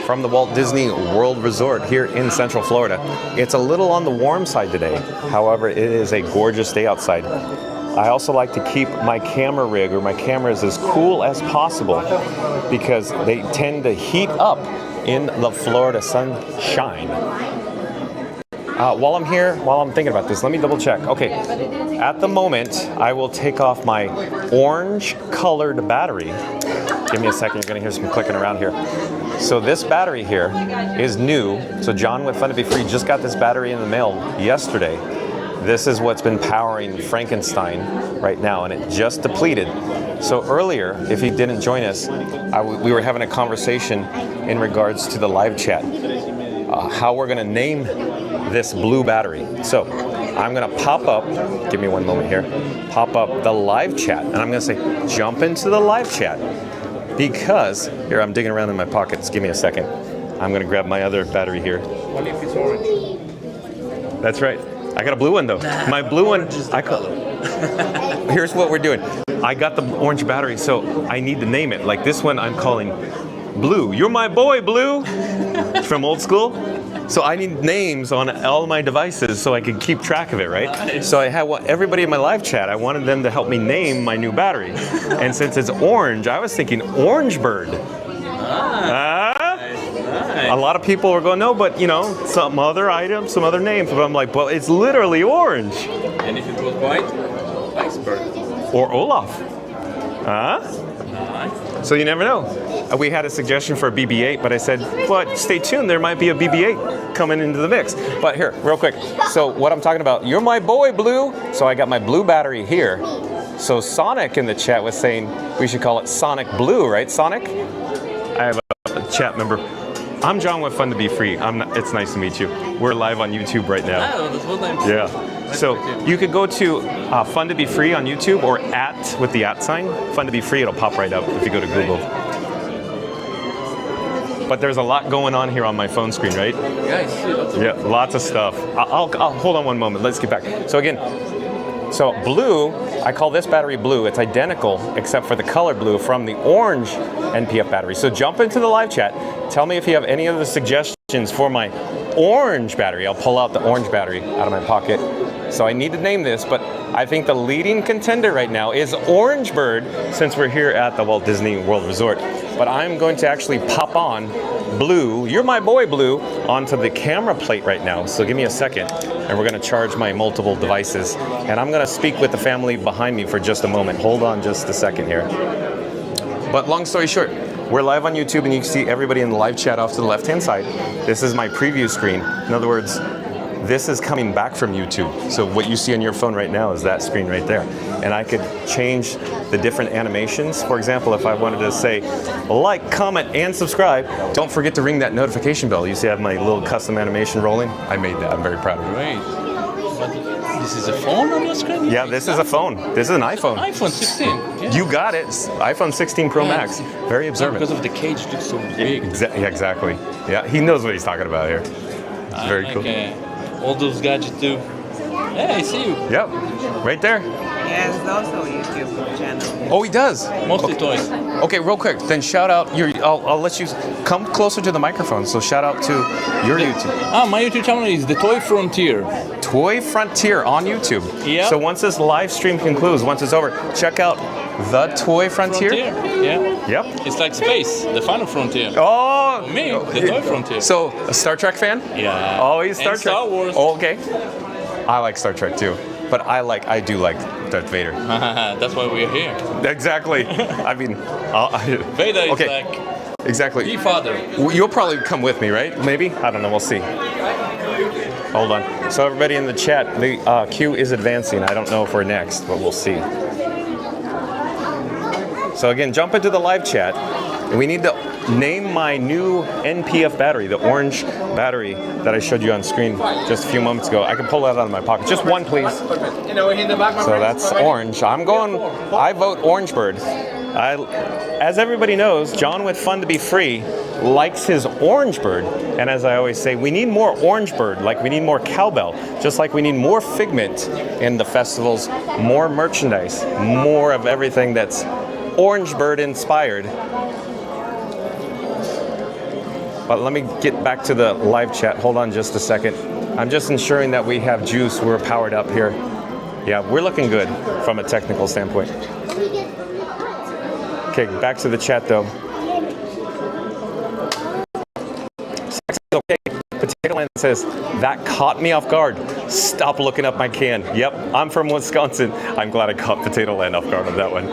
from the Walt Disney World Resort here in Central Florida. It's a little on the warm side today. However, it is a gorgeous day outside. I also like to keep my camera rig or my cameras as cool as possible because they tend to heat up in the Florida sunshine. While I'm here, while I'm thinking about this, let me double check. Okay, at the moment, I will take off my orange colored battery. Give me a second, you're gonna hear some clicking around here. So this battery here is new. So John with Fun to Be Free just got this battery in the mail yesterday. This is what's been powering Frankenstein right now, and it just depleted. So earlier, if you didn't join us, we were having a conversation in regards to the live chat, how we're gonna name this blue battery. So I'm gonna pop up, give me one moment here, pop up the live chat, and I'm gonna say, jump into the live chat. Because, here I'm digging around in my pockets, give me a second. I'm gonna grab my other battery here. What if it's orange? That's right. I got a blue one though. My blue one, here's what we're doing. I got the orange battery, so I need to name it. Like this one I'm calling Blue. You're my boy, Blue, from old school. So I need names on all my devices so I can keep track of it, right? Nice. So I had everybody in my live chat, I wanted them to help me name my new battery. And since it's orange, I was thinking Orange Bird. A lot of people were going, no, but you know, some other items, some other names. But I'm like, well, it's literally orange. And if it was white, Iceberg. Or Olaf. So you never know. We had a suggestion for a BB-8, but I said, but stay tuned, there might be a BB-8 coming into the mix. But here, real quick. So what I'm talking about, you're my boy, Blue. So I got my blue battery here. So Sonic in the chat was saying we should call it Sonic Blue, right, Sonic? I have a chat member. I'm John with Fun to Be Free. It's nice to meet you. We're live on YouTube right now. Oh, that's what I'm Yeah. So you could go to Fun to Be Free on YouTube or @ with the @ sign. Fun to Be Free, it'll pop right up if you go to Google. But there's a lot going on here on my phone screen, right? Yeah, I see lots of lots of stuff. I'll hold on one moment. Let's get back. So again, so blue, I call this battery blue. It's identical except for the color blue from the orange NPF battery. So jump into the live chat. Tell me if you have any other suggestions for my orange battery. I'll pull out the orange battery out of my pocket. So I need to name this, but I think the leading contender right now is Orange Bird since we're here at the Walt Disney World Resort. But I'm going to actually pop on Blue, you're my boy Blue, onto the camera plate right now. So give me a second and we're gonna charge my multiple devices. And I'm gonna speak with the family behind me for just a moment. Hold on just a second here. But long story short, we're live on YouTube and you can see everybody in the live chat off to the left-hand side. This is my preview screen. In other words, this is coming back from YouTube. So what you see on your phone right now is that screen right there. And I could change the different animations. For example, if I wanted to say, like, comment, and subscribe, don't forget to ring that notification bell. You see I have my little custom animation rolling? I made that, I'm very proud of it. Great. This is a phone on your screen? Yeah, this is a phone. This is an iPhone. iPhone 16. Yeah. You got it. iPhone 16 Pro Max. Very observant. Because of the cage, it looks so big. Yeah, exactly. Yeah, he knows what he's talking about here. It's very cool. All those gadgets too. Hey, I see you. Yep, right there. He has also a YouTube channel. Oh, he does? Mostly toys. Okay, real quick, then shout out I'll let you come closer to the microphone, so shout out to your YouTube. My YouTube channel is The Toy Frontier. Toy Frontier on YouTube. Yeah. So once this live stream concludes, once it's over, check out The Toy Frontier. Yeah. Yep. It's like space, the final frontier. Oh! Me, the Toy Frontier. So, a Star Trek fan? Yeah. Always Star Trek. Star Wars. Oh, okay. I like Star Trek too, but I do like Darth Vader. That's why we're here. Exactly. I mean, Vader is okay. like exactly. the father. You'll probably come with me, right? Maybe? I don't know. We'll see. Hold on. So everybody in the chat, the queue is advancing. I don't know if we're next, but we'll see. So again, jump into the live chat. And we need to name my new NPF battery, the orange battery that I showed you on screen just a few moments ago. I can pull that out of my pocket. Just one, please. So that's orange. I vote Orange Bird. As everybody knows, John with Fun to Be Free likes his Orange Bird. And as I always say, we need more Orange Bird, like we need more cowbell, just like we need more Figment in the festivals, more merchandise, more of everything that's Orange Bird inspired. But let me get back to the live chat. Hold on just a second. I'm just ensuring that we have juice. We're powered up here. Yeah, we're looking good from a technical standpoint. Okay, back to the chat though. Okay, Potato Land says, that caught me off guard. Stop looking up my can. Yep, I'm from Wisconsin. I'm glad I caught Potato Land off guard on that one.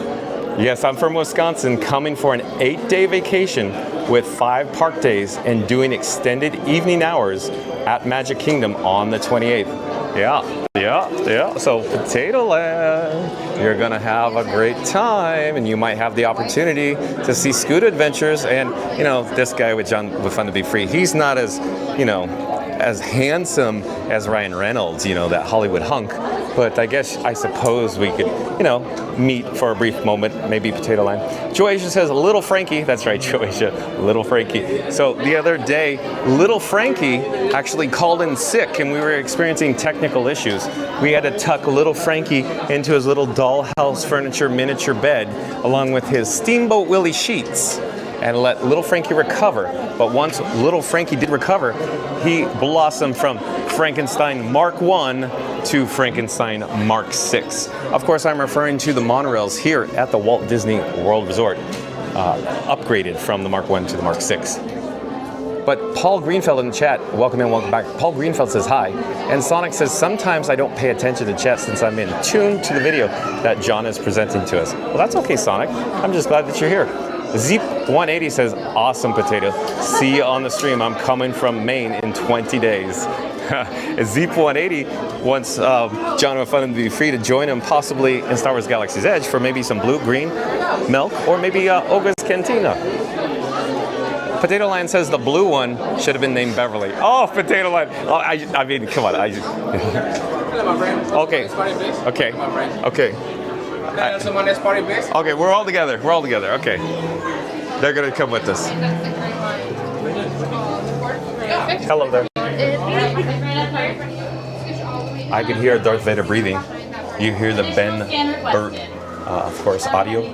Yes, I'm from Wisconsin, coming for an 8-day vacation with 5 park days and doing extended evening hours at Magic Kingdom on the 28th. Yeah. So Potato Land, you're gonna have a great time, and you might have the opportunity to see Scoot Adventures. And you know, this guy with John with Fun to Be Free, he's not as, you know, as handsome as Ryan Reynolds, you know, that Hollywood hunk. But I suppose we could, you know, meet for a brief moment, maybe Potato Land. Joasia says, Little Frankie. That's right, Joasia, Little Frankie. So the other day, Little Frankie actually called in sick, and we were experiencing technical issues. We had to tuck Little Frankie into his little dollhouse furniture miniature bed, along with his Steamboat Willie sheets, and let Little Frankie recover. But once Little Frankie did recover, he blossomed from Frankenstein Mark 1 to Frankenstein Mark 6. Of course, I'm referring to the monorails here at the Walt Disney World Resort, upgraded from the Mark 1 to the Mark 6. But Paul Greenfeld in the chat, welcome in, welcome back. Paul Greenfeld says hi. And Sonic says, sometimes I don't pay attention to chat since I'm in tune to the video that John is presenting to us. Well, that's okay, Sonic. I'm just glad that you're here. Zeep180 says, awesome, Potato. See you on the stream. I'm coming from Maine in 20 days. Zeep180 wants John with Fun to Be Free to join him possibly in Star Wars Galaxy's Edge for maybe some blue-green milk or maybe Olga's Cantina. Potato Land says the blue one should have been named Beverly. Oh, Potato Land. Oh, I mean, come on. Okay. Okay, we're all together. Okay. They're going to come with us. Hello there. I can hear Darth Vader breathing. You hear the Ben Burt, of course, audio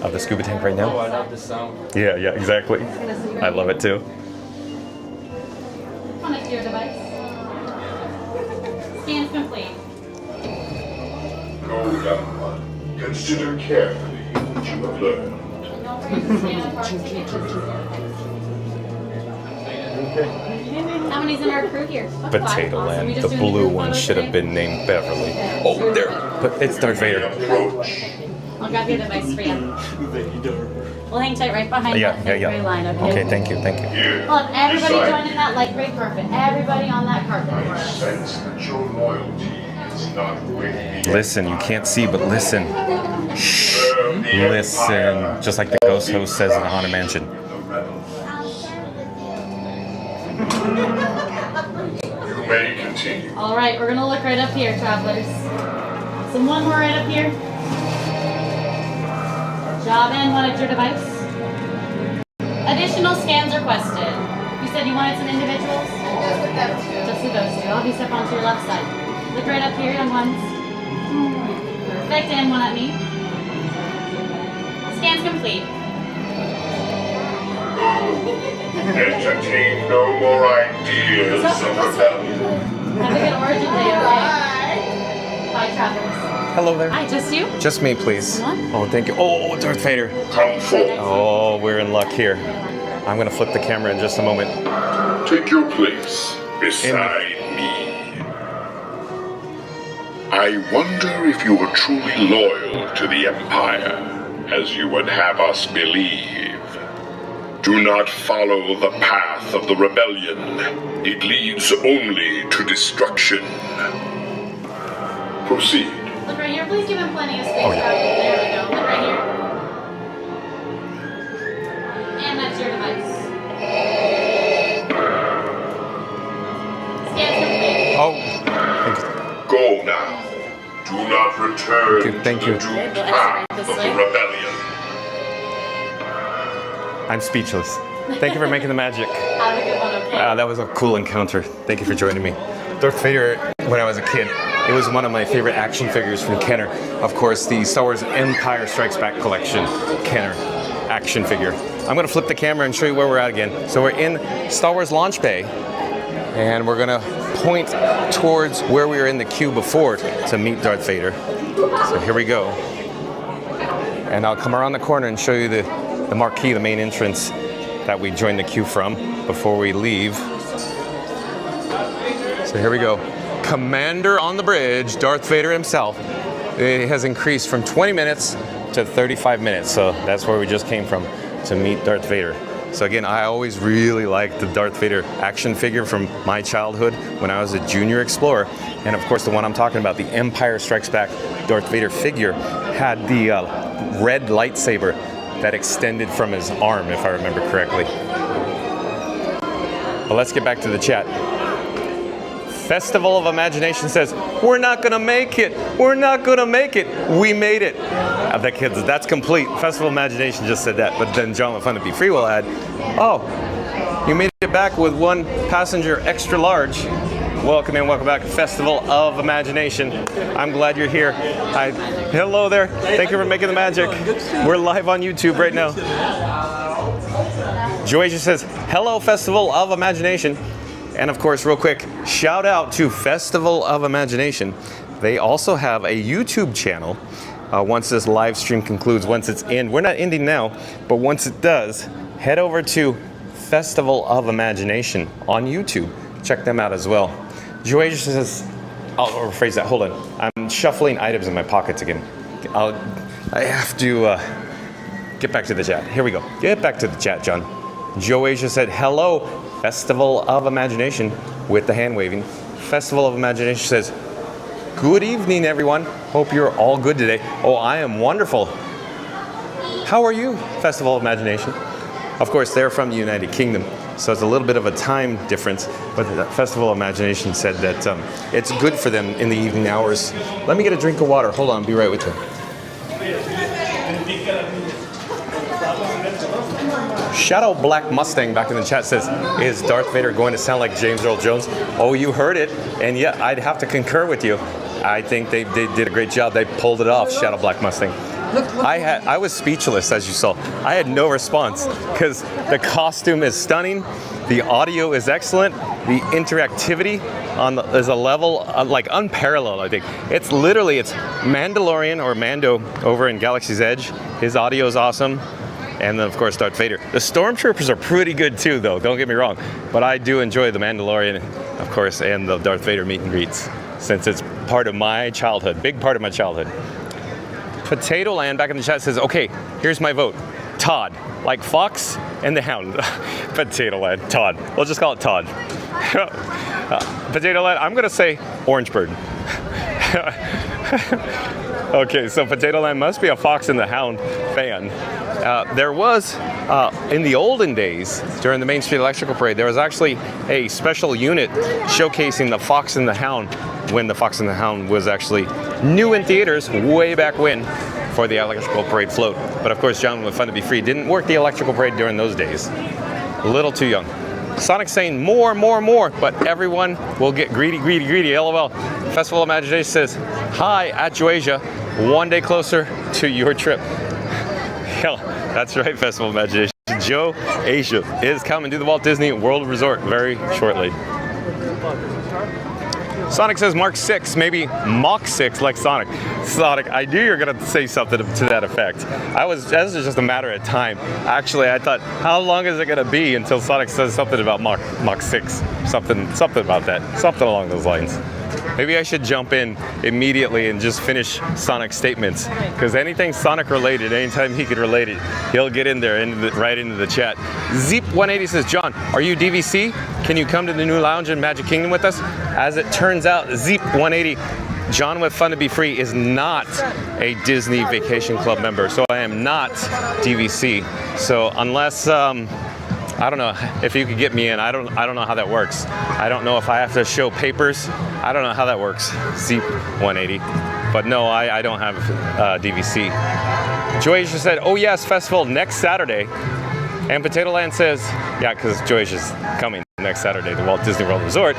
of the scuba tank right now. Oh, I love the sound. Yeah, exactly. I love it too. Connect your device. Scan's complete. Go, young one. Consider carefully what you have learned. How many's in our crew here? Potato Land. The blue one should have been named Beverly. Oh, there. But it's Darth Vader. I'll grab your device for you. We'll hang tight right behind that gray line, okay? Okay, thank you. Look, everybody joining that light gray carpet. Everybody on that carpet. I sense that your loyalty is not with me. Listen, you can't see, but listen. Shh. Listen. Just like the ghost host says in the Haunted Mansion. You may continue. All right, we're gonna look right up here, travelers. Someone more right up here. Job and monitor device. Additional scans requested. You said you wanted some individuals? Just with those two. I'll have you step onto your left side. Look right up here, young ones. Perfect, and one at me. Scan's complete. Entertain no more ideas of rebellion. Have a good origin day, okay? Bye, travelers. Hello there. Hi, just you? Just me, please. Oh, thank you. Oh, Darth Vader. Come forth. Oh, we're in luck here. I'm going to flip the camera in just a moment. Take your place beside me. I wonder if you are truly loyal to the Empire, as you would have us believe. Do not follow the path of the rebellion. It leads only to destruction. Proceed. Look right here. Please give him plenty of space. Oh, yeah. There we go. Look right here. And that's is your device. Scan's complete. Oh, Go now. Do not return thank to you. the doomed path of the rebellion. I'm speechless. Thank you for making the magic. Have a good one, okay? That was a cool encounter. Thank you for joining me. Darth Vader, when I was a kid, it was one of my favorite action figures from Kenner. Of course, the Star Wars Empire Strikes Back collection, Kenner action figure. I'm gonna flip the camera and show you where we're at again. So we're in Star Wars Launch Bay, and we're gonna point towards where we were in the queue before to meet Darth Vader. So here we go. And I'll come around the corner and show you the marquee, the main entrance that we joined the queue from before we leave. So here we go. Commander on the bridge, Darth Vader himself. It has increased from 20 minutes to 35 minutes. So that's where we just came from to meet Darth Vader. So again, I always really liked the Darth Vader action figure from my childhood when I was a junior explorer. And of course, the one I'm talking about, the Empire Strikes Back Darth Vader figure, had the red lightsaber that extended from his arm, if I remember correctly. But let's get back to the chat. Festival of Imagination says, we're not gonna make it. We're not gonna make it. We made it. The kids, that's complete. Festival of Imagination just said that, but then John with Fun to Be Free will add, oh, you made it back with one passenger extra large. Welcome in, welcome back to Festival of Imagination. I'm glad you're here. Hi. Hello there. Thank you for making the magic. We're live on YouTube right now. Joasia says, hello, Festival of Imagination. And of course, real quick, shout out to Festival of Imagination. They also have a YouTube channel. Once this live stream concludes, once it's in, we're not ending now, but once it does, head over to Festival of Imagination on YouTube. Check them out as well. Joasia says, I'll rephrase that, hold on. I'm shuffling items in my pockets again. I have to get back to the chat. Here we go. Get back to the chat, John. Joasia said, hello, Festival of Imagination, with the hand waving. Festival of Imagination says, good evening, everyone. Hope you're all good today. Oh, I am wonderful. How are you, Festival of Imagination? Of course, they're from the United Kingdom, so it's a little bit of a time difference, but the Festival of Imagination said that it's good for them in the evening hours. Let me get a drink of water. Hold on, I'll be right with you. Shadow Black Mustang back in the chat says, is Darth Vader going to sound like James Earl Jones? Oh, you heard it, and yeah, I'd have to concur with you. I think they did a great job. They pulled it off, Shadow Black Mustang. I was speechless, as you saw. I had no response because the costume is stunning, the audio is excellent, the interactivity is a level like unparalleled. I think it's Mandalorian or Mando over in Galaxy's Edge. His audio is awesome. And then, of course, Darth Vader. The Stormtroopers are pretty good, too, though. Don't get me wrong. But I do enjoy the Mandalorian, of course, and the Darth Vader meet and greets, since it's part of my childhood, big part of my childhood. Potato Land back in the chat says, okay, here's my vote. Todd, like Fox and the Hound. Potato Land, Todd. We'll just call it Todd. Potato Land, I'm going to say Orange Bird. Okay, so Potato Land must be a Fox and the Hound fan. There was, in the olden days, during the Main Street Electrical Parade, there was actually a special unit showcasing the Fox and the Hound when the Fox and the Hound was actually new in theaters way back when for the Electrical Parade float. But of course, John with Fun to Be Free didn't work the Electrical Parade during those days. A little too young. Sonic's saying more, but everyone will get greedy, LOL. Festival of Imagination says, hi, at Joasia, one day closer to your trip. Hell, that's right, Festival of Imagination. Joe Asia is coming to the Walt Disney World Resort very shortly. Sonic says Mark 6, maybe Mach 6 like Sonic. Sonic, I knew you were going to say something to that effect. That was just a matter of time. Actually, I thought, how long is it going to be until Sonic says something about Mach 6? Something about that. Something along those lines. Maybe I should jump in immediately and just finish Sonic's statements, because anything Sonic related, anytime he could relate it, he'll get in there, right into the chat. Zeep180 says, John, are you DVC? Can you come to the new lounge in Magic Kingdom with us? As it turns out, Zeep180, John with Fun to Be Free is not a Disney Vacation Club member, so I am not DVC. So unless I don't know if you could get me in. I don't know how that works. I don't know if I have to show papers. I don't know how that works. Zeep 180. But no, I don't have DVC. Joasia said, oh yes, festival next Saturday. And Potato Land says, yeah, because Joasia's coming next Saturday to Walt Disney World Resort.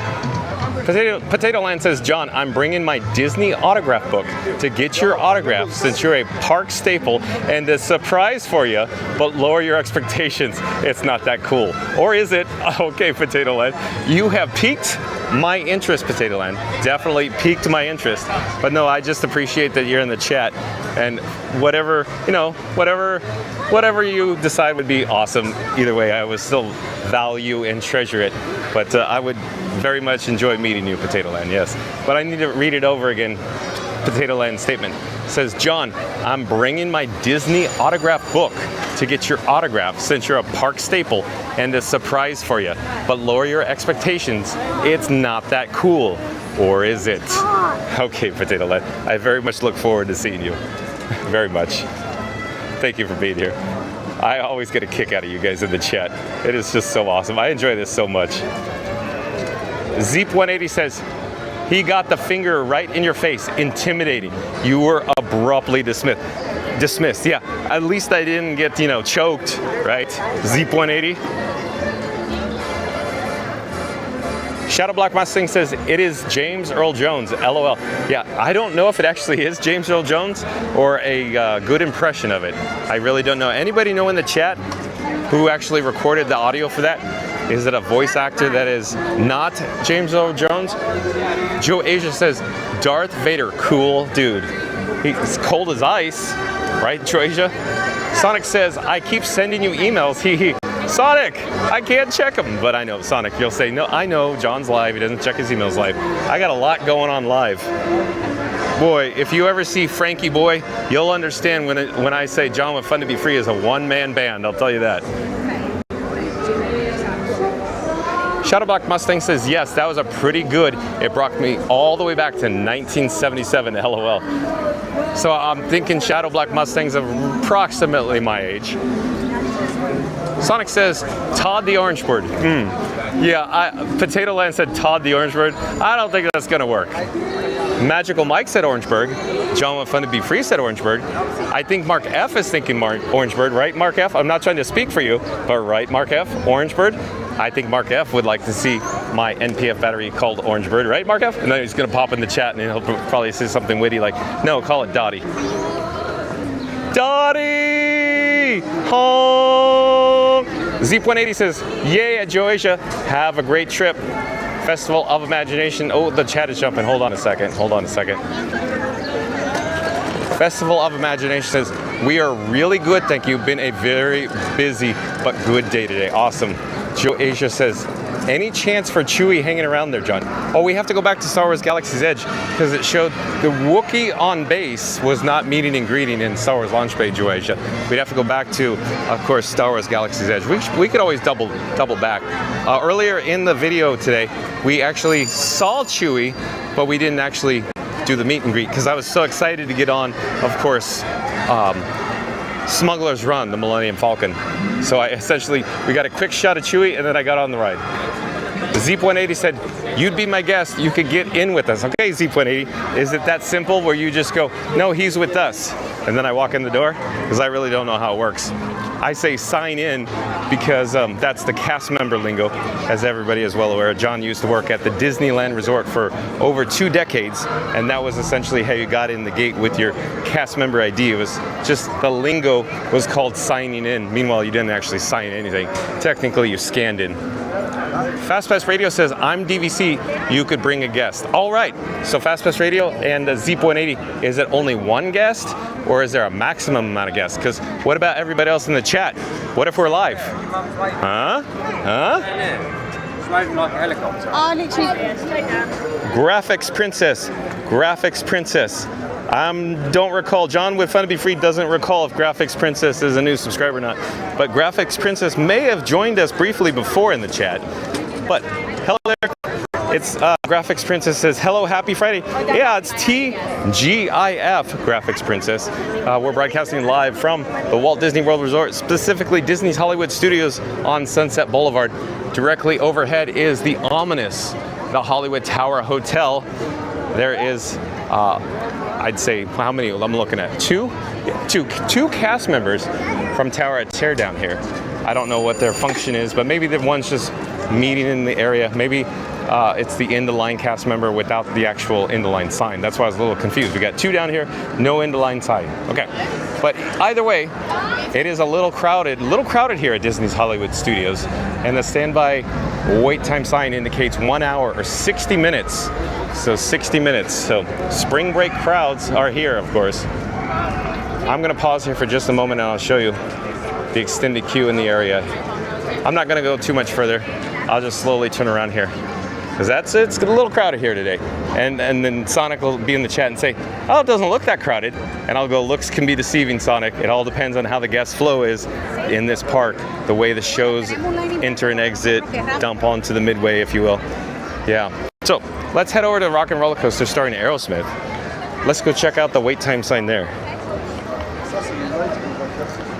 Potato Land says, John, I'm bringing my Disney autograph book to get your autograph since you're a park staple, and a surprise for you, but lower your expectations. It's not that cool. Or is it? Okay, Potato Land. You have piqued my interest, Potato Land. Definitely piqued my interest. But no, I just appreciate that you're in the chat, and whatever, you know, whatever you decide would be awesome. Either way, I would still value and treasure it. But I would very much enjoy meeting you, Potato Land, yes. But I need to read it over again. Potato Land's statement says, John, I'm bringing my Disney autograph book to get your autograph since you're a park staple, and a surprise for you. But lower your expectations. It's not that cool. Or is it? Okay, Potato Land. I very much look forward to seeing you. Very much. Thank you for being here. I always get a kick out of you guys in the chat. It is just so awesome. I enjoy this so much. Zeep180 says, he got the finger right in your face. Intimidating. You were abruptly dismissed. Yeah, at least I didn't get, you know, choked, right? Zeep180. Shadow Black Mustang says, it is James Earl Jones, LOL. Yeah, I don't know if it actually is James Earl Jones or a good impression of it. I really don't know. Anybody know in the chat who actually recorded the audio for that? Is it a voice actor that is not James Earl Jones? Joe Asia says, Darth Vader, cool dude. He's cold as ice, right, Joe Asia? Sonic says, I keep sending you emails, hee. Sonic, I can't check them. But I know, Sonic, you'll say, no, I know, John's live, he doesn't check his emails live. I got a lot going on live. Boy, if you ever see Frankie Boy, you'll understand when I say John with Fun to Be Free is a one-man band, I'll tell you that. Shadowblock Mustang says, yes, that was a pretty good. It brought me all the way back to 1977, LOL. So I'm thinking Shadowblock Mustang's approximately my age. Sonic says, Todd the Orange Bird. Yeah, Potato Land said Todd the Orange Bird. I don't think that's gonna work. Magical Mike said Orangeburg. John with Fun to Be Free said Orangeburg. I think Mark F is thinking Orangeburg, right, Mark F? I'm not trying to speak for you, but right, Mark F, Orangeburg. I think Mark F would like to see my NPF battery called Orangeburg, right, Mark F? And then he's gonna pop in the chat and he'll probably say something witty like, no, call it Dottie. Dottie! Home! Zeep180 says, yay at Joasia, have a great trip. Festival of Imagination. Oh, the chat is jumping. Hold on a second. Festival of Imagination says, we are really good, thank you. Been a very busy but good day today. Awesome. Joe Asia says, any chance for Chewie hanging around there, John? Oh, we have to go back to Star Wars Galaxy's Edge because it showed the Wookiee on base was not meeting and greeting in Star Wars Launch Bay, Joe Asia. We'd have to go back to, of course, Star Wars Galaxy's Edge. We could always double back. Earlier in the video today, we actually saw Chewie, but we didn't actually do the meet and greet because I was so excited to get on, of course, Smugglers Run, the Millennium Falcon. So we got a quick shot of Chewie and then I got on the ride. Zeep180 said, you'd be my guest, you could get in with us. Okay, Zeep180, is it that simple where you just go, no, he's with us, and then I walk in the door? Because I really don't know how it works. I say sign in because that's the cast member lingo, as everybody is well aware. John used to work at the Disneyland Resort for over 2 decades, and that was essentially how you got in the gate with your cast member ID. It was just the lingo was called signing in. Meanwhile, you didn't actually sign anything. Technically, you scanned in. FastPass Radio says, I'm DVC, you could bring a guest. All right, so FastPass Radio and Zeep180, is it only one guest or is there a maximum amount of guests? Because what about everybody else in the chat? What if we're live? Huh? Graphics Princess. Don't recall. John with Fun to Be Free doesn't recall if Graphics Princess is a new subscriber or not. But Graphics Princess may have joined us briefly before in the chat. But hello there. It's Graphics Princess says, hello, happy Friday. Yeah, it's TGIF Graphics Princess. We're broadcasting live from the Walt Disney World Resort, specifically Disney's Hollywood Studios on Sunset Boulevard. Directly overhead is the ominous, the Hollywood Tower Hotel. There is, I'd say, how many? I'm looking at two cast members from Tower at Teardown here. I don't know what their function is, but maybe the one's just meeting in the area. Maybe it's the end-of-line cast member without the actual end-of-line sign. That's why I was a little confused. We got two down here, no end-of-line sign. Okay, but either way, it is a little crowded here at Disney's Hollywood Studios, and the standby wait time sign indicates 1 hour or 60 minutes. So 60 minutes. So spring break crowds are here, of course. I'm gonna pause here for just a moment and I'll show you the extended queue in the area. I'm not gonna go too much further. I'll just slowly turn around here. Because it's a little crowded here today. And then Sonic will be in the chat and say, oh, it doesn't look that crowded. And I'll go, looks can be deceiving, Sonic. It all depends on how the guest flow is in this park. The way the shows enter and exit, dump onto the midway, if you will. Yeah. So let's head over to Rock and Roller Coaster starring Aerosmith. Let's go check out the wait time sign there.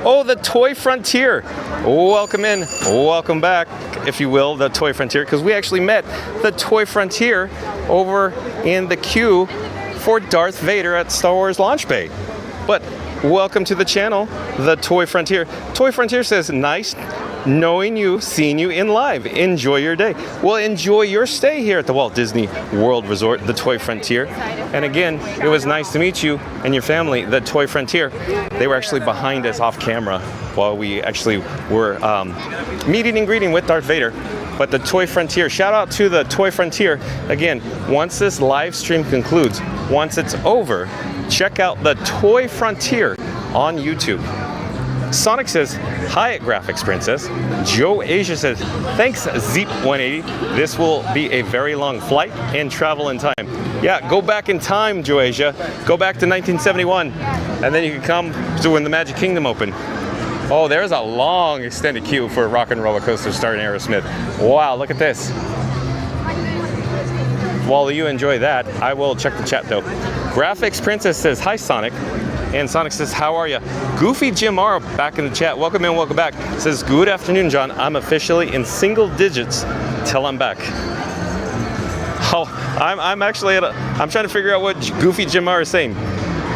Oh, the Toy Frontier. Welcome in, welcome back, if you will, the Toy Frontier, because we actually met the Toy Frontier over in the queue for Darth Vader at Star Wars Launch Bay. But welcome to the channel, the Toy Frontier. Toy Frontier says, nice knowing you, seeing you in live. Enjoy your day. Well, enjoy your stay here at the Walt Disney World Resort, the Toy Frontier. And again, it was nice to meet you and your family, the Toy Frontier. They were actually behind us off camera while we actually were meeting and greeting with Darth Vader. But the Toy Frontier, shout out to the Toy Frontier. Again, once this live stream concludes, once it's over, check out the Toy Frontier on YouTube. Sonic says, hi at Graphics Princess. Joe Asia says, thanks Zeep180. This will be a very long flight and travel in time. Yeah, go back in time, Joe Asia. Go back to 1971, and then you can come to when the Magic Kingdom opened. Oh, there's a long extended queue for Rock and Roller Coaster starring Aerosmith. Wow, look at this. While you enjoy that, I will check the chat though. Graphics Princess says, hi Sonic. And Sonic says, how are you? Goofy Jim R back in the chat. Welcome in, welcome back. Says, good afternoon, John. I'm officially in single digits till I'm back. Oh, I'm actually I'm trying to figure out what Goofy Jim R is saying.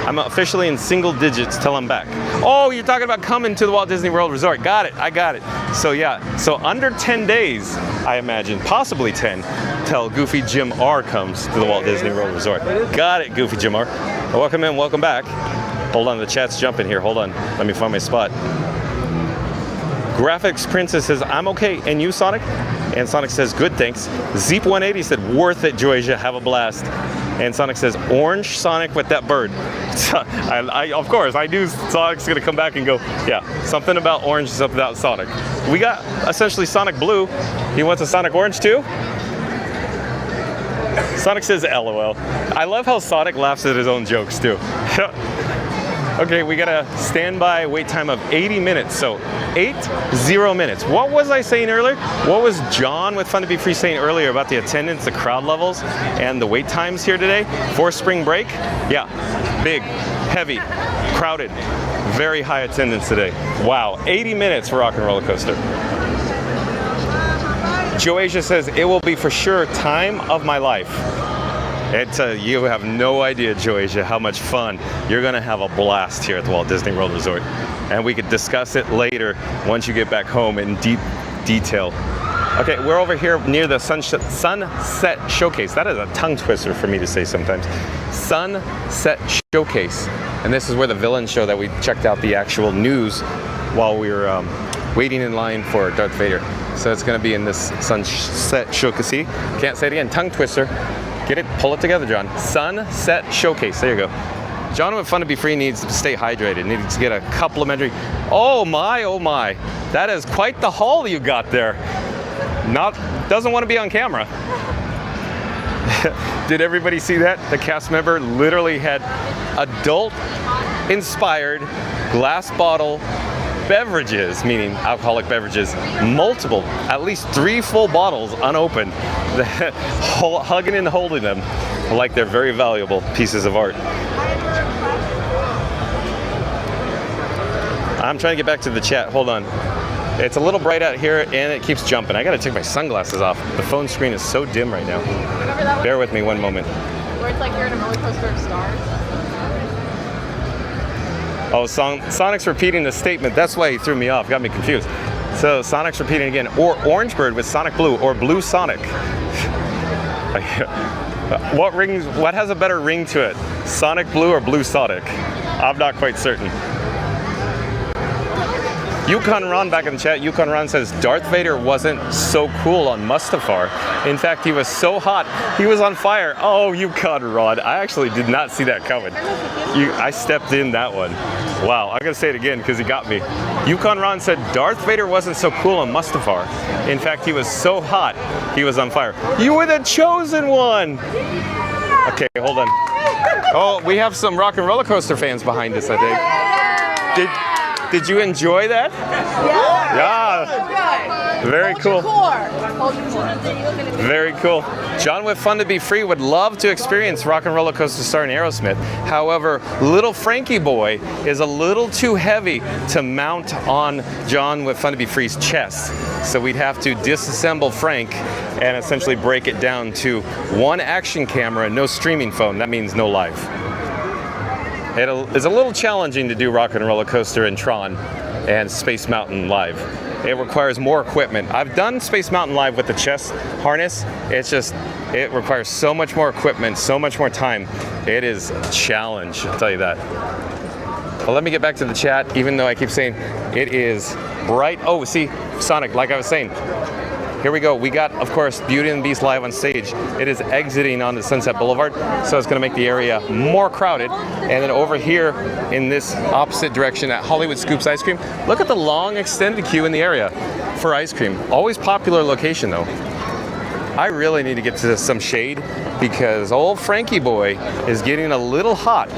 I'm officially in single digits till I'm back. Oh, you're talking about coming to the Walt Disney World Resort. Got it, I got it. So yeah, so under 10 days, I imagine, possibly 10, till Goofy Jim R comes to the Walt Disney World Resort. Got it, Goofy Jim R. Welcome in, welcome back. Hold on, the chat's jumping here. Hold on, let me find my spot. Graphics Princess says, I'm okay, and you, Sonic? And Sonic says, good, thanks. Zeep180 said, worth it, Joasia, have a blast. And Sonic says, orange Sonic with that bird. Of course, I knew Sonic's gonna come back and go, yeah, something about orange, something about Sonic. We got essentially Sonic Blue. He wants a Sonic Orange too? Sonic says, LOL. I love how Sonic laughs at his own jokes too. Okay, we got a standby wait time of 80 minutes, so 80 minutes. What was I saying earlier? What was John with Fun to Be Free saying earlier about the attendance, the crowd levels, and the wait times here today for spring break? Yeah, big, heavy, crowded, very high attendance today. Wow, 80 minutes for Rock and Roller Coaster. Joasia says, it will be for sure time of my life. You have no idea, Joasia, how much fun. You're gonna have a blast here at the Walt Disney World Resort. And we could discuss it later once you get back home in deep detail. Okay, we're over here near the Sunset Showcase. That is a tongue twister for me to say sometimes. Sunset Showcase. And this is where the villain show that we checked out the actual news while we were waiting in line for Darth Vader. So it's gonna be in this Sunset Showcase. Can't say it again, tongue twister. Get it, pull it together, John. Sunset Showcase, there you go. John with Fun to Be Free needs to stay hydrated, needs to get a complimentary. Oh my. That is quite the haul you got there. Doesn't want to be on camera. Did everybody see that? The cast member literally had adult-inspired glass bottle beverages, meaning alcoholic beverages, multiple, at least 3 full bottles unopened, hugging and holding them like they're very valuable pieces of art. I'm trying to get back to the chat. Hold on. It's a little bright out here and it keeps jumping. I gotta take my sunglasses off. The phone screen is so dim right now. Bear with me one moment. Where it's like you're in a roller coaster of stars. Oh, Sonic's repeating the statement. That's why he threw me off. Got me confused. So Sonic's repeating again. Or Orange Bird with Sonic Blue or Blue Sonic. What has a better ring to it? Sonic Blue or Blue Sonic? I'm not quite certain. Yukon Ron back in the chat. Yukon Ron says Darth Vader wasn't so cool on Mustafar. In fact, he was so hot, he was on fire. Oh, Yukon Ron. I actually did not see that coming. I stepped in that one. Wow, I'm going to say it again because he got me. Yukon Ron said Darth Vader wasn't so cool on Mustafar. In fact, he was so hot, he was on fire. You were the chosen one. Okay, hold on. Oh, we have some Rock and Roller Coaster fans behind us, I think. Did you enjoy that? Yeah. Very cool. Very cool. John with Fun to Be Free would love to experience Rock and Roller Coaster starring Aerosmith. However, little Frankie boy is a little too heavy to mount on John with Fun to Be Free's chest. So we'd have to disassemble Frank and essentially break it down to 1 action camera, no streaming phone. That means no live. It's a little challenging to do Rock and Roller Coaster and Tron and Space Mountain live. It requires more equipment. I've done Space Mountain live with the chest harness. It requires so much more equipment, so much more time. It is a challenge, I'll tell you that. Well, let me get back to the chat, even though I keep saying it is bright. Oh, see, Sonic, like I was saying. Here we go. We got, of course, Beauty and the Beast live on stage. It is exiting onto Sunset Boulevard, so it's going to make the area more crowded. And then over here in this opposite direction at Hollywood Scoops Ice Cream, look at the long extended queue in the area for ice cream. Always popular location, though. I really need to get to some shade because old Frankie boy is getting a little hot.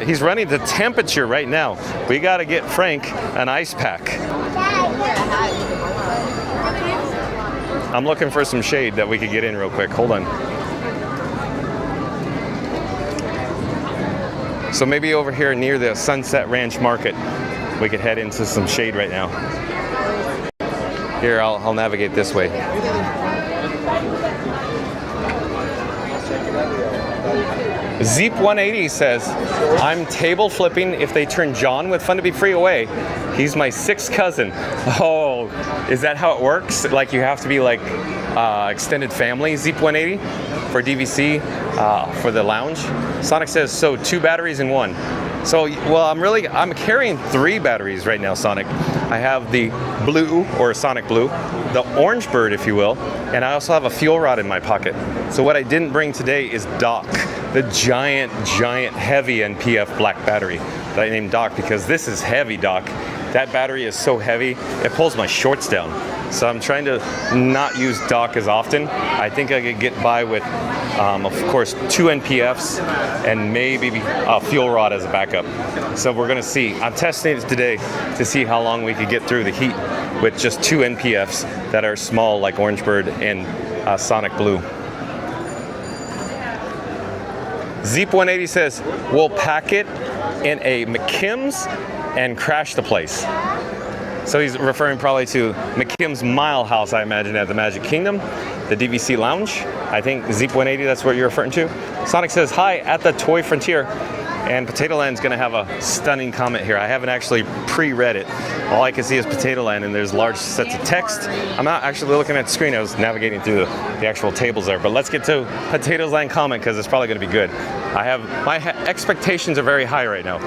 He's running the temperature right now. We got to get Frank an ice pack. I'm looking for some shade that we could get in real quick. Hold on. So maybe over here near the Sunset Ranch Market, we could head into some shade right now. Here, I'll navigate this way. Zeep180 says, I'm table flipping if they turn John with Fun to Be Free away. He's my 6th cousin. Oh, is that how it works? Like you have to be like extended family, Zeep180 for DVC, for the lounge? Sonic says, so 2 batteries in 1. So, well, I'm carrying 3 batteries right now, Sonic. I have the blue, or Sonic Blue, the Orange Bird, if you will, and I also have a fuel rod in my pocket. So what I didn't bring today is Doc, the giant, heavy NPF black battery that I named Doc because this is heavy, Doc. That battery is so heavy, it pulls my shorts down. So I'm trying to not use Doc as often. I think I could get by with, of course, 2 NPFs and maybe a fuel rod as a backup. So we're gonna see. I'm testing it today to see how long we could get through the heat with just 2 NPFs that are small like Orange Bird and Sonic Blue. Zeep180 says, we'll pack it in a McKim's and crash the place. So he's referring probably to McKim's Mile House, I imagine, at the Magic Kingdom, the DVC Lounge. I think Zeep180, that's what you're referring to. Sonic says, hi, at the Toy Frontier. And Potato Land's gonna have a stunning comment here. I haven't actually pre-read it. All I can see is Potato Land and there's large sets of text. I'm not actually looking at the screen. I was navigating through the actual tables there. But let's get to Potato Land comment because it's probably gonna be good. My expectations are very high right now.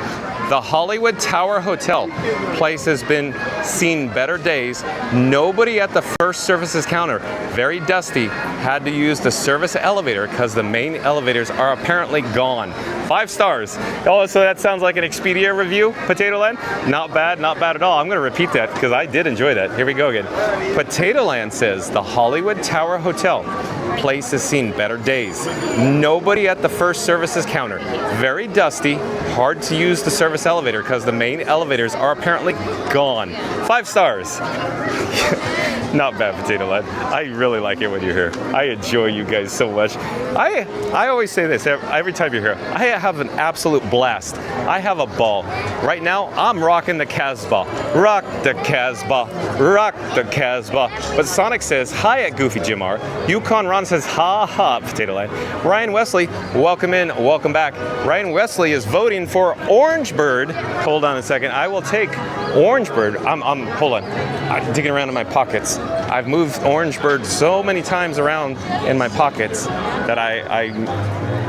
The Hollywood Tower Hotel place has been seen better days. Nobody at the first services counter, very dusty, had to use the service elevator because the main elevators are apparently gone. 5 stars. Oh, so that sounds like an Expedia review, Potato Land? Not bad at all. I'm gonna repeat that because I did enjoy that. Here we go again. Potato Land says the Hollywood Tower Hotel place has seen better days. Nobody at the first services counter. Very dusty, hard to use the service elevator because the main elevators are apparently gone. 5 stars. Not bad, Potato Lad. I really like it when you're here. I enjoy you guys so much. I always say this every time you're here. I have an absolute blast. I have a ball. Right now, I'm rocking the Casbah. Rock the Casbah. Rock the Casbah. But Sonic says hi at Goofy Jimar. Yukon Ron says ha ha, Potato Lad. Ryan Wesley, welcome in, welcome back. Ryan Wesley is voting for Orange Bird. Hold on a second. I will take Orange Bird. Hold on. I'm digging around in my pockets. I've moved Orange Bird so many times around in my pockets that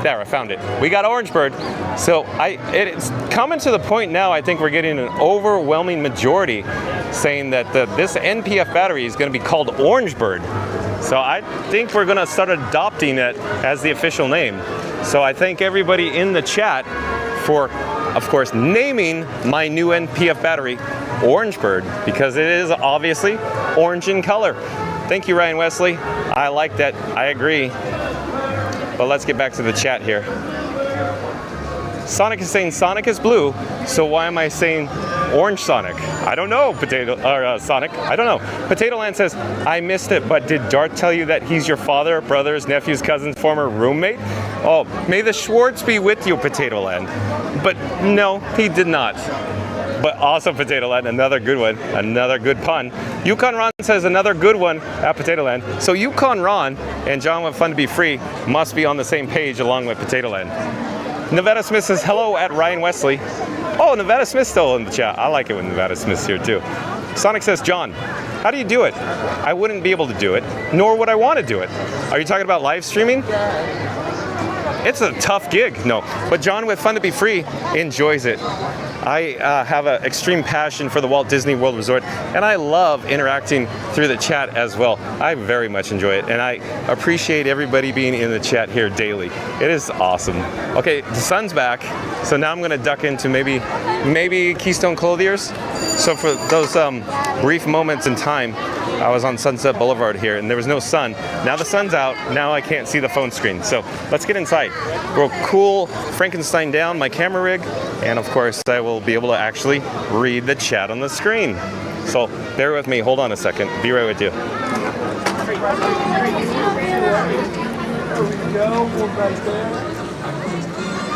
there, I found it. We got Orange Bird. So it's coming to the point now, I think we're getting an overwhelming majority saying that this NPF battery is going to be called Orange Bird. So I think we're going to start adopting it as the official name. So I thank everybody in the chat for, of course, naming my new NPF battery Orange Bird, because it is obviously orange in color. Thank you, Ryan Wesley. I like that. I agree. But let's get back to the chat here. Sonic is saying Sonic is blue, so why am I saying Orange Sonic? I don't know, Sonic. I don't know. Potato Land says, I missed it, but did Darth tell you that he's your father, brothers, nephews, cousins, former roommate? Oh, may the Schwartz be with you, Potato Land. But no, he did not. But awesome, Potato Land, another good one, another good pun. Yukon Ron says another good one at Potato Land. So Yukon Ron and John with Fun to Be Free must be on the same page along with Potato Land. Nevada Smith says hello at Ryan Wesley. Oh, Nevada Smith's still in the chat. I like it when Nevada Smith's here too. Sonic says, John, how do you do it? I wouldn't be able to do it, nor would I want to do it. Are you talking about live streaming? It's a tough gig, no. But John with Fun to Be Free enjoys it. I have an extreme passion for the Walt Disney World Resort, and I love interacting through the chat as well. I very much enjoy it, and I appreciate everybody being in the chat here daily. It is awesome. Okay, the sun's back, so now I'm going to duck into maybe Keystone Clothiers. So for those brief moments in time, I was on Sunset Boulevard here, and there was no sun. Now the sun's out. Now I can't see the phone screen. So let's get inside. We'll cool Frankenstein down my camera rig, and of course I will be able to actually read the chat on the screen. So bear with me. Hold on a second. Be right with you.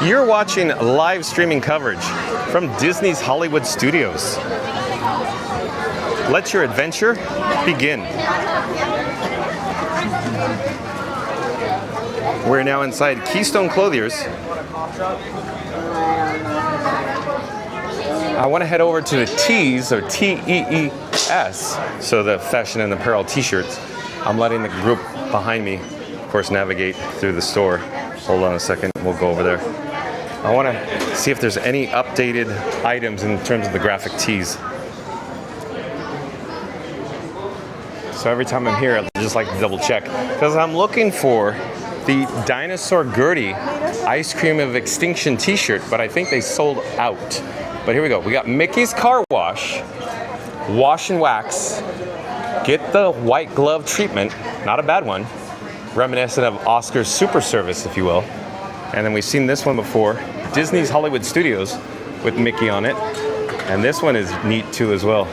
You're watching live streaming coverage from Disney's Hollywood Studios. Let your adventure begin. We're now inside Keystone Clothiers. I want to head over to the Tees, or T-E-E-S, so the fashion and apparel t-shirts. I'm letting the group behind me, of course, navigate through the store. Hold on a second, we'll go over there. I want to see if there's any updated items in terms of the graphic tees. So every time I'm here, I just like to double check, because I'm looking for the Dinosaur Gertie Ice Cream of Extinction t-shirt, but I think they sold out. But here we go. We got Mickey's Car Wash, Wash and Wax, get the white glove treatment, not a bad one, reminiscent of Oscar's Super Service, if you will. And then we've seen this one before, Disney's Hollywood Studios with Mickey on it. And this one is neat too as well.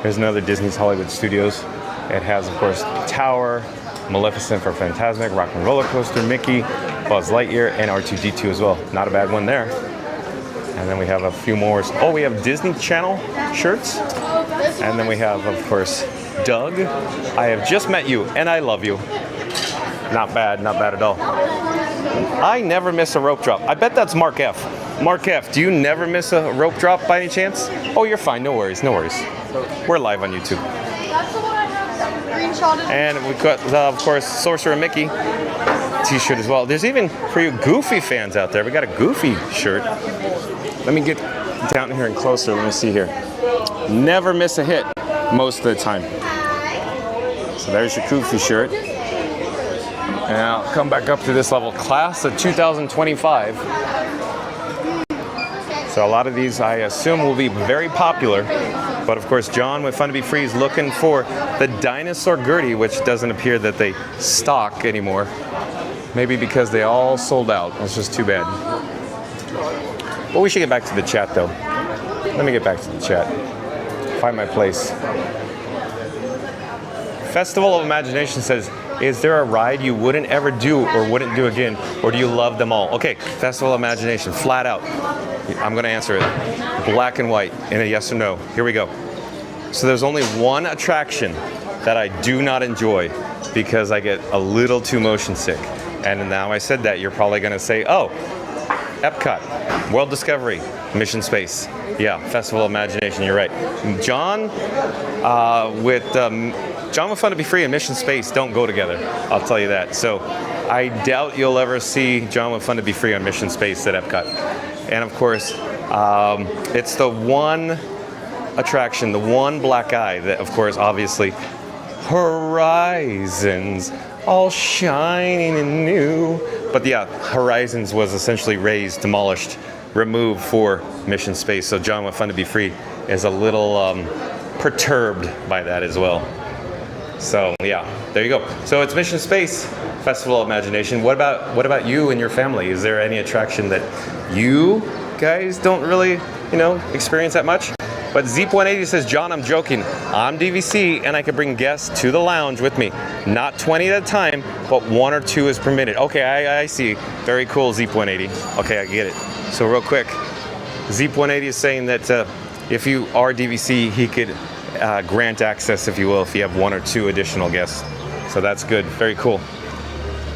There's another Disney's Hollywood Studios. It has, of course, Tower, Maleficent for Fantasmic, Rock and Roller Coaster, Mickey, Buzz Lightyear, and R2-D2 as well. Not a bad one there. And then we have a few more. Oh, we have Disney Channel shirts. And then we have, of course, Doug. I have just met you, and I love you. Not bad at all. I never miss a rope drop. I bet that's Mark F. Mark F, do you never miss a rope drop by any chance? Oh, you're fine. No worries. No worries. We're live on YouTube. That's the one I have screenshotted. And we've got, of course, Sorcerer Mickey t-shirt as well. There's even, for you Goofy fans out there, we got a Goofy shirt. Let me get down here and closer. Let me see here. Never miss a hit most of the time. So there's your Goofy shirt. And I'll come back up to this level. Class of 2025. So a lot of these, I assume, will be very popular But of course, John with Fun to Be Free is looking for the dinosaur Gertie, which doesn't appear that they stock anymore. Maybe because they all sold out. That's just too bad. Well, we should get back to the chat though. Let me get back to the chat. Find my place. Festival of Imagination says, is there a ride you wouldn't ever do or wouldn't do again, or do you love them all? Okay, Festival of Imagination, flat out. I'm gonna answer it. Black and white in a yes or no. Here we go. So there's only one attraction that I do not enjoy because I get a little too motion sick. And now I said that, you're probably gonna say, oh, Epcot, World Discovery, Mission Space. Yeah, Festival of Imagination, you're right. John with Fun to Be Free and Mission Space don't go together, I'll tell you that. So I doubt you'll ever see John with Fun to Be Free on Mission Space at Epcot. And of course, it's the one attraction, the one black eye that, of course, obviously, Horizons, all shining and new. But yeah, Horizons was essentially razed, demolished, removed for Mission Space. So John with Fun to Be Free is a little perturbed by that as well. So yeah, there you go. So it's Mission Space, Festival of Imagination. What about you and your family? Is there any attraction that you guys don't really, experience that much? But Zeep180 says, John, I'm joking. I'm DVC and I can bring guests to the lounge with me. Not 20 at a time, but 1 or 2 is permitted. Okay, I see. Very cool, Zeep180. Okay, I get it. So real quick, Zeep180 is saying that if you are DVC, he could grant access, if you will, if you have 1 or 2 additional guests. So that's good. Very cool.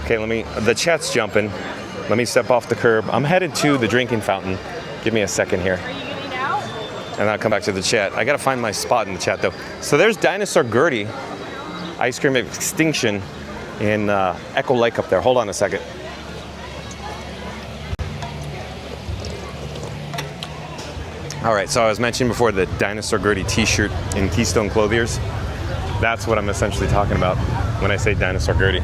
Okay, the chat's jumping. Let me step off the curb. I'm headed to the drinking fountain. Give me a second here. Are you getting out? And I'll come back to the chat. I gotta find my spot in the chat though. So there's Dinosaur Gertie, Ice Cream Extinction in Echo Lake up there. Hold on a second. All right, so I was mentioning before the Dinosaur Gertie t-shirt in Keystone Clothiers. That's what I'm essentially talking about when I say Dinosaur Gertie.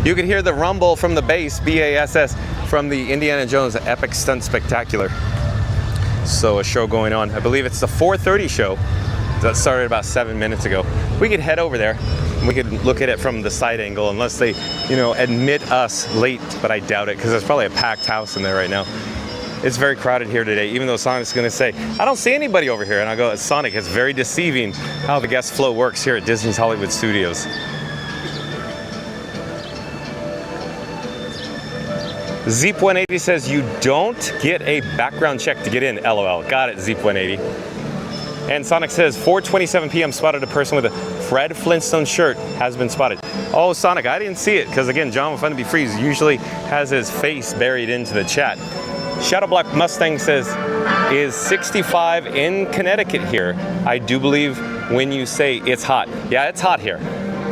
You can hear the rumble from the bass, BASS, from the Indiana Jones Epic Stunt Spectacular. So a show going on. I believe it's the 4:30 show that started about 7 minutes ago. We could head over there. We could look at it from the side angle, unless they, admit us late, but I doubt it, because there's probably a packed house in there right now. It's very crowded here today, even though Sonic's going to say, I don't see anybody over here. And I go, Sonic, it's very deceiving how the guest flow works here at Disney's Hollywood Studios. Zeep180 says you don't get a background check to get in. LOL. Got it, Zeep180. And Sonic says 4:27 p.m. spotted a person with a Fred Flintstone shirt has been spotted. Oh, Sonic, I didn't see it because again, John with Fun to Be Free usually has his face buried into the chat. Shadow Black Mustang says, is 65 in Connecticut here? I do believe when you say it's hot. Yeah, it's hot here.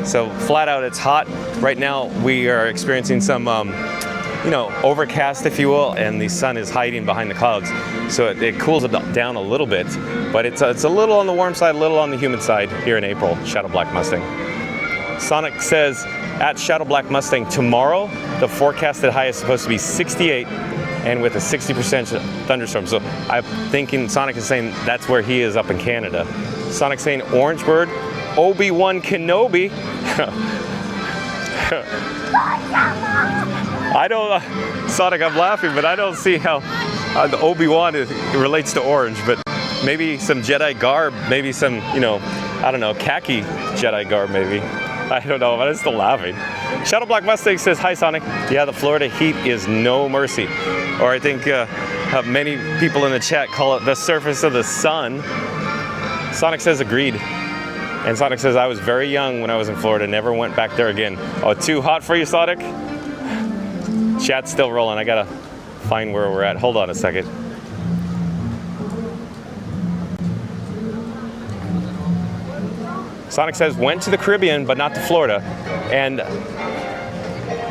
So flat out, it's hot. Right now, we are experiencing some overcast, if you will, and the sun is hiding behind the clouds. So it cools it down a little bit, but it's a little on the warm side, a little on the humid side here in April, Shadow Black Mustang. Sonic says, at Shadow Black Mustang, tomorrow, the forecasted high is supposed to be 68 and with a 60% thunderstorm. So I'm thinking Sonic is saying that's where he is up in Canada. Sonic's saying Orangeburg, Obi-Wan Kenobi. I don't, Sonic, I'm laughing, but I don't see how the Obi-Wan relates to orange, but maybe some Jedi garb, maybe some, I don't know, khaki Jedi garb maybe. I don't know, but I'm still laughing. Shadow Black Mustang says, hi Sonic. Yeah, the Florida heat is no mercy. Or I think many people in the chat call it the surface of the sun. Sonic says agreed. And Sonic says, I was very young when I was in Florida, never went back there again. Oh, too hot for you, Sonic? Chat's still rolling. I gotta find where we're at. Hold on a second. Sonic says, went to the Caribbean, but not to Florida. And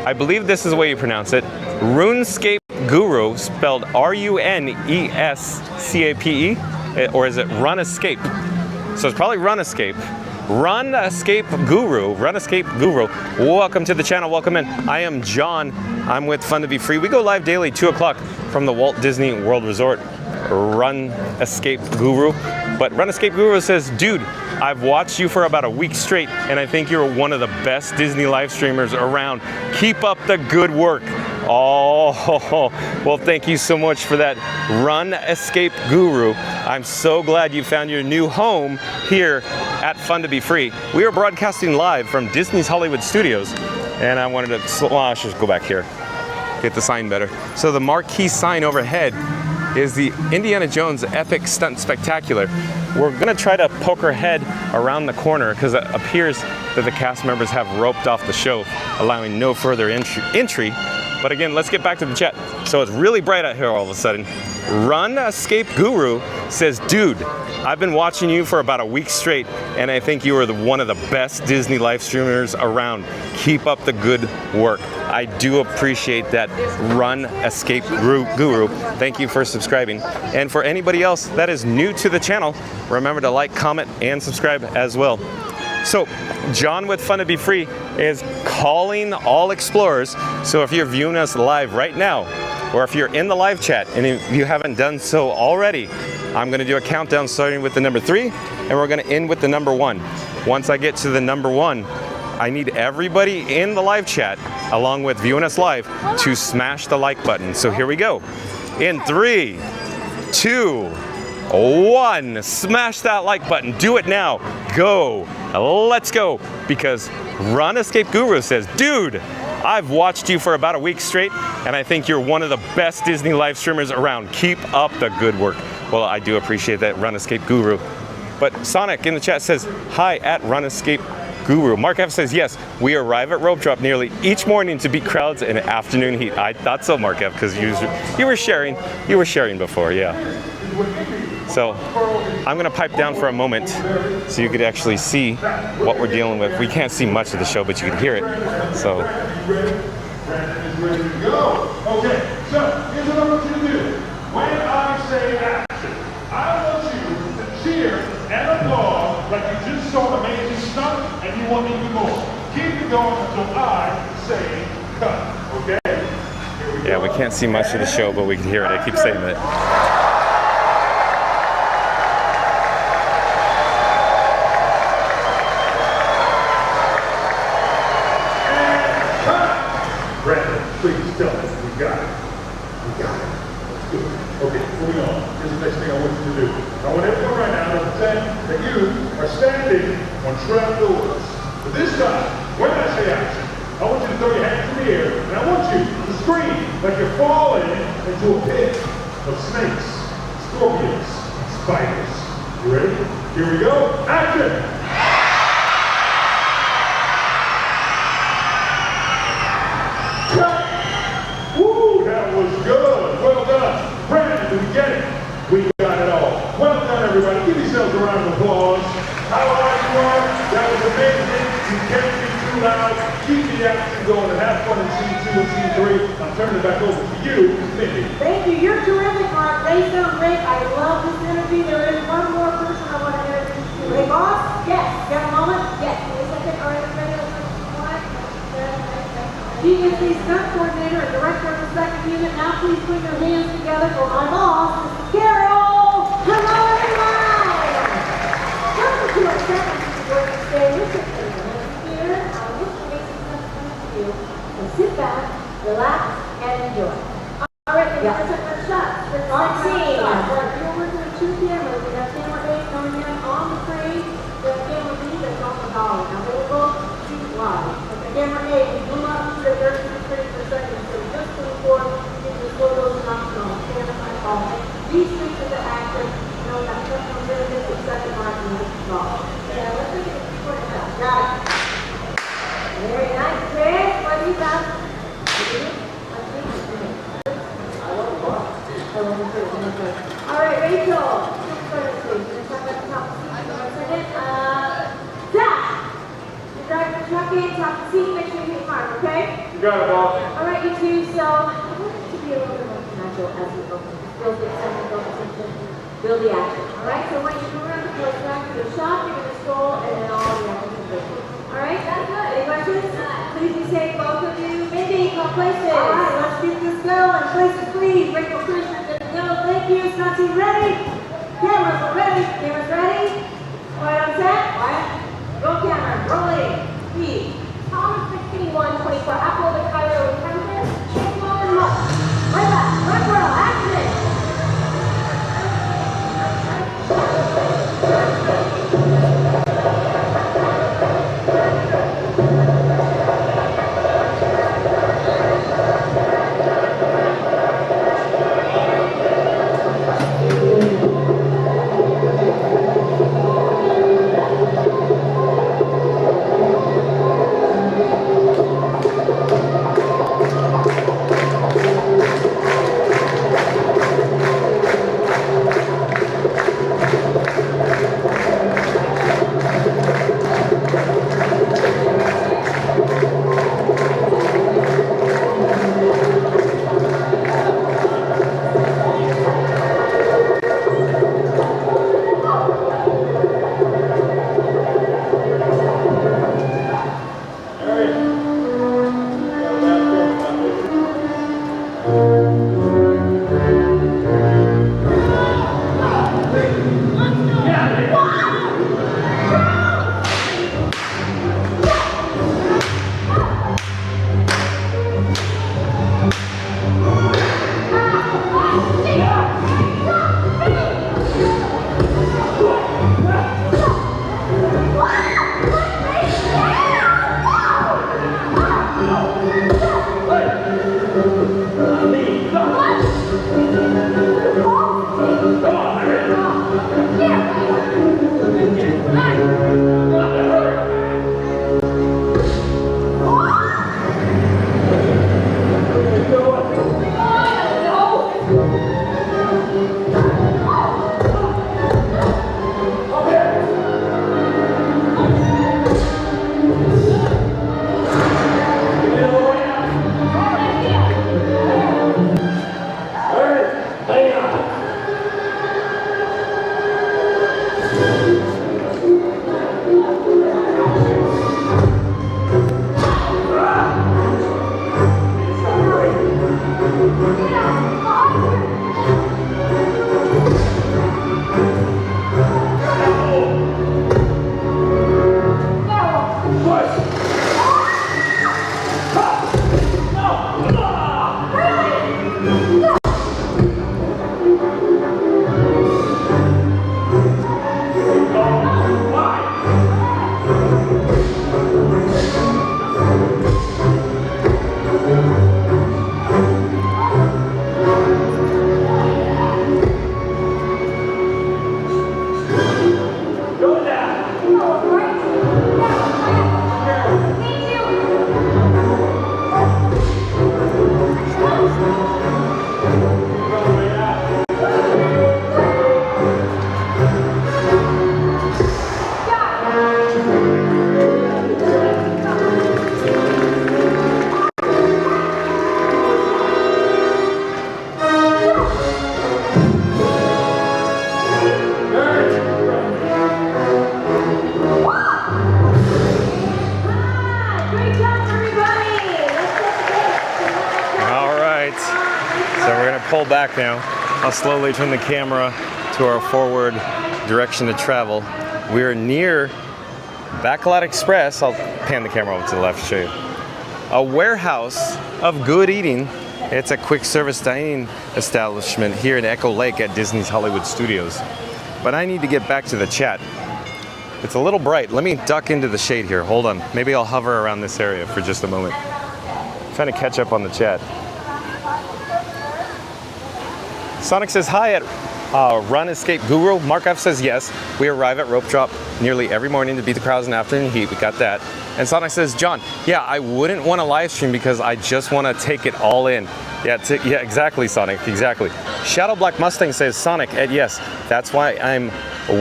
I believe this is the way you pronounce it. RuneScape Guru, spelled R-U-N-E-S-C-A-P-E, or is it Run Escape? So it's probably Run Escape. Run Escape Guru. Run Escape Guru. Welcome to the channel. Welcome in. I am John. I'm with Fun to Be Free. We go live daily, 2 o'clock from the Walt Disney World Resort. Run Escape Guru. But Run Escape Guru says, dude, I've watched you for about a week straight, and I think you're one of the best Disney live streamers around. Keep up the good work. Oh, well, thank you so much for that, Run Escape Guru. I'm so glad you found your new home here at Fun to Be Free. We are broadcasting live from Disney's Hollywood Studios, and I wanted to, well, I should go back here, get the sign better. So the marquee sign overhead is the Indiana Jones Epic Stunt Spectacular. We're gonna try to poke our head around the corner because it appears that the cast members have roped off the show, allowing no further entry. But again, let's get back to the chat. So it's really bright out here all of a sudden. Run Escape Guru says, dude, I've been watching you for about a week straight, and I think you are one of the best Disney live streamers around. Keep up the good work. I do appreciate that, Run Escape Guru. Thank you for subscribing. And for anybody else that is new to the channel, remember to like, comment, and subscribe as well. So, John with Fun to Be Free is calling all explorers. So if you're viewing us live right now, or if you're in the live chat and if you haven't done so already, I'm gonna do a countdown starting with the number 3, and we're gonna end with the number 1. Once I get to the number 1, I need everybody in the live chat, along with viewing us live, to smash the like button. So here we go. In 3, 2, 1, smash that like button. Do it now. Go. Let's go. Because Run Escape Guru says, dude, I've watched you for about a week straight, and I think you're one of the best Disney live streamers around. Keep up the good work. Well, I do appreciate that, Run Escape Guru. But Sonic in the chat says, hi at Run Escape Guru. Mark F says, yes, we arrive at Rope Drop nearly each morning to beat crowds in afternoon heat. I thought so, Mark F, because you were sharing before, yeah. So I'm gonna pipe down for a moment so you could actually see what we're dealing with. We can't see much of the show, but you can hear it. So. Okay, so here's what I want you to do. When I say action, I want you to cheer and applaud like you just saw an amazing stunt and you want even more. Keep it going until I say cut, okay? Yeah, we can't see much of the show, but we can hear it. I keep saying that. Brandon, please tell us. We got it. We got it. Let's do it. Okay, moving on. Here's the next thing I want you to do. I want everyone right now to pretend that you are standing on trap doors. But this time, when I say action, I want you to throw your hands in the air, and I want you to scream like you're falling into a pit of snakes, scorpions, spiders. You ready? Here we go. Action! Woo, that was good. Well done. Brandon, did we get it? We got it all. Well done, everybody. Give yourselves a round of applause. How loud you are? That was amazing. You can't be too loud. Keep the action going and have fun in scene 2 and scene 3. I'm turning it back over to you, Mindy. Thank you. You're terrific, Mark. They sound great. I love this energy. There is one more person I want to introduce you to. Hey, boss? Yes. Got a moment? Yes. Wait a second. All right, everybody. She is the stunt coordinator and director of the second unit. Now please put your hands together for my boss, Carol. Hello, everyone. Welcome to our second unit. Stay with us for a minute here. I'll just make some stuff to you. So sit back, relax, and enjoy. All right, then let's take our shots. On scene. You're working with 2 cameras. We have camera A coming in on the screen. We have camera B that's on the dolly. Now they will both shoot live. Camera A, we blew up to the 30 frames per second, so just to record, get the photos and optional. Camera I call it. These things are the action, you know, that customer really gets the second mark and this is all. Yeah, let's take it before it out. Got it. Very nice, Chris. What do you got? All right, Rachel. Let's talk at the top. Zach. Drive the truck in, top the seat, make sure you hit mark, okay? You got it, boss. All right, you two, so I want it to be a little bit more natural as we go. Build the excitement, build the tension, build the action. All right, so when you come around the place back to the shot, you're going to school and then all the other individuals. All right, that's good. Any questions? Please be safe, both of you. Mindy, call places. All right, let's get this going. Places, please. Rachel, Christian, good to go. Thank you. Stunt team ready? Cameras are ready. Cameras ready? Quiet on set. Quiet. Roll camera. Rolling. Speed. Thomas 6124. Apple the Cairo temperature. Change forward look. Right back. Right world. Action. pull back now. I'll slowly turn the camera to our forward direction to travel. We're near Bacalot Express. I'll pan the camera over to the left to show you. A warehouse of good eating. It's a quick service dining establishment here in Echo Lake at Disney's Hollywood Studios. But I need to get back to the chat. It's a little bright. Let me duck into the shade here. Hold on. Maybe I'll hover around this area for just a moment. I'm trying to catch up on the chat. Sonic says hi at Run Escape Guru. Mark F says yes. We arrive at Rope Drop nearly every morning to beat the crowds in the afternoon heat. We got that. And Sonic says, John, yeah, I wouldn't want to live stream because I just want to take it all in. Yeah, exactly, Sonic, exactly. Shadow Black Mustang says, Sonic, yes, that's why I'm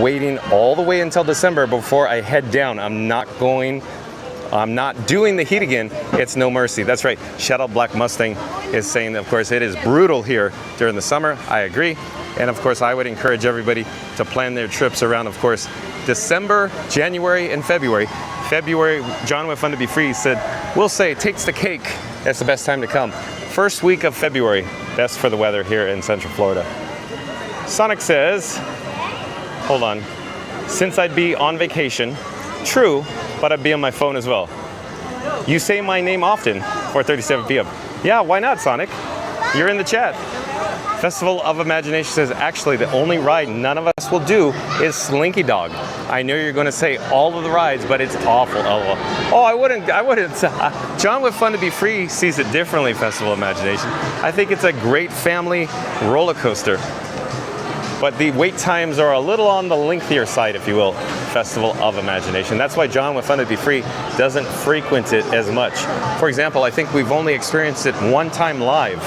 waiting all the way until December before I head down. I'm not going I'm not doing the heat again. It's no mercy. That's right. Shadow Black Mustang is saying, of course, it is brutal here during the summer. I agree. And of course, I would encourage everybody to plan their trips around, of course, December, January, and February. February, John with Fun to Be Free said, we'll say takes the cake. That's the best time to come. First week of February, best for the weather here in Central Florida. Sonic says, hold on, since I'd be on vacation, true, but I'd be on my phone as well. You say my name often, 4:37 p.m. Yeah, why not, Sonic? You're in the chat. Festival of Imagination says, actually, the only ride none of us will do is Slinky Dog. I know you're going to say all of the rides, but it's awful. Oh, I wouldn't. John with Fun to Be Free sees it differently, Festival of Imagination. I think it's a great family roller coaster. But the wait times are a little on the lengthier side, if you will, Festival of Imagination. That's why John with Fun to Be Free doesn't frequent it as much. For example, I think we've only experienced it one time live.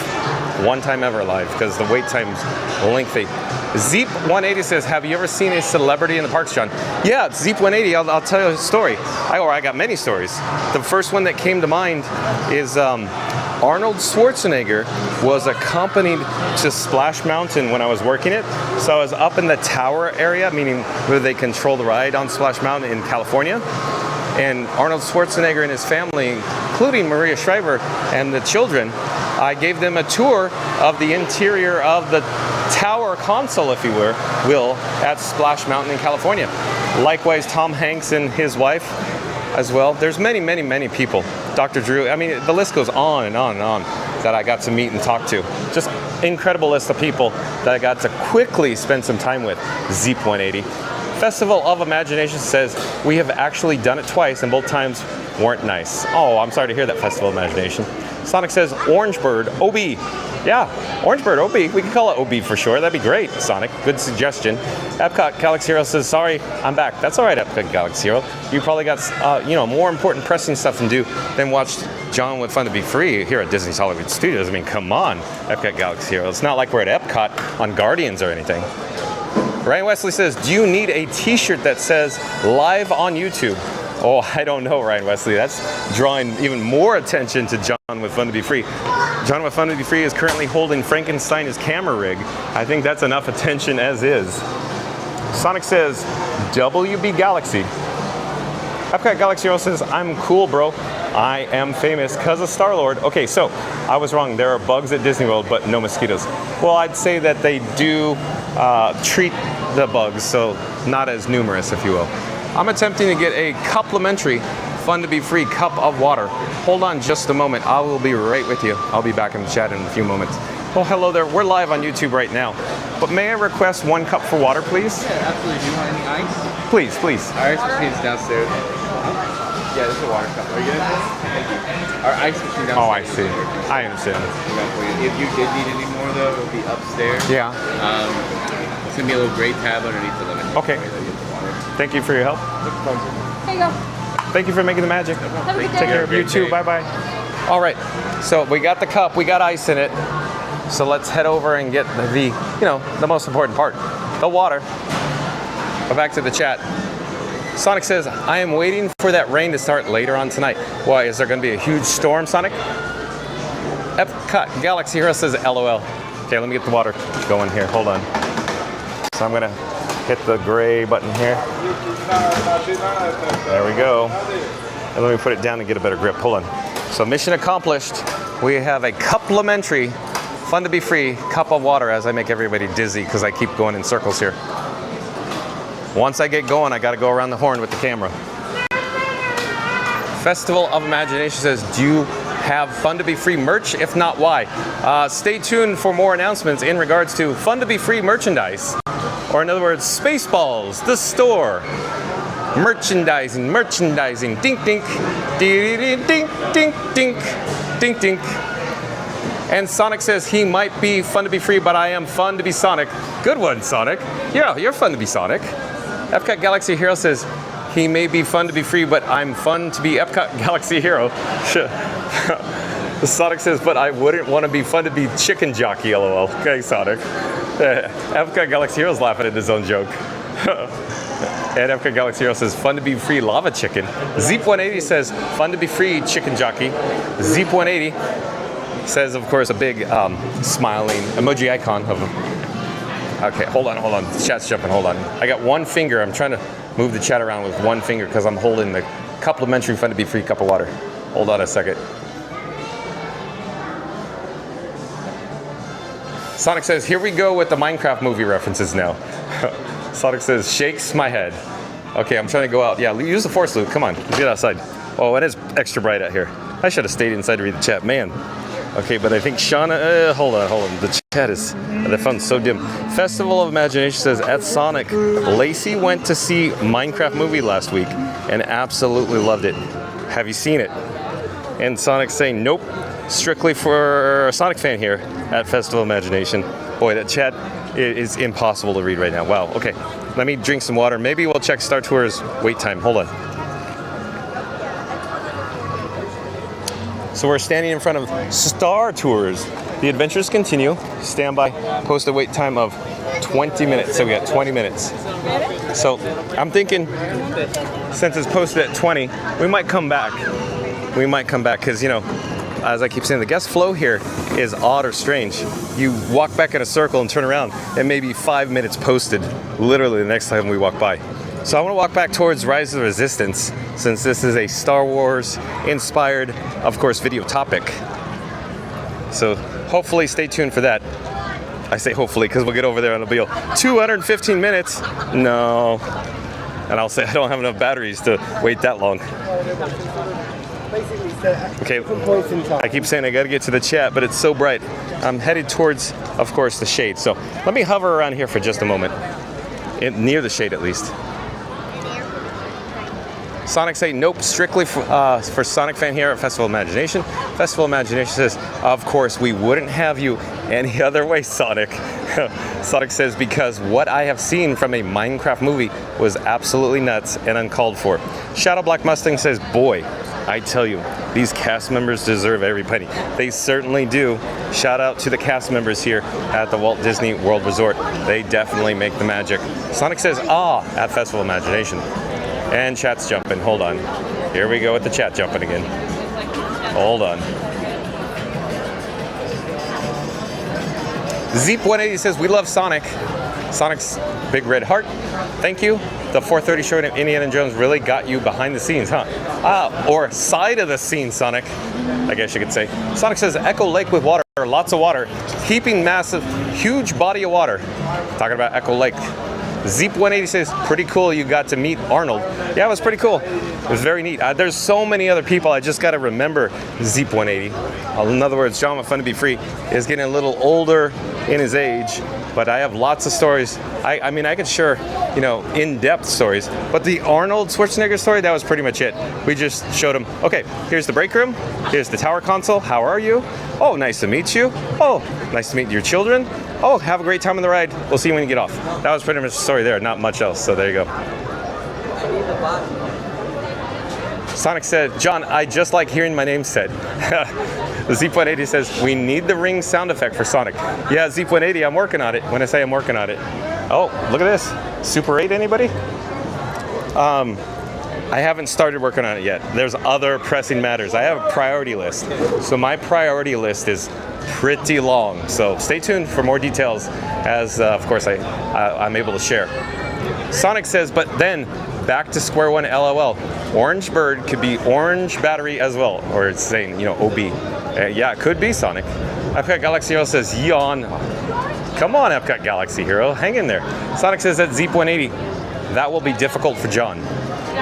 One time ever live, because the wait time's lengthy. Zeep180 says, have you ever seen a celebrity in the parks, John? Yeah, Zeep180, I'll tell you a story. I got many stories. The first one that came to mind is Arnold Schwarzenegger was accompanied to Splash Mountain when I was working it. So I was up in the tower area, meaning where they control the ride on Splash Mountain in California. And Arnold Schwarzenegger and his family, including Maria Shriver and the children, I gave them a tour of the interior of the tower console, if you will, at Splash Mountain in California. Likewise, Tom Hanks and his wife as well. There's many, many, many people. Dr. Drew, I mean, the list goes on and on and on that I got to meet and talk to. Just incredible list of people that I got to quickly spend some time with. Zeep180. Festival of Imagination says, we have actually done it twice and both times weren't nice. Oh, I'm sorry to hear that, Festival of Imagination. Sonic says, Orangebird, OB. Yeah, Orangebird, OB. We can call it OB for sure. That'd be great, Sonic. Good suggestion. Epcot Galaxy Hero says, sorry, I'm back. That's all right, Epcot Galaxy Hero. You probably got, more important pressing stuff to do than watch John with Fun to Be Free here at Disney's Hollywood Studios. I mean, come on, Epcot Galaxy Hero. It's not like we're at Epcot on Guardians or anything. Ryan Wesley says, do you need a t-shirt that says live on YouTube? Oh, I don't know, Ryan Wesley. That's drawing even more attention to John with Fun to Be Free. John with Fun to Be Free is currently holding Frankenstein's camera rig. I think that's enough attention as is. Sonic says, WB Galaxy. Epcot Galaxy Hero says, I'm cool, bro. I am famous because of Star-Lord. Okay, so I was wrong. There are bugs at Disney World, but no mosquitoes. Well, I'd say that they do treat the bugs, so not as numerous, if you will. I'm attempting to get a complimentary Fun to Be Free cup of water. Hold on just a moment. I will be right with you. I'll be back in the chat in a few moments. Well, hello there. We're live on YouTube right now. But may I request one cup for water, please? Yeah, absolutely. Do you want any ice? Please, please. Our ice machine is downstairs. Yeah, this is a water cup. Are you good? Thank you. Our ice machine downstairs. Oh, I see. I understand. If you did need any more, though, it'll be upstairs. Yeah. It's going to be a little gray tab underneath the lemon. Okay. Thank you for your help. Here you go. Thank you for making the magic. Have a good day. Take care of you too. Bye-bye. All right. So we got the cup. We got ice in it. So let's head over and get the most important part, the water. But back to the chat. Sonic says, I am waiting for that rain to start later on tonight. Why, is there going to be a huge storm, Sonic? Epcot Galaxy Hero says, LOL. Okay, let me get the water going here. Hold on. So I'm going to hit the gray button here. There we go. And let me put it down and get a better grip. Hold on. So mission accomplished. We have a complimentary Fun to Be Free cup of water as I make everybody dizzy because I keep going in circles here. Once I get going, I got to go around the horn with the camera. Festival of Imagination says, do you have Fun to Be Free merch? If not, why? Stay tuned for more announcements in regards to Fun to Be Free merchandise. Or in other words, Spaceballs, the store. Merchandising, dink, dink, dink, dink, dink, dink, dink, dink. And Sonic says he might be Fun to Be Free, but I am fun to be Sonic. Good one, Sonic. Yeah, you're fun to be Sonic. Epcot Galaxy Hero says he may be Fun to Be Free, but I'm fun to be Epcot Galaxy Hero. Sonic says, but I wouldn't want to be fun to be Chicken Jockey, LOL. Okay, Sonic. Epcot Galaxy Hero's laughing at his own joke. And Epcot Galaxy Hero says, fun to be free lava chicken. Zeep180 says, fun to be free chicken jockey. Zeep180 says, of course, a big smiling emoji icon of him. Okay, hold on. The chat's jumping, hold on. I got one finger. I'm trying to move the chat around with one finger because I'm holding the complimentary fun to be free cup of water. Hold on a second. Sonic says, here we go with the Minecraft movie references now. Sonic says, shakes my head. Okay, I'm trying to go out. Yeah, use the force, Luke. Come on, let's get outside. Oh, it is extra bright out here. I should have stayed inside to read the chat, man. Okay, but I think Shauna, hold on. The chat is, the phone's so dim. Festival of Imagination says, at Sonic, Lacey went to see Minecraft movie last week and absolutely loved it. Have you seen it? And Sonic's saying, nope, strictly for a Sonic fan here at Festival of Imagination. Boy, that chat is impossible to read right now. Wow, okay. Let me drink some water. Maybe we'll check Star Tours wait time. Hold on. So we're standing in front of Star Tours. The adventures continue. Stand by. Posted wait time of 20 minutes. So we got 20 minutes. So I'm thinking, since it's posted at 20, we might come back. We might come back because, you know, as I keep saying, the guest flow here is odd or strange. You walk back in a circle and turn around, and maybe 5 minutes posted, literally the next time we walk by. So I want to walk back towards Rise of the Resistance, since this is a Star Wars inspired, of course, video topic. So hopefully stay tuned for that. I say hopefully because we'll get over there and it'll be 215 minutes. No. And I'll say I don't have enough batteries to wait that long. Okay, I keep saying I gotta get to the chat, but it's so bright. I'm headed towards, of course, the shade. So let me hover around here for just a moment. Near the shade, at least. Sonic say, nope, strictly for Sonic fan here at Festival of Imagination. Festival of Imagination says, of course, we wouldn't have you any other way, Sonic. Sonic says, because what I have seen from a Minecraft movie was absolutely nuts and uncalled for. Shadow Black Mustang says, boy, I tell you, these cast members deserve every penny. They certainly do. Shout out to the cast members here at the Walt Disney World Resort. They definitely make the magic. Sonic says, at Festival of Imagination. And chat's jumping. Hold on. Here we go with the chat jumping again. Hold on. Zeep180 says, we love Sonic. Sonic's big red heart. Thank you. The 4:30 show of Indiana Jones really got you behind the scenes, huh? Or side of the scene, Sonic, I guess you could say. Sonic says, Echo Lake with water, lots of water. Heaping massive, huge body of water. Talking about Echo Lake. Zeep180 says, pretty cool you got to meet Arnold. Yeah, it was pretty cool. It was very neat. There's so many other people, I just got to remember Zeep180. In other words, John with Fun to Be Free is getting a little older in his age, but I have lots of stories. I mean, I could share, you know, in-depth stories, but the Arnold Schwarzenegger story, that was pretty much it. We just showed him, okay, here's the break room, here's the tower console, how are you? Oh, nice to meet you. Oh, nice to meet your children. Oh, have a great time on the ride. We'll see you when you get off. That was pretty much the story there, not much else, so there you go. Sonic said, John, I just like hearing my name said. The Zeep180 says, we need the ring sound effect for Sonic. Yeah, Zeep180, I'm working on it. When I say I'm working on it. Oh, look at this. Super 8, anybody? I haven't started working on it yet. There's other pressing matters. I have a priority list. So my priority list is pretty long. So stay tuned for more details as, of course, I'm able to share. Sonic says, but then back to square one, LOL. Orange Bird could be orange battery as well. Or it's saying, you know, OB. Yeah, it could be Sonic. Epcot Galaxy Hero says, yawn. Come on, Epcot Galaxy Hero. Hang in there. Sonic says that Zeep180, that will be difficult for John.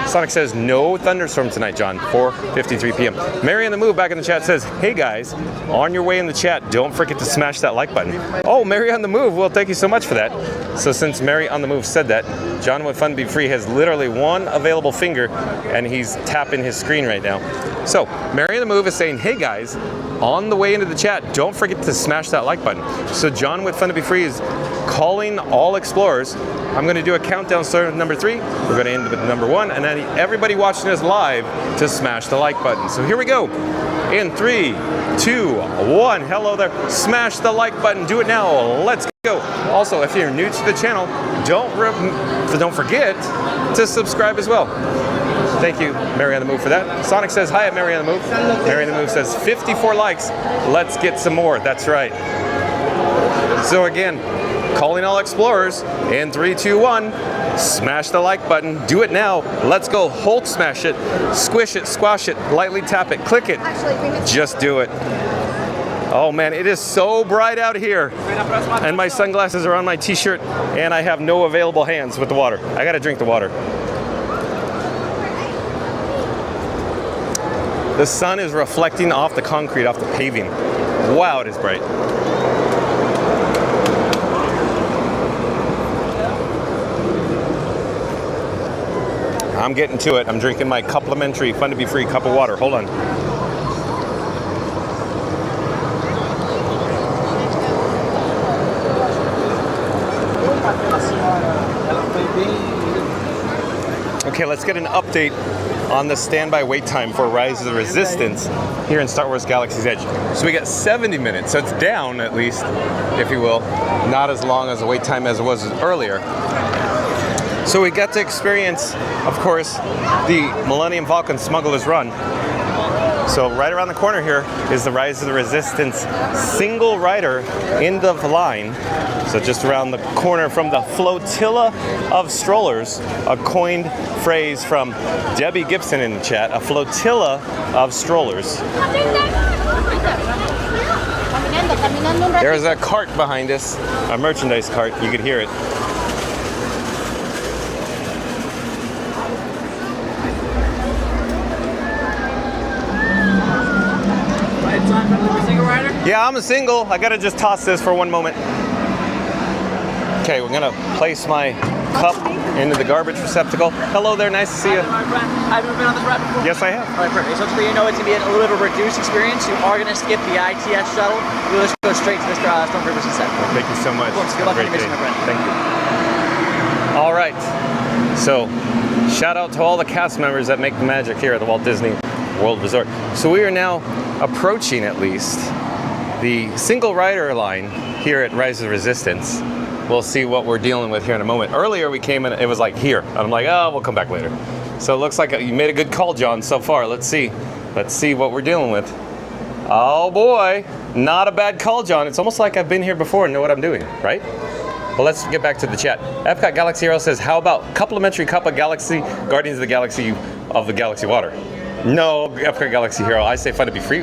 Sonic says, no thunderstorm tonight, John, 4:53 p.m. Mary on the Move back in the chat says, hey guys, on your way in the chat, don't forget to smash that like button. Oh, Mary on the Move, well, thank you so much for that. So since Mary on the Move said that, John with Fun Be Free has literally one available finger, and he's tapping his screen right now. So Mary on the Move is saying, hey guys, on the way into the chat, don't forget to smash that like button. So John with Fun to Be Free is calling all explorers. I'm going to do a countdown starting with number 3. We're going to end with number 1, and then everybody watching us live to smash the like button. So here we go. In 3, 2, 1. Hello there. Smash the like button. Do it now. Let's go. Also, if you're new to the channel, don't forget to subscribe as well. Thank you, Mary on the Move, for that. Sonic says hi at Mary on the Move. Mary on the Move says 54 likes. Let's get some more. That's right. So again, calling all explorers in 3, 2, 1. Smash the like button. Do it now. Let's go. Hulk smash it. Squish it. Squash it. Lightly tap it. Click it. Just do it. Oh man, it is so bright out here. And my sunglasses are on my t-shirt and I have no available hands with the water. I gotta drink the water. The sun is reflecting off the concrete, off the paving. Wow, it is bright. I'm getting to it. I'm drinking my complimentary, fun to be free cup of water. Hold on. Okay, let's get an update on the standby wait time for Rise of the Resistance here in Star Wars Galaxy's Edge. So we got 70 minutes, so it's down at least, if you will. Not as long as the wait time as it was earlier. So we got to experience, of course, the Millennium Falcon Smugglers Run. So right around the corner here is the Rise of the Resistance single rider in the line. So just around the corner from the flotilla of strollers, a coined phrase from Debbie Gibson in the chat, a flotilla of strollers. There's a cart behind us, a merchandise cart, you could hear it. Yeah, I'm a single. I gotta just toss this for one moment. Okay, we're gonna place my cup into the garbage receptacle. Hello there, nice to see you. Have you ever been on this ride before? Yes, I have. All right, perfect. So just so you know, it's gonna be a little bit of a reduced experience. You are gonna skip the ITS shuttle. You'll just go straight to Mr. Stormtrooper's set. Well, thank you so much. Of course, good luck on your mission, my friend. Thank you. All right. So, shout out to all the cast members that make the magic here at the Walt Disney World Resort. So we are now approaching, at least, the single rider line here at Rise of the Resistance. We'll see what we're dealing with here in a moment. Earlier we came in, it was like here. I'm like, oh, we'll come back later. So it looks like you made a good call, John, so far. Let's see. Let's see what we're dealing with. Oh boy, not a bad call, John. It's almost like I've been here before and know what I'm doing, right? Well, let's get back to the chat. Epcot Galaxy Hero says, how about complimentary cup of Galaxy, Guardians of the Galaxy water? No, Epcot Galaxy Hero, I say fun to be free.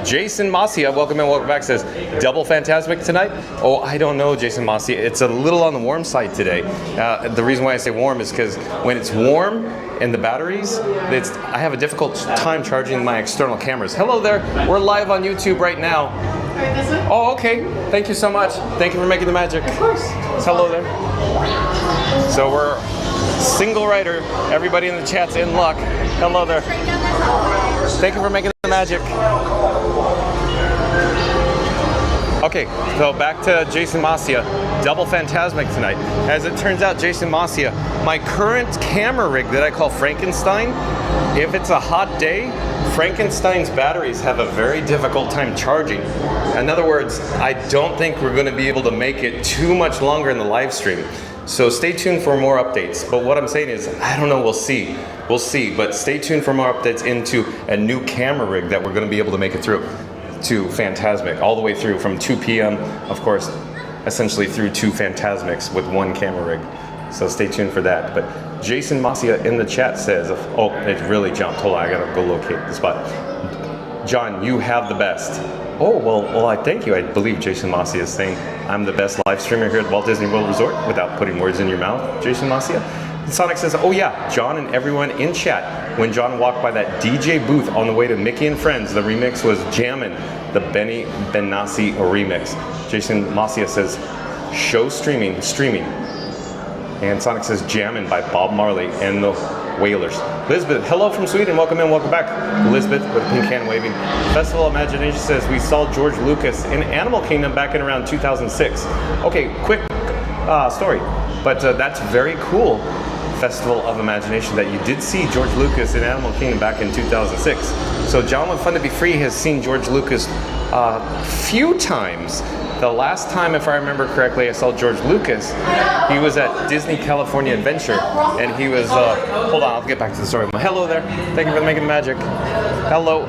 Jason Masia, welcome and welcome back, says, double Fantasmic tonight? Oh, I don't know, Jason Masia. It's a little on the warm side today. The reason why I say warm is because when it's warm in the batteries, I have a difficult time charging my external cameras. Hello there, we're live on YouTube right now. Oh, okay, thank you so much. Thank you for making the magic. Of course. Hello there. So we're single rider. Everybody in the chat's in luck. Hello there. Thank you for making the magic. Okay, so back to Jason Masia. Double Fantasmic tonight. As it turns out, Jason Masia, my current camera rig that I call Frankenstein, if it's a hot day, Frankenstein's batteries have a very difficult time charging. In other words, I don't think we're going to be able to make it too much longer in the live stream. So stay tuned for more updates. But what I'm saying is, I don't know, we'll see. We'll see, but stay tuned for more updates into a new camera rig that we're going to be able to make it through to Fantasmic, all the way through from 2 p.m., of course, essentially through 2 Fantasmics with 1 camera rig. So stay tuned for that. But Jason Masia in the chat says, oh, it really jumped. Hold on, I gotta go locate the spot. John, you have the best. Oh, well, I thank you. I believe Jason Masia is saying I'm the best live streamer here at Walt Disney World Resort, without putting words in your mouth, Jason Masia. And Sonic says, oh yeah, John and everyone in chat, when John walked by that DJ booth on the way to Mickey and Friends, the remix was Jammin', the Benny Benassi remix. Jason Masia says, show streaming. And Sonic says, Jammin' by Bob Marley and the Wailers. Elizabeth, hello from Sweden, welcome in, welcome back. Elizabeth with a pink hand waving. Festival of Imagination says, we saw George Lucas in Animal Kingdom back in around 2006. Okay, quick story, but that's very cool, Festival of Imagination, that you did see George Lucas in Animal Kingdom back in 2006. So John with Fun to Be Free has seen George Lucas a few times The last time, if I remember correctly, I saw George Lucas, he was at Disney California Adventure, and he was, hold on, I'll get back to the story. Hello there. Thank you for making the magic. Hello.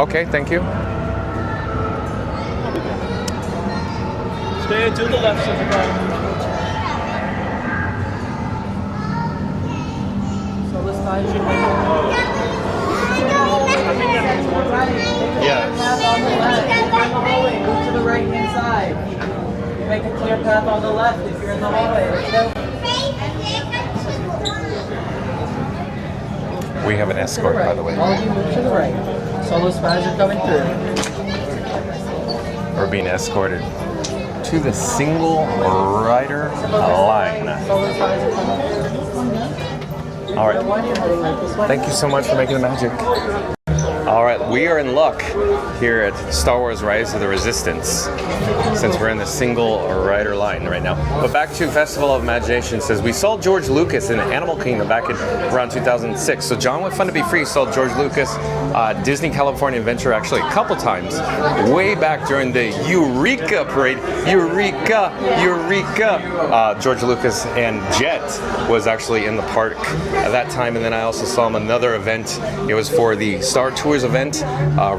Okay, thank you. Stay to the left, so this side should be Yes. on the left. If you're in the hallway, move to the right hand side. Make a clear path on the left if you're in the hallway. Let's go. We have an escort, by the way. All of you move to the right. Solo spies are coming through. We're being escorted to the single rider line. Solo spies are coming through. All right. Thank you so much for making the magic. All right, we are in luck here at Star Wars Rise of the Resistance, since we're in the single rider line right now. But back to Festival of Imagination, says we saw George Lucas in Animal Kingdom back in around 2006. So John with Fun to Be Free saw George Lucas, Disney California Adventure actually a couple times, way back during the Eureka Parade. Eureka, Eureka! George Lucas and Jet was actually in the park at that time, and then I also saw him another event. It was for the Star Tours event,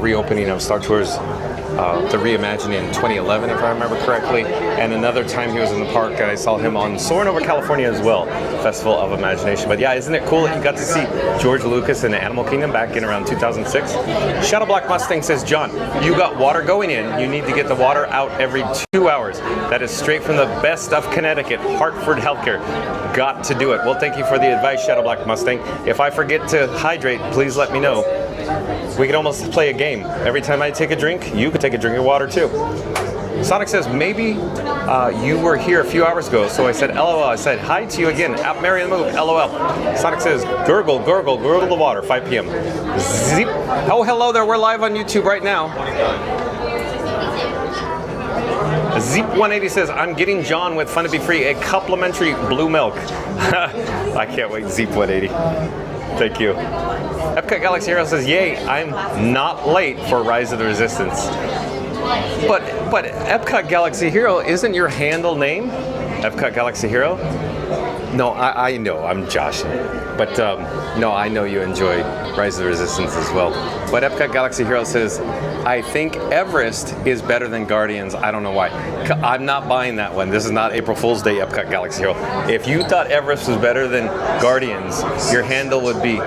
reopening of Star Tours, the reimagining in 2011, if I remember correctly. And another time he was in the park, I saw him on Soarin' Over California as well, Festival of Imagination. But yeah, isn't it cool that you got to see George Lucas in Animal Kingdom back in around 2006? Shadow Black Mustang says, John, you got water going in. You need to get the water out every 2 hours. That is straight from the best of Connecticut, Hartford Healthcare. Got to do it. Well, thank you for the advice, Shadow Black Mustang. If I forget to hydrate, please let me know. We could almost play a game. Every time I take a drink, you could take a drink of water too. Sonic says, maybe you were here a few hours ago, so I said LOL. I said hi to you again. At Mary the Move, LOL. Sonic says, gurgle, gurgle, gurgle the water, 5 p.m. Zip. Oh, hello there. We're live on YouTube right now. Zeep180 says, I'm getting John with Fun to Be Free a complimentary blue milk. I can't wait, Zeep180. Thank you. Epcot Galaxy Hero says, yay, I'm not late for Rise of the Resistance. But Epcot Galaxy Hero, isn't your handle name Epcot Galaxy Hero? No, I know, I'm joshing. But no, I know you enjoy Rise of the Resistance as well. But Epcot Galaxy Hero says, I think Everest is better than Guardians. I don't know why. I'm not buying that one. This is not April Fool's Day Epcot Galaxy Hero. If you thought Everest was better than Guardians, your handle would be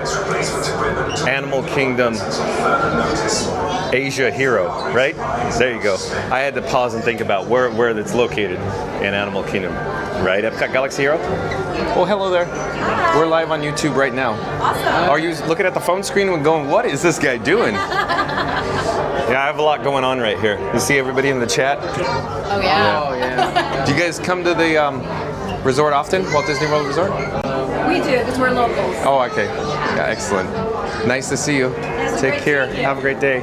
Animal Kingdom Asia Hero, right? There you go. I had to pause and think about where it's located in Animal Kingdom, right? Epcot Galaxy Hero? Oh, hello there. We're live on YouTube right now. Awesome. Are you looking at the phone screen and going, what is this guy doing? Yeah, I have a lot going on right here. You see everybody in the chat? Oh, yeah. Oh, yeah. Do you guys come to the resort often? Walt Disney World Resort? We do, because we're locals. Oh, okay. Yeah, excellent. Nice to see you. Take care. Have a great day.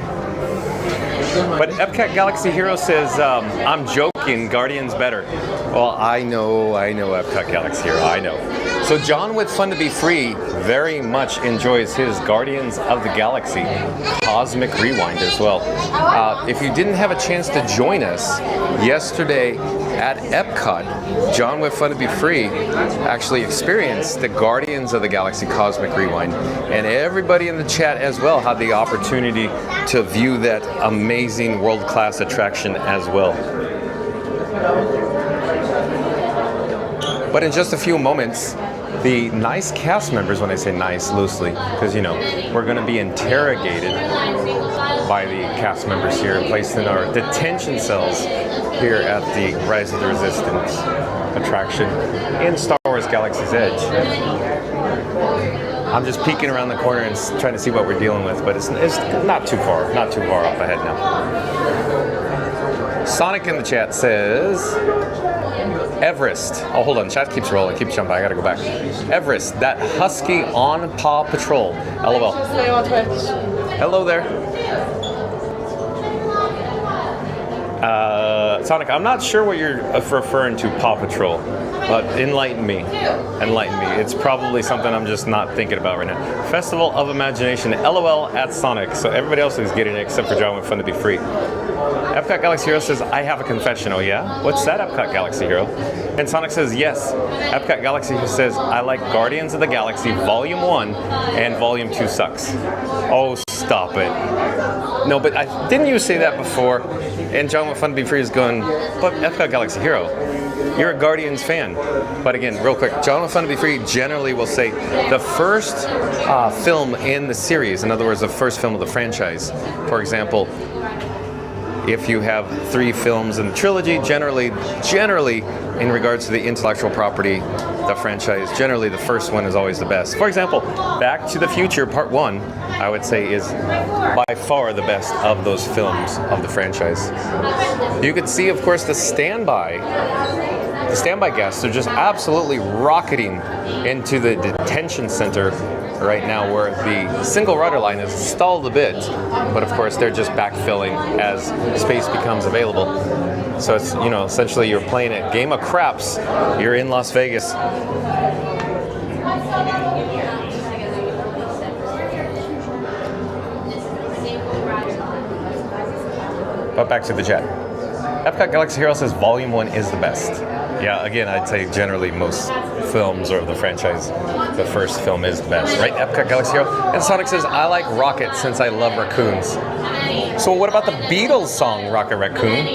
But Epcot Galaxy Hero says, I'm joking, Guardians better. Well, I know Epcot Galaxy Hero, I know. So John with Fun to Be Free very much enjoys his Guardians of the Galaxy Cosmic Rewind as well. If you didn't have a chance to join us yesterday at Epcot, John with Fun to Be Free actually experienced the Guardians of the Galaxy Cosmic Rewind, and everybody in the chat as well had the opportunity to view that amazing world-class attraction as well. But in just a few moments, the nice cast members, when I say nice loosely, because you know, we're going to be interrogated by the cast members here and placed in our detention cells here at the Rise of the Resistance attraction in Star Wars Galaxy's Edge. I'm just peeking around the corner and trying to see what we're dealing with, but it's not too far up ahead now. Sonic in the chat says, Everest. Oh, hold on. Chat keeps rolling. Keeps jumping. I gotta go back. Everest. That husky on Paw Patrol. LOL. Hello there. Sonic, I'm not sure what you're referring to, Paw Patrol, but enlighten me. Enlighten me. It's probably something I'm just not thinking about right now. Festival of Imagination, LOL at Sonic. So everybody else is getting it except for John with Fun to Be Free. Epcot Galaxy Hero says, I have a confession. Oh yeah? What's that, Epcot Galaxy Hero? And Sonic says, yes. Epcot Galaxy Hero says, I like Guardians of the Galaxy Volume 1 and Volume 2 sucks. Oh, stop it. No, but didn't you say that before? And John with Fun to Be Free is going, but Epcot Galaxy Hero, you're a Guardians fan. But again, real quick, John with Fun to Be Free generally will say the first film in the series, in other words, the first film of the franchise. For example, if you have 3 films in the trilogy, generally, in regards to the intellectual property, the franchise, generally the first one is always the best. For example, Back to the Future Part 1, I would say is by far the best of those films of the franchise. You could see, of course, the standby guests are just absolutely rocketing into the detention center right now, where the single rider line is stalled a bit, but of course they're just backfilling as space becomes available. So it's, you know, essentially you're playing a game of craps. You're in Las Vegas. But back to the chat. Epcot Galaxy Hero says Volume 1 is the best. Yeah, again, I'd say generally most films or the franchise, the first film is the best, right? Epcot Galaxy Hero. And Sonic says, I like Rocket since I love raccoons. So what about the Beatles song, Rocket Raccoon?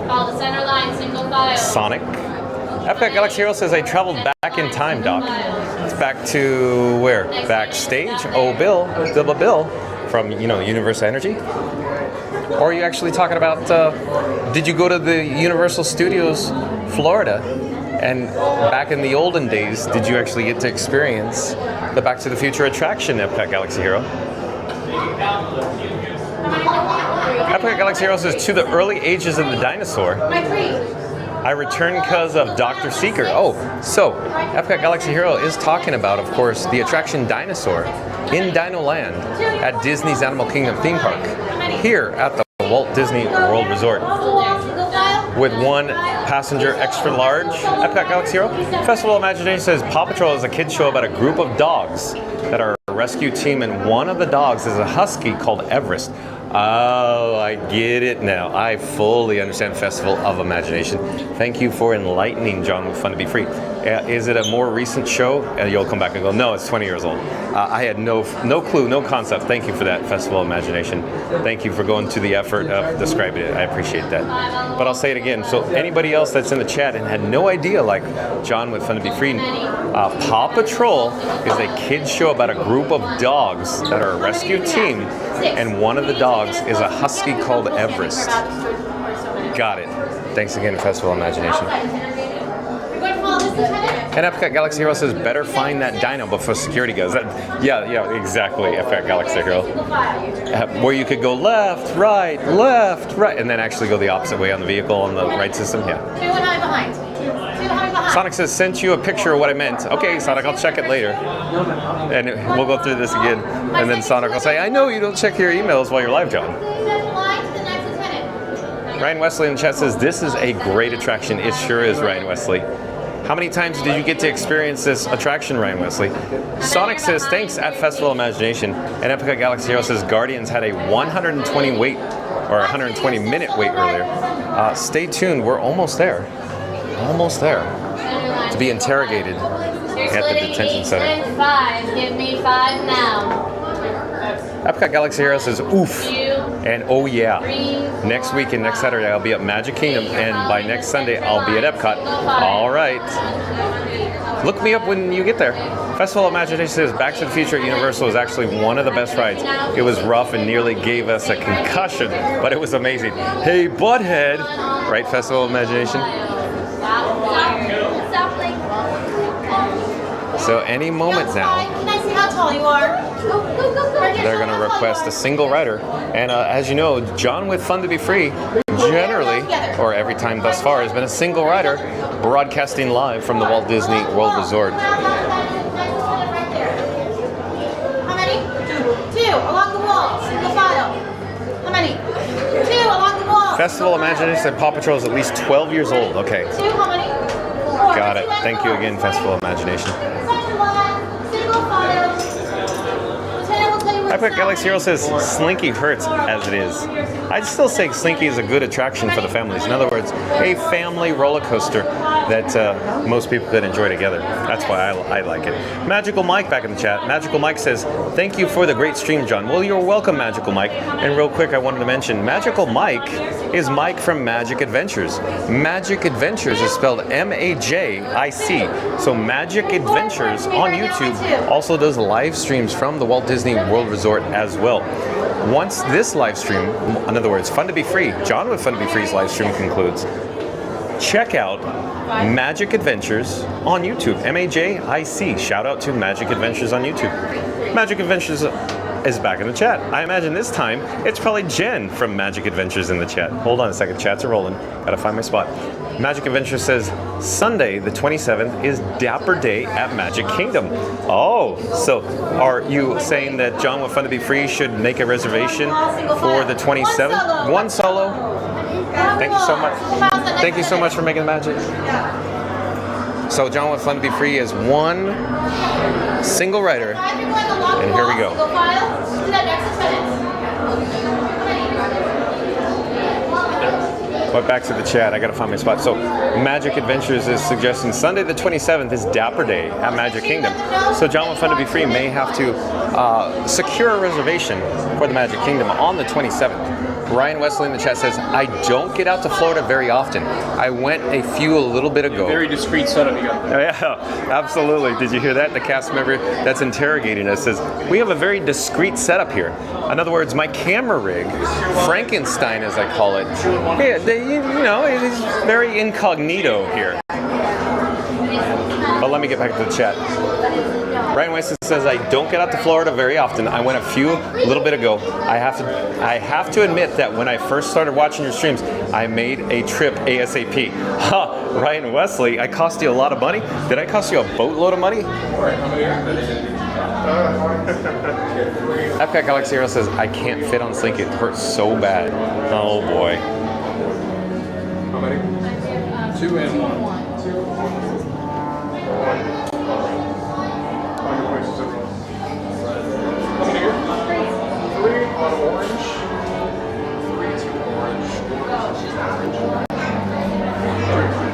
Follow the center line, single file. Sonic. Epcot Galaxy Hero says, I traveled back in time, Doc. It's back to where? Backstage? Oh, Bill from, you know, Universal Energy? Or are you actually talking about, did you go to the Universal Studios, Florida? And back in the olden days, did you actually get to experience the Back to the Future attraction, Epcot Galaxy Hero? Epcot Galaxy Hero says, to the early ages of the dinosaur. I returned because of Dr. Seeker. Oh, so Epcot Galaxy Hero is talking about, of course, the attraction Dinosaur in Dino Land at Disney's Animal Kingdom theme park, here at the Walt Disney World Resort. With 1 passenger extra large, Epcot Galaxy Hero. Festival of Imagination says Paw Patrol is a kid's show about a group of dogs that are a rescue team, and one of the dogs is a husky called Everest. Oh, I get it now. I fully understand Festival of Imagination. Thank you for enlightening John with Fun to Be Free. Is it a more recent show? And you'll come back and go, no, it's 20 years old. I had no clue, no concept. Thank you for that, Festival of Imagination. Thank you for going to the effort of describing it. I appreciate that. But I'll say it again. So anybody else that's in the chat and had no idea, like John with Fun to Be Free, Paw Patrol is a kid's show about a group of dogs that are a rescue team, and one of the dogs is a husky called Everest. Got it. Thanks again, Festival of Imagination. And Epcot Galaxy Hero says, better find that dino before security goes. Yeah, exactly, Epcot Galaxy Hero. Where you could go left, right, and then actually go the opposite way on the vehicle on the right system, yeah. 2 behind. Sonic says, sent you a picture of what I meant. Okay, Sonic, I'll check it later. And we'll go through this again. And then Sonic will say, I know you don't check your emails while you're live, John. Ryan Wesley in the chat says, this is a great attraction. It sure is, Ryan Wesley. How many times did you get to experience this attraction, Ryan Wesley? Sonic says, thanks at Festival of Imagination. And Epcot Galaxy Hero says, Guardians had a 120 minute wait earlier. Stay tuned, we're almost there. Almost there. To be interrogated at the detention center. 5. Give me 5 now. Epcot Galaxy Hero says, oof. And oh yeah. Next week and next Saturday I'll be at Magic Kingdom, and by next Sunday I'll be at Epcot. All right. Look me up when you get there. Festival of Imagination says Back to the Future at Universal is actually one of the best rides. It was rough and nearly gave us a concussion, but it was amazing. Hey, butthead. Right, Festival of Imagination? So any moment now, Can I see how tall you are? they're going to request a single rider. And as you know, John with Fun to Be Free, generally, or every time thus far, has been a single rider broadcasting live from the Walt Disney World Resort. How many? 2 along the wall, single file. How many? 2 along the wall. Festival Imagination and Paw Patrol is at least 12 years old. Okay. How many? Got it. Thank you again, Festival Imagination. Section 1, single file. Lieutenant will tell you I put Galaxy Hero says Slinky hurts as it is. I'd still say Slinky is a good attraction for the families. In other words, a family roller coaster that most people could enjoy together. That's why I like it. Magical Mike back in the chat. Magical Mike says, thank you for the great stream, John. Well, you're welcome, Magical Mike. And real quick, I wanted to mention, Magical Mike is Mike from Magic Adventures. Magic Adventures is spelled M-A-J-I-C. So Magic Adventures on YouTube also does live streams from the Walt Disney World Resort as well. Once this live stream, in other words, Fun to Be Free, John with Fun to Be Free's live stream concludes, check out Magic Adventures on YouTube. M-A-J-I-C. Shout out to Magic Adventures on YouTube. Magic Adventures is back in the chat. I imagine this time it's probably Jen from Magic Adventures in the chat. Hold on a second, chats are rolling. Gotta find my spot. Magic Adventures says Sunday the 27th is Dapper Day at Magic Kingdom. Oh, so are you saying that John with Fun to Be Free should make a reservation for the 27th? One solo. Thank you so much. Thank you so much for making the magic. So John with Fun to Be Free is one single rider. And here we go. But back to the chat, I gotta find my spot. So Magic Adventures is suggesting Sunday the 27th is Dapper Day at Magic Kingdom. So John with Fun to Be Free may have to secure a reservation for the Magic Kingdom on the 27th. Ryan Wesley in the chat says, I don't get out to Florida very often. I went a little bit ago. Very discreet setup you got there. Yeah, absolutely. Did you hear that? The cast member that's interrogating us says, we have a very discreet setup here. In other words, my camera rig, Frankenstein as I call it, yeah, it's very incognito here. But let me get back to the chat. Ryan Wesley says, I don't get out to Florida very often. I went a little bit ago. I have to admit that when I first started watching your streams, I made a trip ASAP. Ha! Ryan Wesley, I cost you a lot of money? Did I cost you a boatload of money? Epcot Galaxy Hero says, I can't fit on Slinky. It hurts so bad. Oh boy. How many? 2 and 1. On orange, 3 to orange.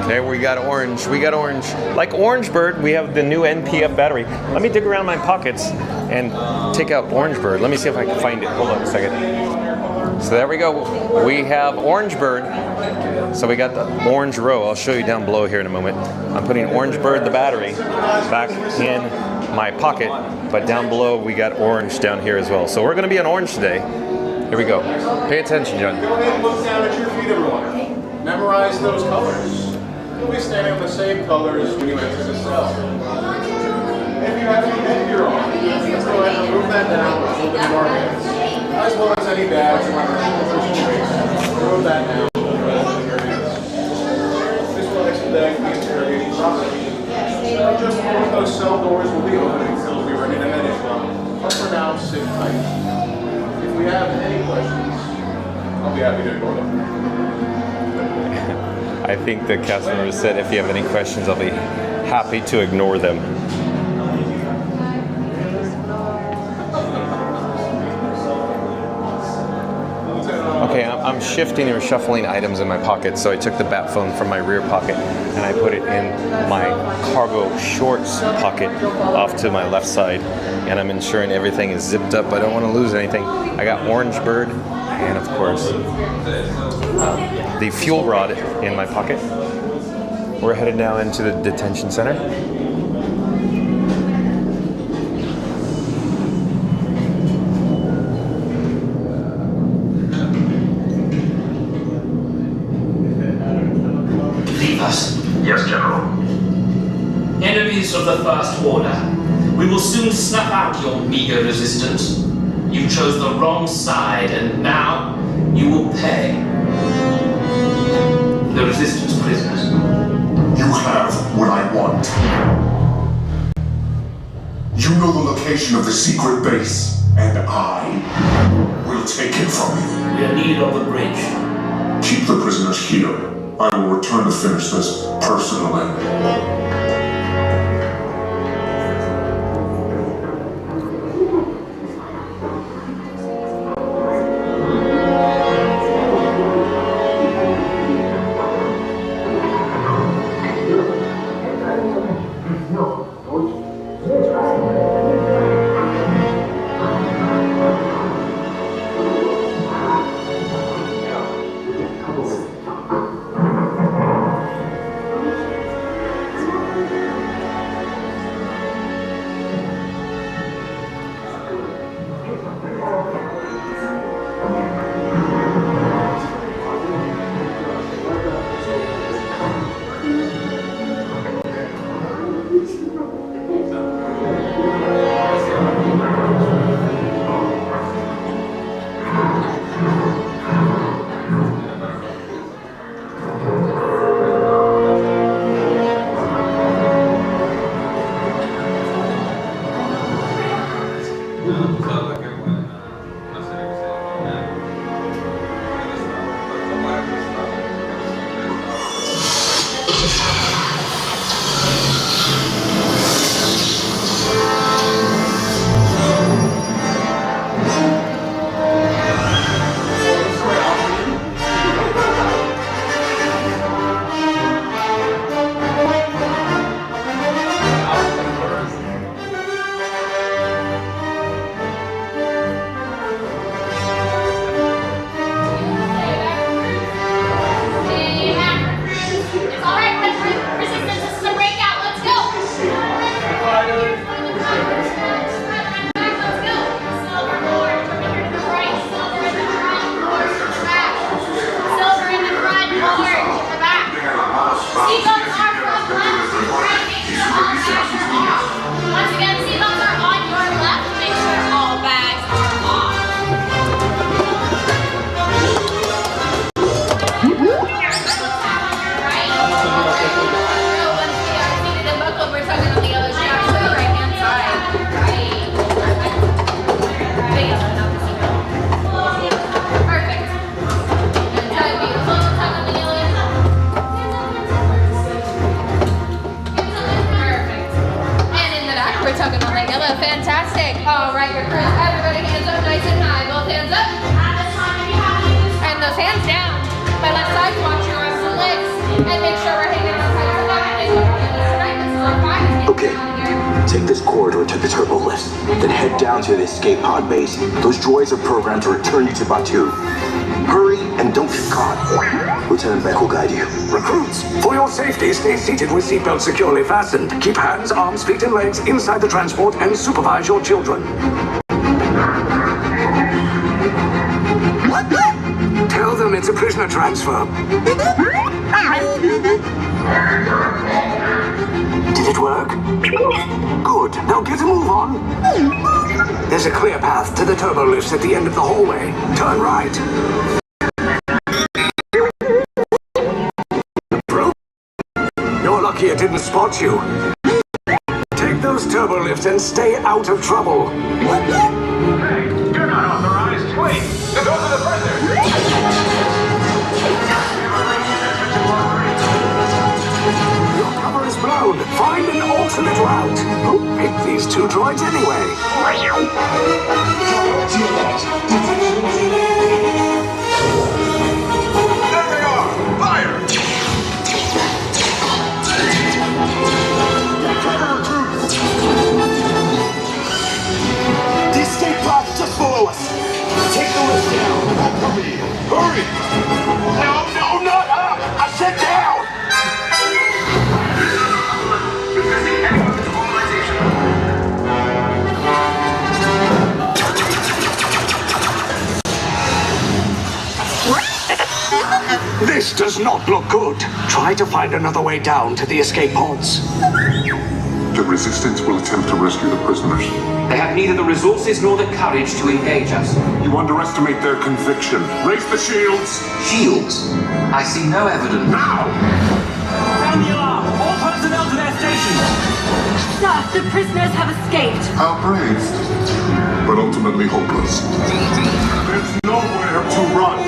Okay, we got orange. We got orange. Like Orange Bird, we have the new NPF battery. Let me dig around my pockets and take out Orange Bird. Let me see if I can find it. Hold on a second. So there we go. We have Orange Bird. So we got the orange row. I'll show you down below here in a moment. I'm putting Orange Bird, the battery, back in my pocket. But down below, we got orange down here as well. So we're going to be on orange today. Here we go. Pay attention, John. Go ahead and look down at your feet, everyone. Memorize those colors. You'll be standing on the same colors when you enter the cell. If you have any headgear on, let's go ahead and move that down with open your hands. As well as any bags around your move that down with your hands. This will expedite the interrogating process. Just one of those cell doors will be opening, so we'll be ready to head as well. But for now, sit tight. If we have any questions, I'll be happy to ignore them. I think the cast member said if you have any questions, I'll be happy to ignore them. Okay, I'm shifting or shuffling items in my pocket, so I took the bat phone from my rear pocket and I put it in my cargo shorts pocket off to my left side, and I'm ensuring everything is zipped up. I don't want to lose anything. I got Orange Bird and, of course, the fuel rod in my pocket. We're headed now into the detention center. Yes, General. Enemies of the First Order, we will soon snuff out your meager resistance. You chose the wrong side, and now you will pay. The Resistance prisoners. You have what I want. You know the location of the secret base, and I will take it from you. We are needed on the bridge. Keep the prisoners here. I will return to finish this personally. Take this corridor to the turbo lift, then head down to the escape pod base. Those droids are programmed to return you to Batuu. Hurry and don't get caught. Lieutenant Beck will guide you. Recruits, for your safety, stay seated with seatbelts securely fastened. Keep hands, arms, feet, and legs inside the transport and supervise your children. Tell them it's a prisoner transfer. Did it work? Good. Now get a move on. There's a clear path to the turbo lifts at the end of the hallway. Turn right. You're lucky it didn't spot you. Take those turbo lifts and stay out of trouble. Hey, you're not authorized. Wait, those are the prisoners. Blown. Find an alternate route. Who picked these two droids anyway? There they are! Fire! The escape pod just below us. Take the lift down. Hurry! No, not up! I said down! This does not look good. Try to find another way down to the escape pods. The Resistance will attempt to rescue the prisoners. They have neither the resources nor the courage to engage us. You underestimate their conviction. Raise the shields! Shields? I see no evidence. Now! Sound the alarm! All personnel to their stations! Sir, the prisoners have escaped. How brave, but ultimately hopeless. There's nowhere to run.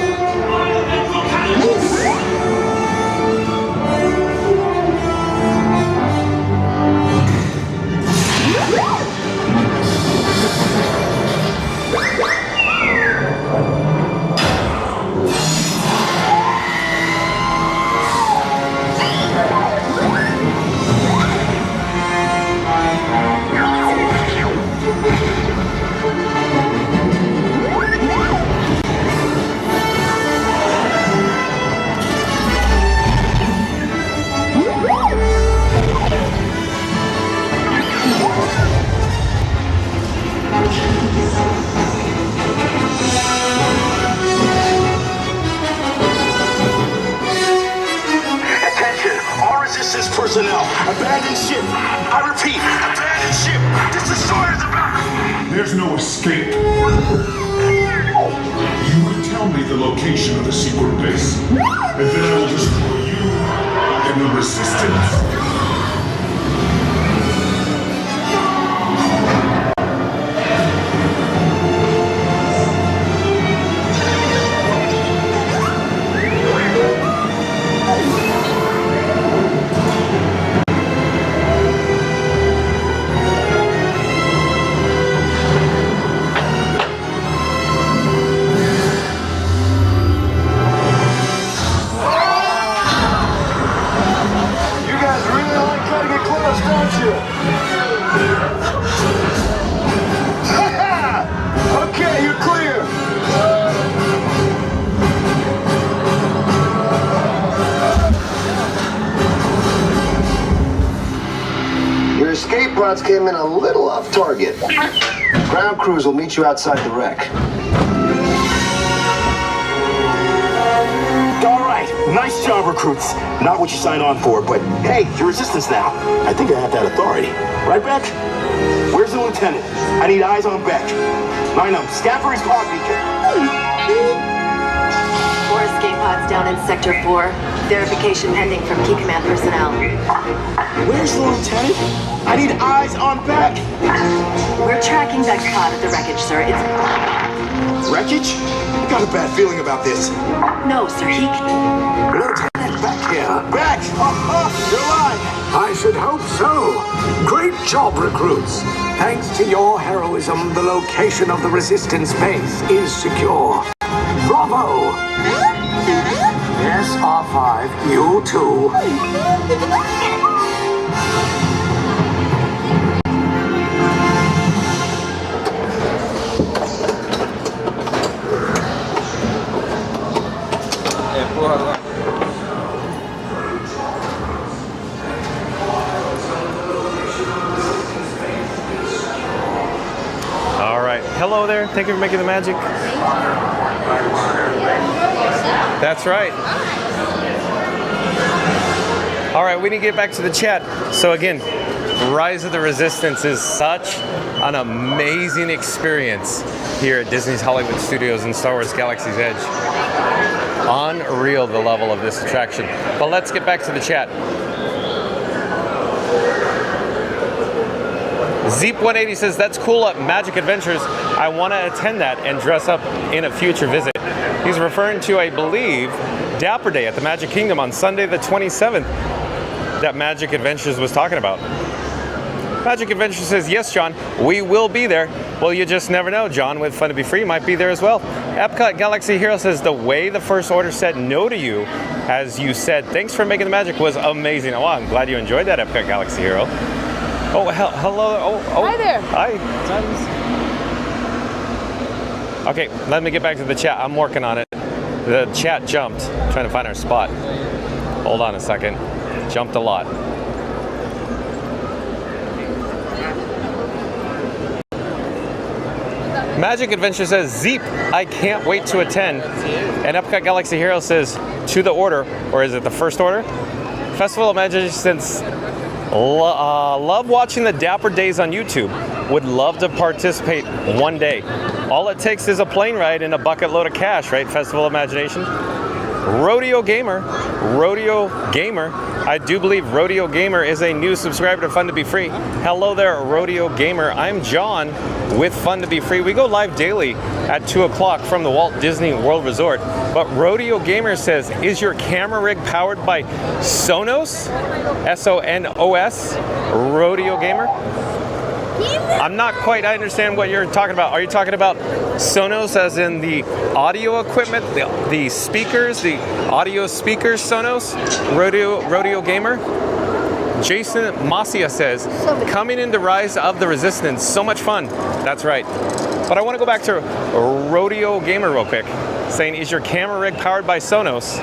Force destroyers are back! There's no escape. You will tell me the location of the secret base, and then I will destroy you and the Resistance. Okay, you're clear. Your escape pods came in a little off target. Ground crews will meet you outside the wreck. All right, nice job, recruits. Not what you signed on for, but hey, you're Resistance now. I think I have that authority. Right, Beck? Where's the lieutenant? I need eyes on Beck. Line up, scan for his pod beacon. 4 escape pods down in Sector 4. Verification pending from Key Command personnel. Where's the lieutenant? I need eyes on Beck. We're tracking Beck's pod at the wreckage, sir. It's... Wreckage? I got a bad feeling about this. No, sir, he can... Lieutenant Beck here. Beck! You're alive! I should hope so. Great job, recruits. Thanks to your heroism, the location of the Resistance base is secure. Bravo! Yes, R5, you too. All right. Hello there. Thank you for making the magic. That's right. All right, we need to get back to the chat. So again, Rise of the Resistance is such an amazing experience here at Disney's Hollywood Studios and Star Wars Galaxy's Edge. Unreal, the level of this attraction. But let's get back to the chat. Zeep180 says, that's cool at Magic Adventures. I want to attend that and dress up in a future visit. He's referring to, I believe, Dapper Day at the Magic Kingdom on Sunday the 27th that Magic Adventures was talking about. Magic Adventures says, yes, John, we will be there. Well, you just never know. John with Fun to Be Free might be there as well. Epcot Galaxy Hero says, the way the First Order said no to you, as you said, thanks for making the magic, was amazing. Oh, I'm glad you enjoyed that, Epcot Galaxy Hero. Oh, hello. Oh, Hi there. Hi. Okay, let me get back to the chat. I'm working on it. The chat jumped. Trying to find our spot. Hold on a second. Jumped a lot. Magic Adventure says, Zeep, I can't wait to attend. And Epcot Galaxy Hero says, to the order, or is it the First Order? Festival of Magic since love watching the Dapper Days on YouTube. Would love to participate one day. All it takes is a plane ride and a bucket load of cash, right? Festival of Imagination. Rodeo Gamer. I do believe Rodeo Gamer is a new subscriber to Fun to Be Free. Hello there, Rodeo Gamer. I'm John with Fun to Be Free. We go live daily at 2 o'clock from the Walt Disney World Resort. But Rodeo Gamer says, is your camera rig powered by Sonos? S-O-N-O-S? Rodeo Gamer? I'm not quite, I understand what you're talking about. Are you talking about Sonos as in the audio equipment, the speakers, the audio speakers Sonos? Rodeo Gamer? Jason Masia says, coming into Rise of the Resistance, so much fun. That's right. But I want to go back to Rodeo Gamer real quick, saying, is your camera rig powered by Sonos?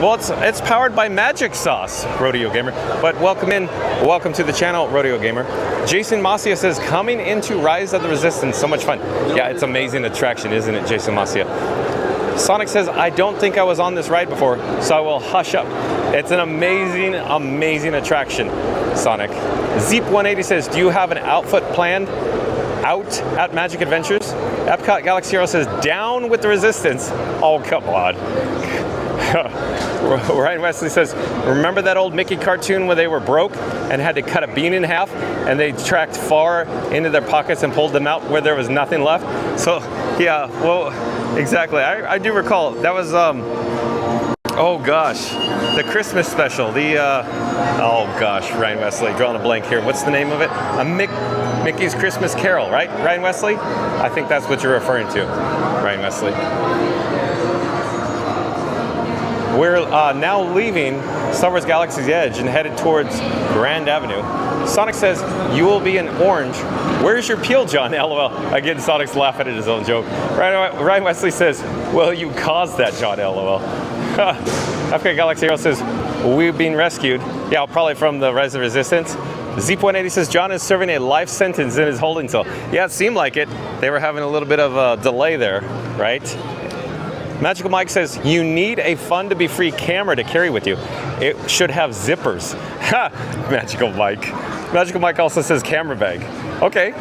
Well, it's powered by Magic Sauce, Rodeo Gamer. But welcome to the channel, Rodeo Gamer. Jason Masia says, coming into Rise of the Resistance, so much fun. Yeah, it's amazing attraction, isn't it, Jason Masia? Sonic says, I don't think I was on this ride before, so I will hush up. It's an amazing, amazing attraction. Sonic. Zeep180 says, do you have an outfit planned out at Magic Adventures? Epcot Galaxy Hero says, down with the Resistance. Oh, come on. Ryan Wesley says, remember that old Mickey cartoon where they were broke and had to cut a bean in half and they tracked far into their pockets and pulled them out where there was nothing left? So, yeah, well, exactly. I do recall. That was, oh gosh, the Christmas special. Oh gosh, Ryan Wesley, drawing a blank here. What's the name of it? Mickey's Christmas Carol, right, Ryan Wesley? I think that's what you're referring to, Ryan Wesley. We're now leaving Star Wars Galaxy's Edge and headed towards Grand Avenue. Sonic says, you will be in orange. Where's your peel, John? LOL. Again, Sonic's laughing at his own joke. Ryan Wesley says, well, you caused that, John. LOL. FK Galaxy Hero says, we've been rescued. Yeah, probably from the Rise of Resistance. Zeep180 says, John is serving a life sentence in his holding cell. Yeah, it seemed like it. They were having a little bit of a delay there, right? Magical Mike says, you need a fun to be free camera to carry with you. It should have zippers. Ha! Magical Mike. Magical Mike also says camera bag. Okay,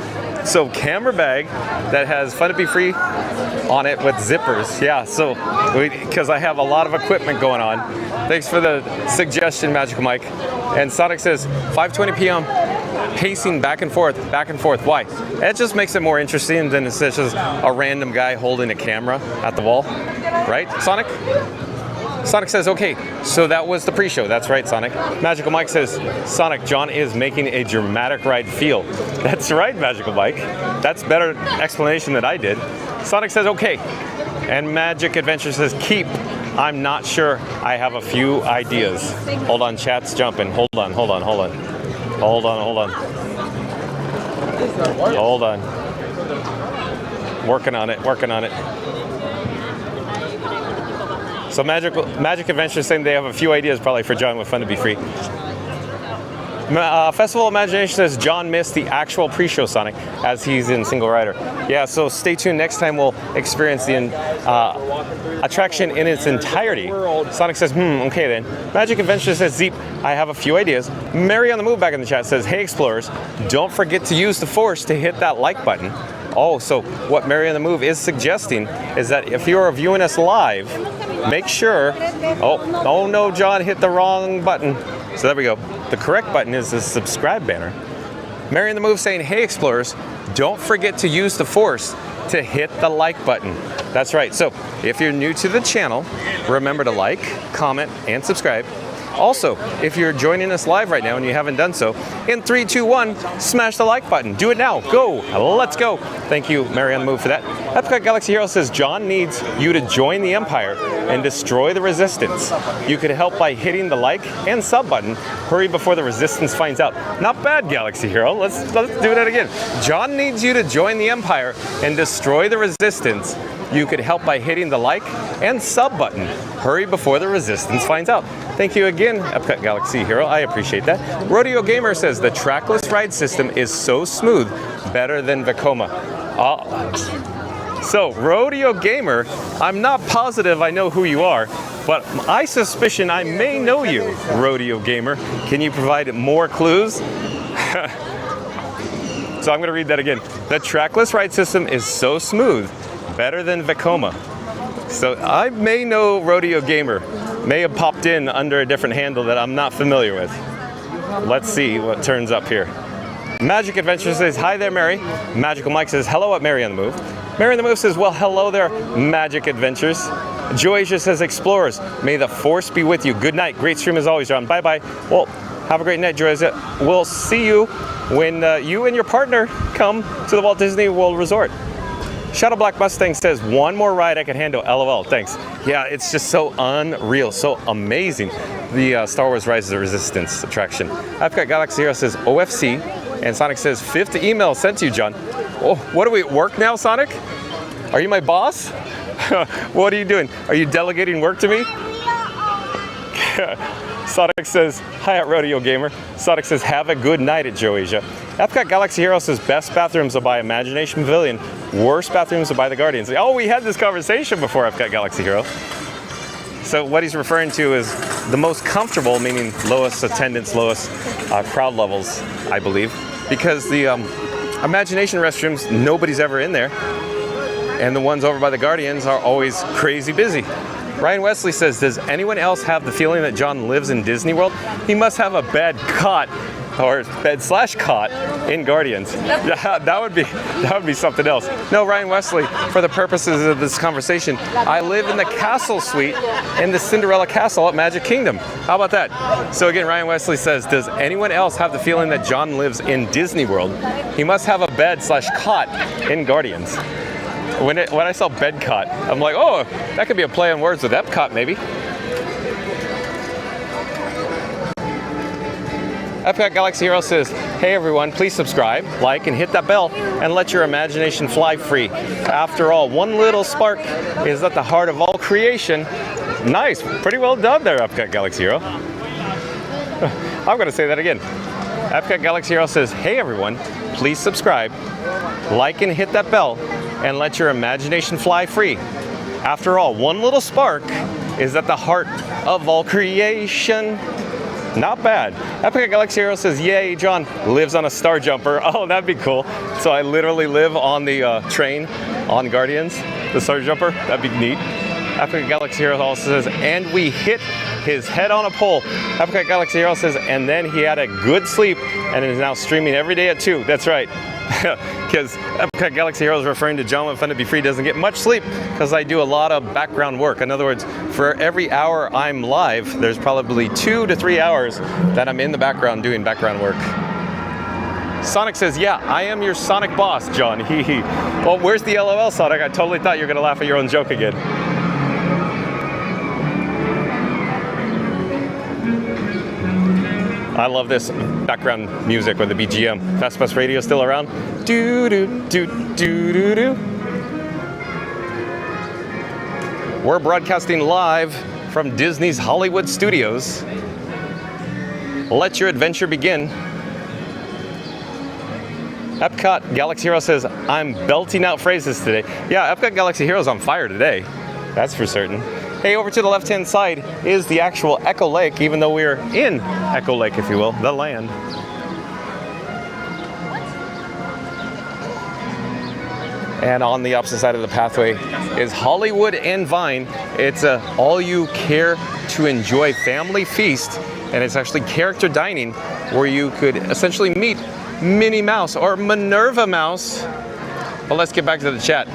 so camera bag that has fun to be free on it with zippers. Yeah, so because I have a lot of equipment going on. Thanks for the suggestion, Magical Mike. And Sonic says, 5:20 p.m. pacing back and forth. Why? It just makes it more interesting than it's just a random guy holding a camera at the wall. Right, Sonic? Sonic says, okay, so that was the pre-show. That's right, Sonic. Magical Mike says, Sonic, John is making a dramatic ride feel. That's right, Magical Mike. That's better explanation than I did. Sonic says, okay. And Magic Adventure says, keep. I'm not sure. I have a few ideas. Hold on, chat's jumping. Hold on. Working on it. So Magic Adventure is saying they have a few ideas probably for John with Fun to be Free. Festival Imagination says John missed the actual pre-show Sonic as he's in single rider. Yeah, so stay tuned. Next time we'll experience the attraction in its entirety. Sonic says, okay then. Magic Adventure says, Zeep, I have a few ideas. Mary on the Move back in the chat says, hey Explorers, don't forget to use the Force to hit that like button. Oh, so what Mary on the Move is suggesting is that if you are viewing us live, make sure, oh no, John hit the wrong button. So there we go. The correct button is the subscribe banner. Mary on the Move saying, hey Explorers, don't forget to use the Force to hit the like button. That's right. So if you're new to the channel, remember to like, comment, and subscribe. Also, if you're joining us live right now and you haven't done so, in 3, 2, 1, smash the like button. Do it now. Go. Let's go. Thank you, Mary on the Move, for that. Epcot Galaxy Hero says John needs you to join the Empire and destroy the Resistance. You could help by hitting the like and sub button. Hurry before the Resistance finds out. Not bad, Galaxy Hero. Let's do that again. John needs you to join the Empire and destroy the Resistance. You could help by hitting the like and sub button. Hurry before the Resistance finds out. Thank you again, Epcot Galaxy Hero. I appreciate that. Rodeo Gamer says the trackless ride system is so smooth, better than Vekoma. So, Rodeo Gamer, I'm not positive I know who you are, but I suspicion I may know you, Rodeo Gamer. Can you provide more clues? So I'm going to read that again. The trackless ride system is so smooth, better than Vekoma. So I may know Rodeo Gamer. May have popped in under a different handle that I'm not familiar with. Let's see what turns up here. Magic Adventure says, hi there, Mary. Magical Mike says, hello at Mary on the Move. Mary on the Move says, well, hello there, Magic Adventures. Joasia says, Explorers, may the Force be with you. Good night. Great stream as always, John. Bye-bye. Well, have a great night, Joasia. We'll see you when you and your partner come to the Walt Disney World Resort. Shadow Black Mustang says, one more ride I can handle. LOL. Thanks. Yeah, it's just so unreal, so amazing. The Star Wars Rise of the Resistance attraction. Epcot Galaxy Hero says OFC, and Sonic says 5th email sent to you, John. Oh, what do we at work now, Sonic? Are you my boss? What are you doing? Are you delegating work to me? Sonic says, hi at Rodeo Gamer. Sonic says, have a good night at Joasia. Epcot Galaxy Hero says, best bathrooms are by Imagination Pavilion. Worst bathrooms are by the Guardians. Oh, we had this conversation before, Epcot Galaxy Hero. So what he's referring to is the most comfortable, meaning lowest attendance, lowest crowd levels, I believe, because the Imagination restrooms, nobody's ever in there, and the ones over by the Guardians are always crazy busy. Ryan Wesley says, does anyone else have the feeling that John lives in Disney World? He must have a bed cot, or bed/cot in Guardians. That would be something else. No, Ryan Wesley, for the purposes of this conversation, I live in the castle suite in the Cinderella Castle at Magic Kingdom. How about that? So again, Ryan Wesley says, does anyone else have the feeling that John lives in Disney World? He must have a bed/cot in Guardians. When I saw bed cot, I'm like, oh, that could be a play on words with Epcot, maybe. Epcot Galaxy Hero says, hey everyone, please subscribe, like, and hit that bell, and let your imagination fly free. After all, one little spark is at the heart of all creation. Nice, pretty well done there, Epcot Galaxy Hero. I'm gonna say that again. Epcot Galaxy Hero says, hey everyone, please subscribe, like, and hit that bell, and let your imagination fly free. After all, one little spark is at the heart of all creation. Not bad. Epic Galaxy Hero says, yay, John lives on a Star Jumper. Oh, that'd be cool. So I literally live on the train on Guardians, the Star Jumper. That'd be neat. Epic Galaxy Hero also says, and we hit his head on a pole. Epic Galaxy Hero says, and then he had a good sleep and is now streaming every day at 2. That's right. Because Epcot Galaxy Hero is referring to John with Fun to Be Free doesn't get much sleep because I do a lot of background work. In other words, for every hour I'm live, there's probably 2 to 3 hours that I'm in the background doing background work. Sonic says, yeah, I am your Sonic boss, John. Hee hee. Well, where's the LOL, Sonic? I totally thought you were going to laugh at your own joke again. I love this background music with the BGM. Fast Bus Radio still around? Do do do do do do. We're broadcasting live from Disney's Hollywood Studios. Let your adventure begin. Epcot Galaxy Hero says, I'm belting out phrases today. Yeah, Epcot Galaxy Hero's on fire today. That's for certain. Hey, over to the left-hand side is the actual Echo Lake, even though we're in Echo Lake, if you will, the land. And on the opposite side of the pathway is Hollywood and Vine. It's a all-you-care-to-enjoy family feast, and it's actually character dining, where you could essentially meet Minnie Mouse or Minerva Mouse. But let's get back to the chat.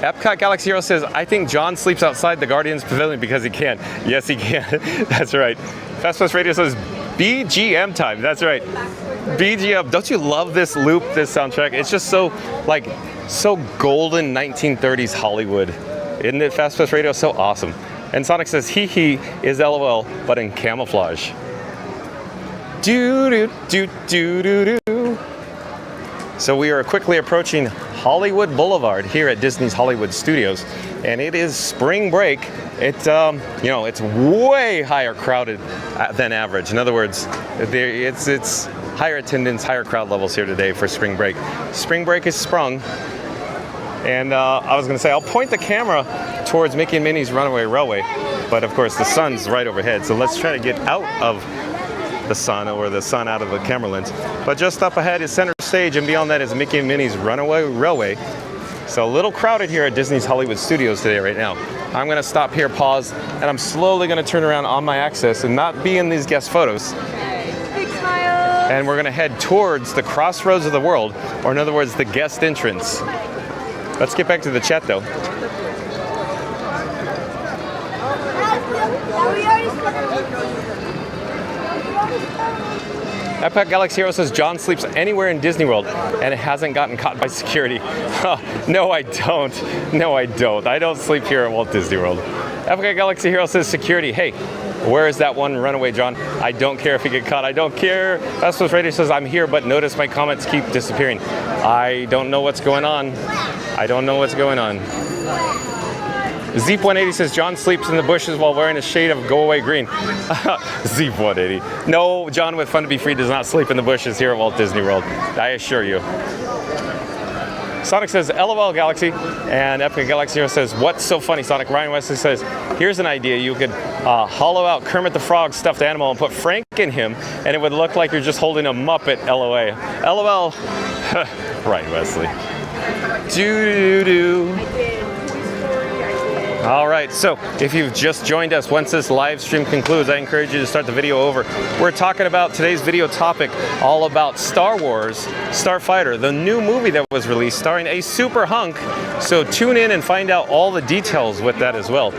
Epcot Galaxy Hero says, I think John sleeps outside the Guardians Pavilion because he can. Yes, he can. That's right. Fast Bus Radio says, BGM time. That's right. BGM. Don't you love this loop, this soundtrack? It's just so, like, so golden 1930s Hollywood. Isn't it? Fast Bus Radio is so awesome. And Sonic says, hee hee is LOL, but in camouflage. Do do do do do do. So we are quickly approaching Hollywood Boulevard here at Disney's Hollywood Studios, and it is spring break. It's it's way higher crowded than average. In other words, it's higher attendance, higher crowd levels here today for spring break. Spring break is sprung, and I was going to say I'll point the camera towards Mickey and Minnie's Runaway Railway, but of course the sun's right overhead. So let's try to get out of the sun, or the sun out of the camera lens. But just up ahead is Center Stage, and beyond that is Mickey and Minnie's Runaway Railway. So a little crowded here at Disney's Hollywood Studios today right now. I'm gonna stop here, pause, and I'm slowly gonna turn around on my axis and not be in these guest photos. Big smile. And we're gonna head towards the crossroads of the world, or in other words, the guest entrance. Let's get back to the chat though. Epcot Galaxy Hero says John sleeps anywhere in Disney World and it hasn't gotten caught by security. No, I don't. No, I don't. I don't sleep here at Walt Disney World. Epcot Galaxy Hero says security. Hey, where is that one runaway, John? I don't care if you get caught. I don't care. Fast Bus Radio says I'm here, but notice my comments keep disappearing. I don't know what's going on. I don't know what's going on. Zeep180 says John sleeps in the bushes while wearing a shade of Go Away Green. Zeep180. No, John with Fun to Be Free does not sleep in the bushes here at Walt Disney World. I assure you. Sonic says, LOL Galaxy. And Epic Galaxy Hero says, what's so funny, Sonic? Ryan Wesley says, here's an idea. You could hollow out Kermit the Frog's stuffed animal and put Frank in him, and it would look like you're just holding a Muppet, LOA. LOL. Ryan Wesley. Doo-doo-doo. All right, so if you've just joined us, once this live stream concludes, I encourage you to start the video over. We're talking about today's video topic, all about Star Wars Starfighter, the new movie that was released starring a Super-Hunk. So tune in and find out all the details with that as well.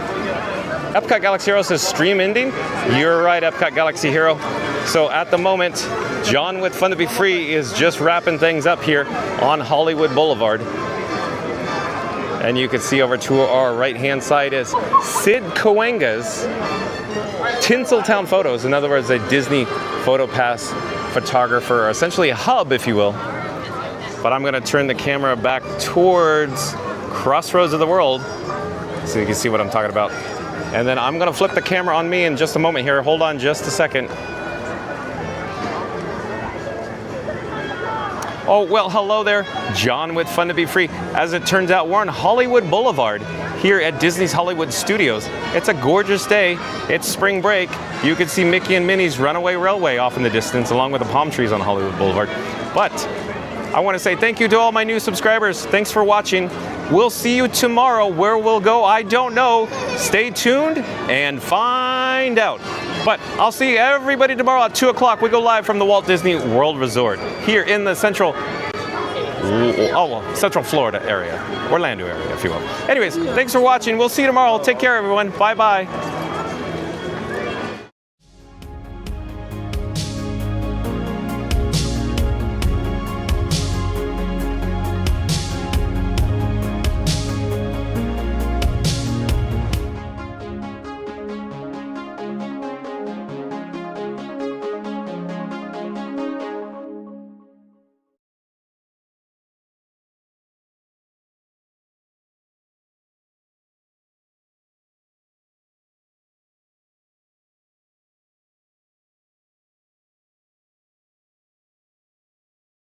Epcot Galaxy Hero says stream ending. You're right, Epcot Galaxy Hero. So at the moment, John with Fun to Be Free is just wrapping things up here on Hollywood Boulevard. And you can see over to our right-hand side is Sid Cahuenga's Tinseltown Photos. In other words, a Disney Photo Pass photographer, essentially a hub, if you will. But I'm going to turn the camera back towards Crossroads of the World so you can see what I'm talking about. And then I'm going to flip the camera on me in just a moment here. Hold on just a second. Oh, well, hello there. John with Fun to Be Free. As it turns out, we're on Hollywood Boulevard here at Disney's Hollywood Studios. It's a gorgeous day. It's spring break. You can see Mickey and Minnie's Runaway Railway off in the distance, along with the palm trees on Hollywood Boulevard. But I want to say thank you to all my new subscribers. Thanks for watching. We'll see you tomorrow. Where we'll go, I don't know. Stay tuned and find out. But I'll see everybody tomorrow at 2 o'clock. We go live from the Walt Disney World Resort here in the Central Florida area, Orlando area, if you will. Anyways, thanks for watching. We'll see you tomorrow. Take care, everyone. Bye-bye.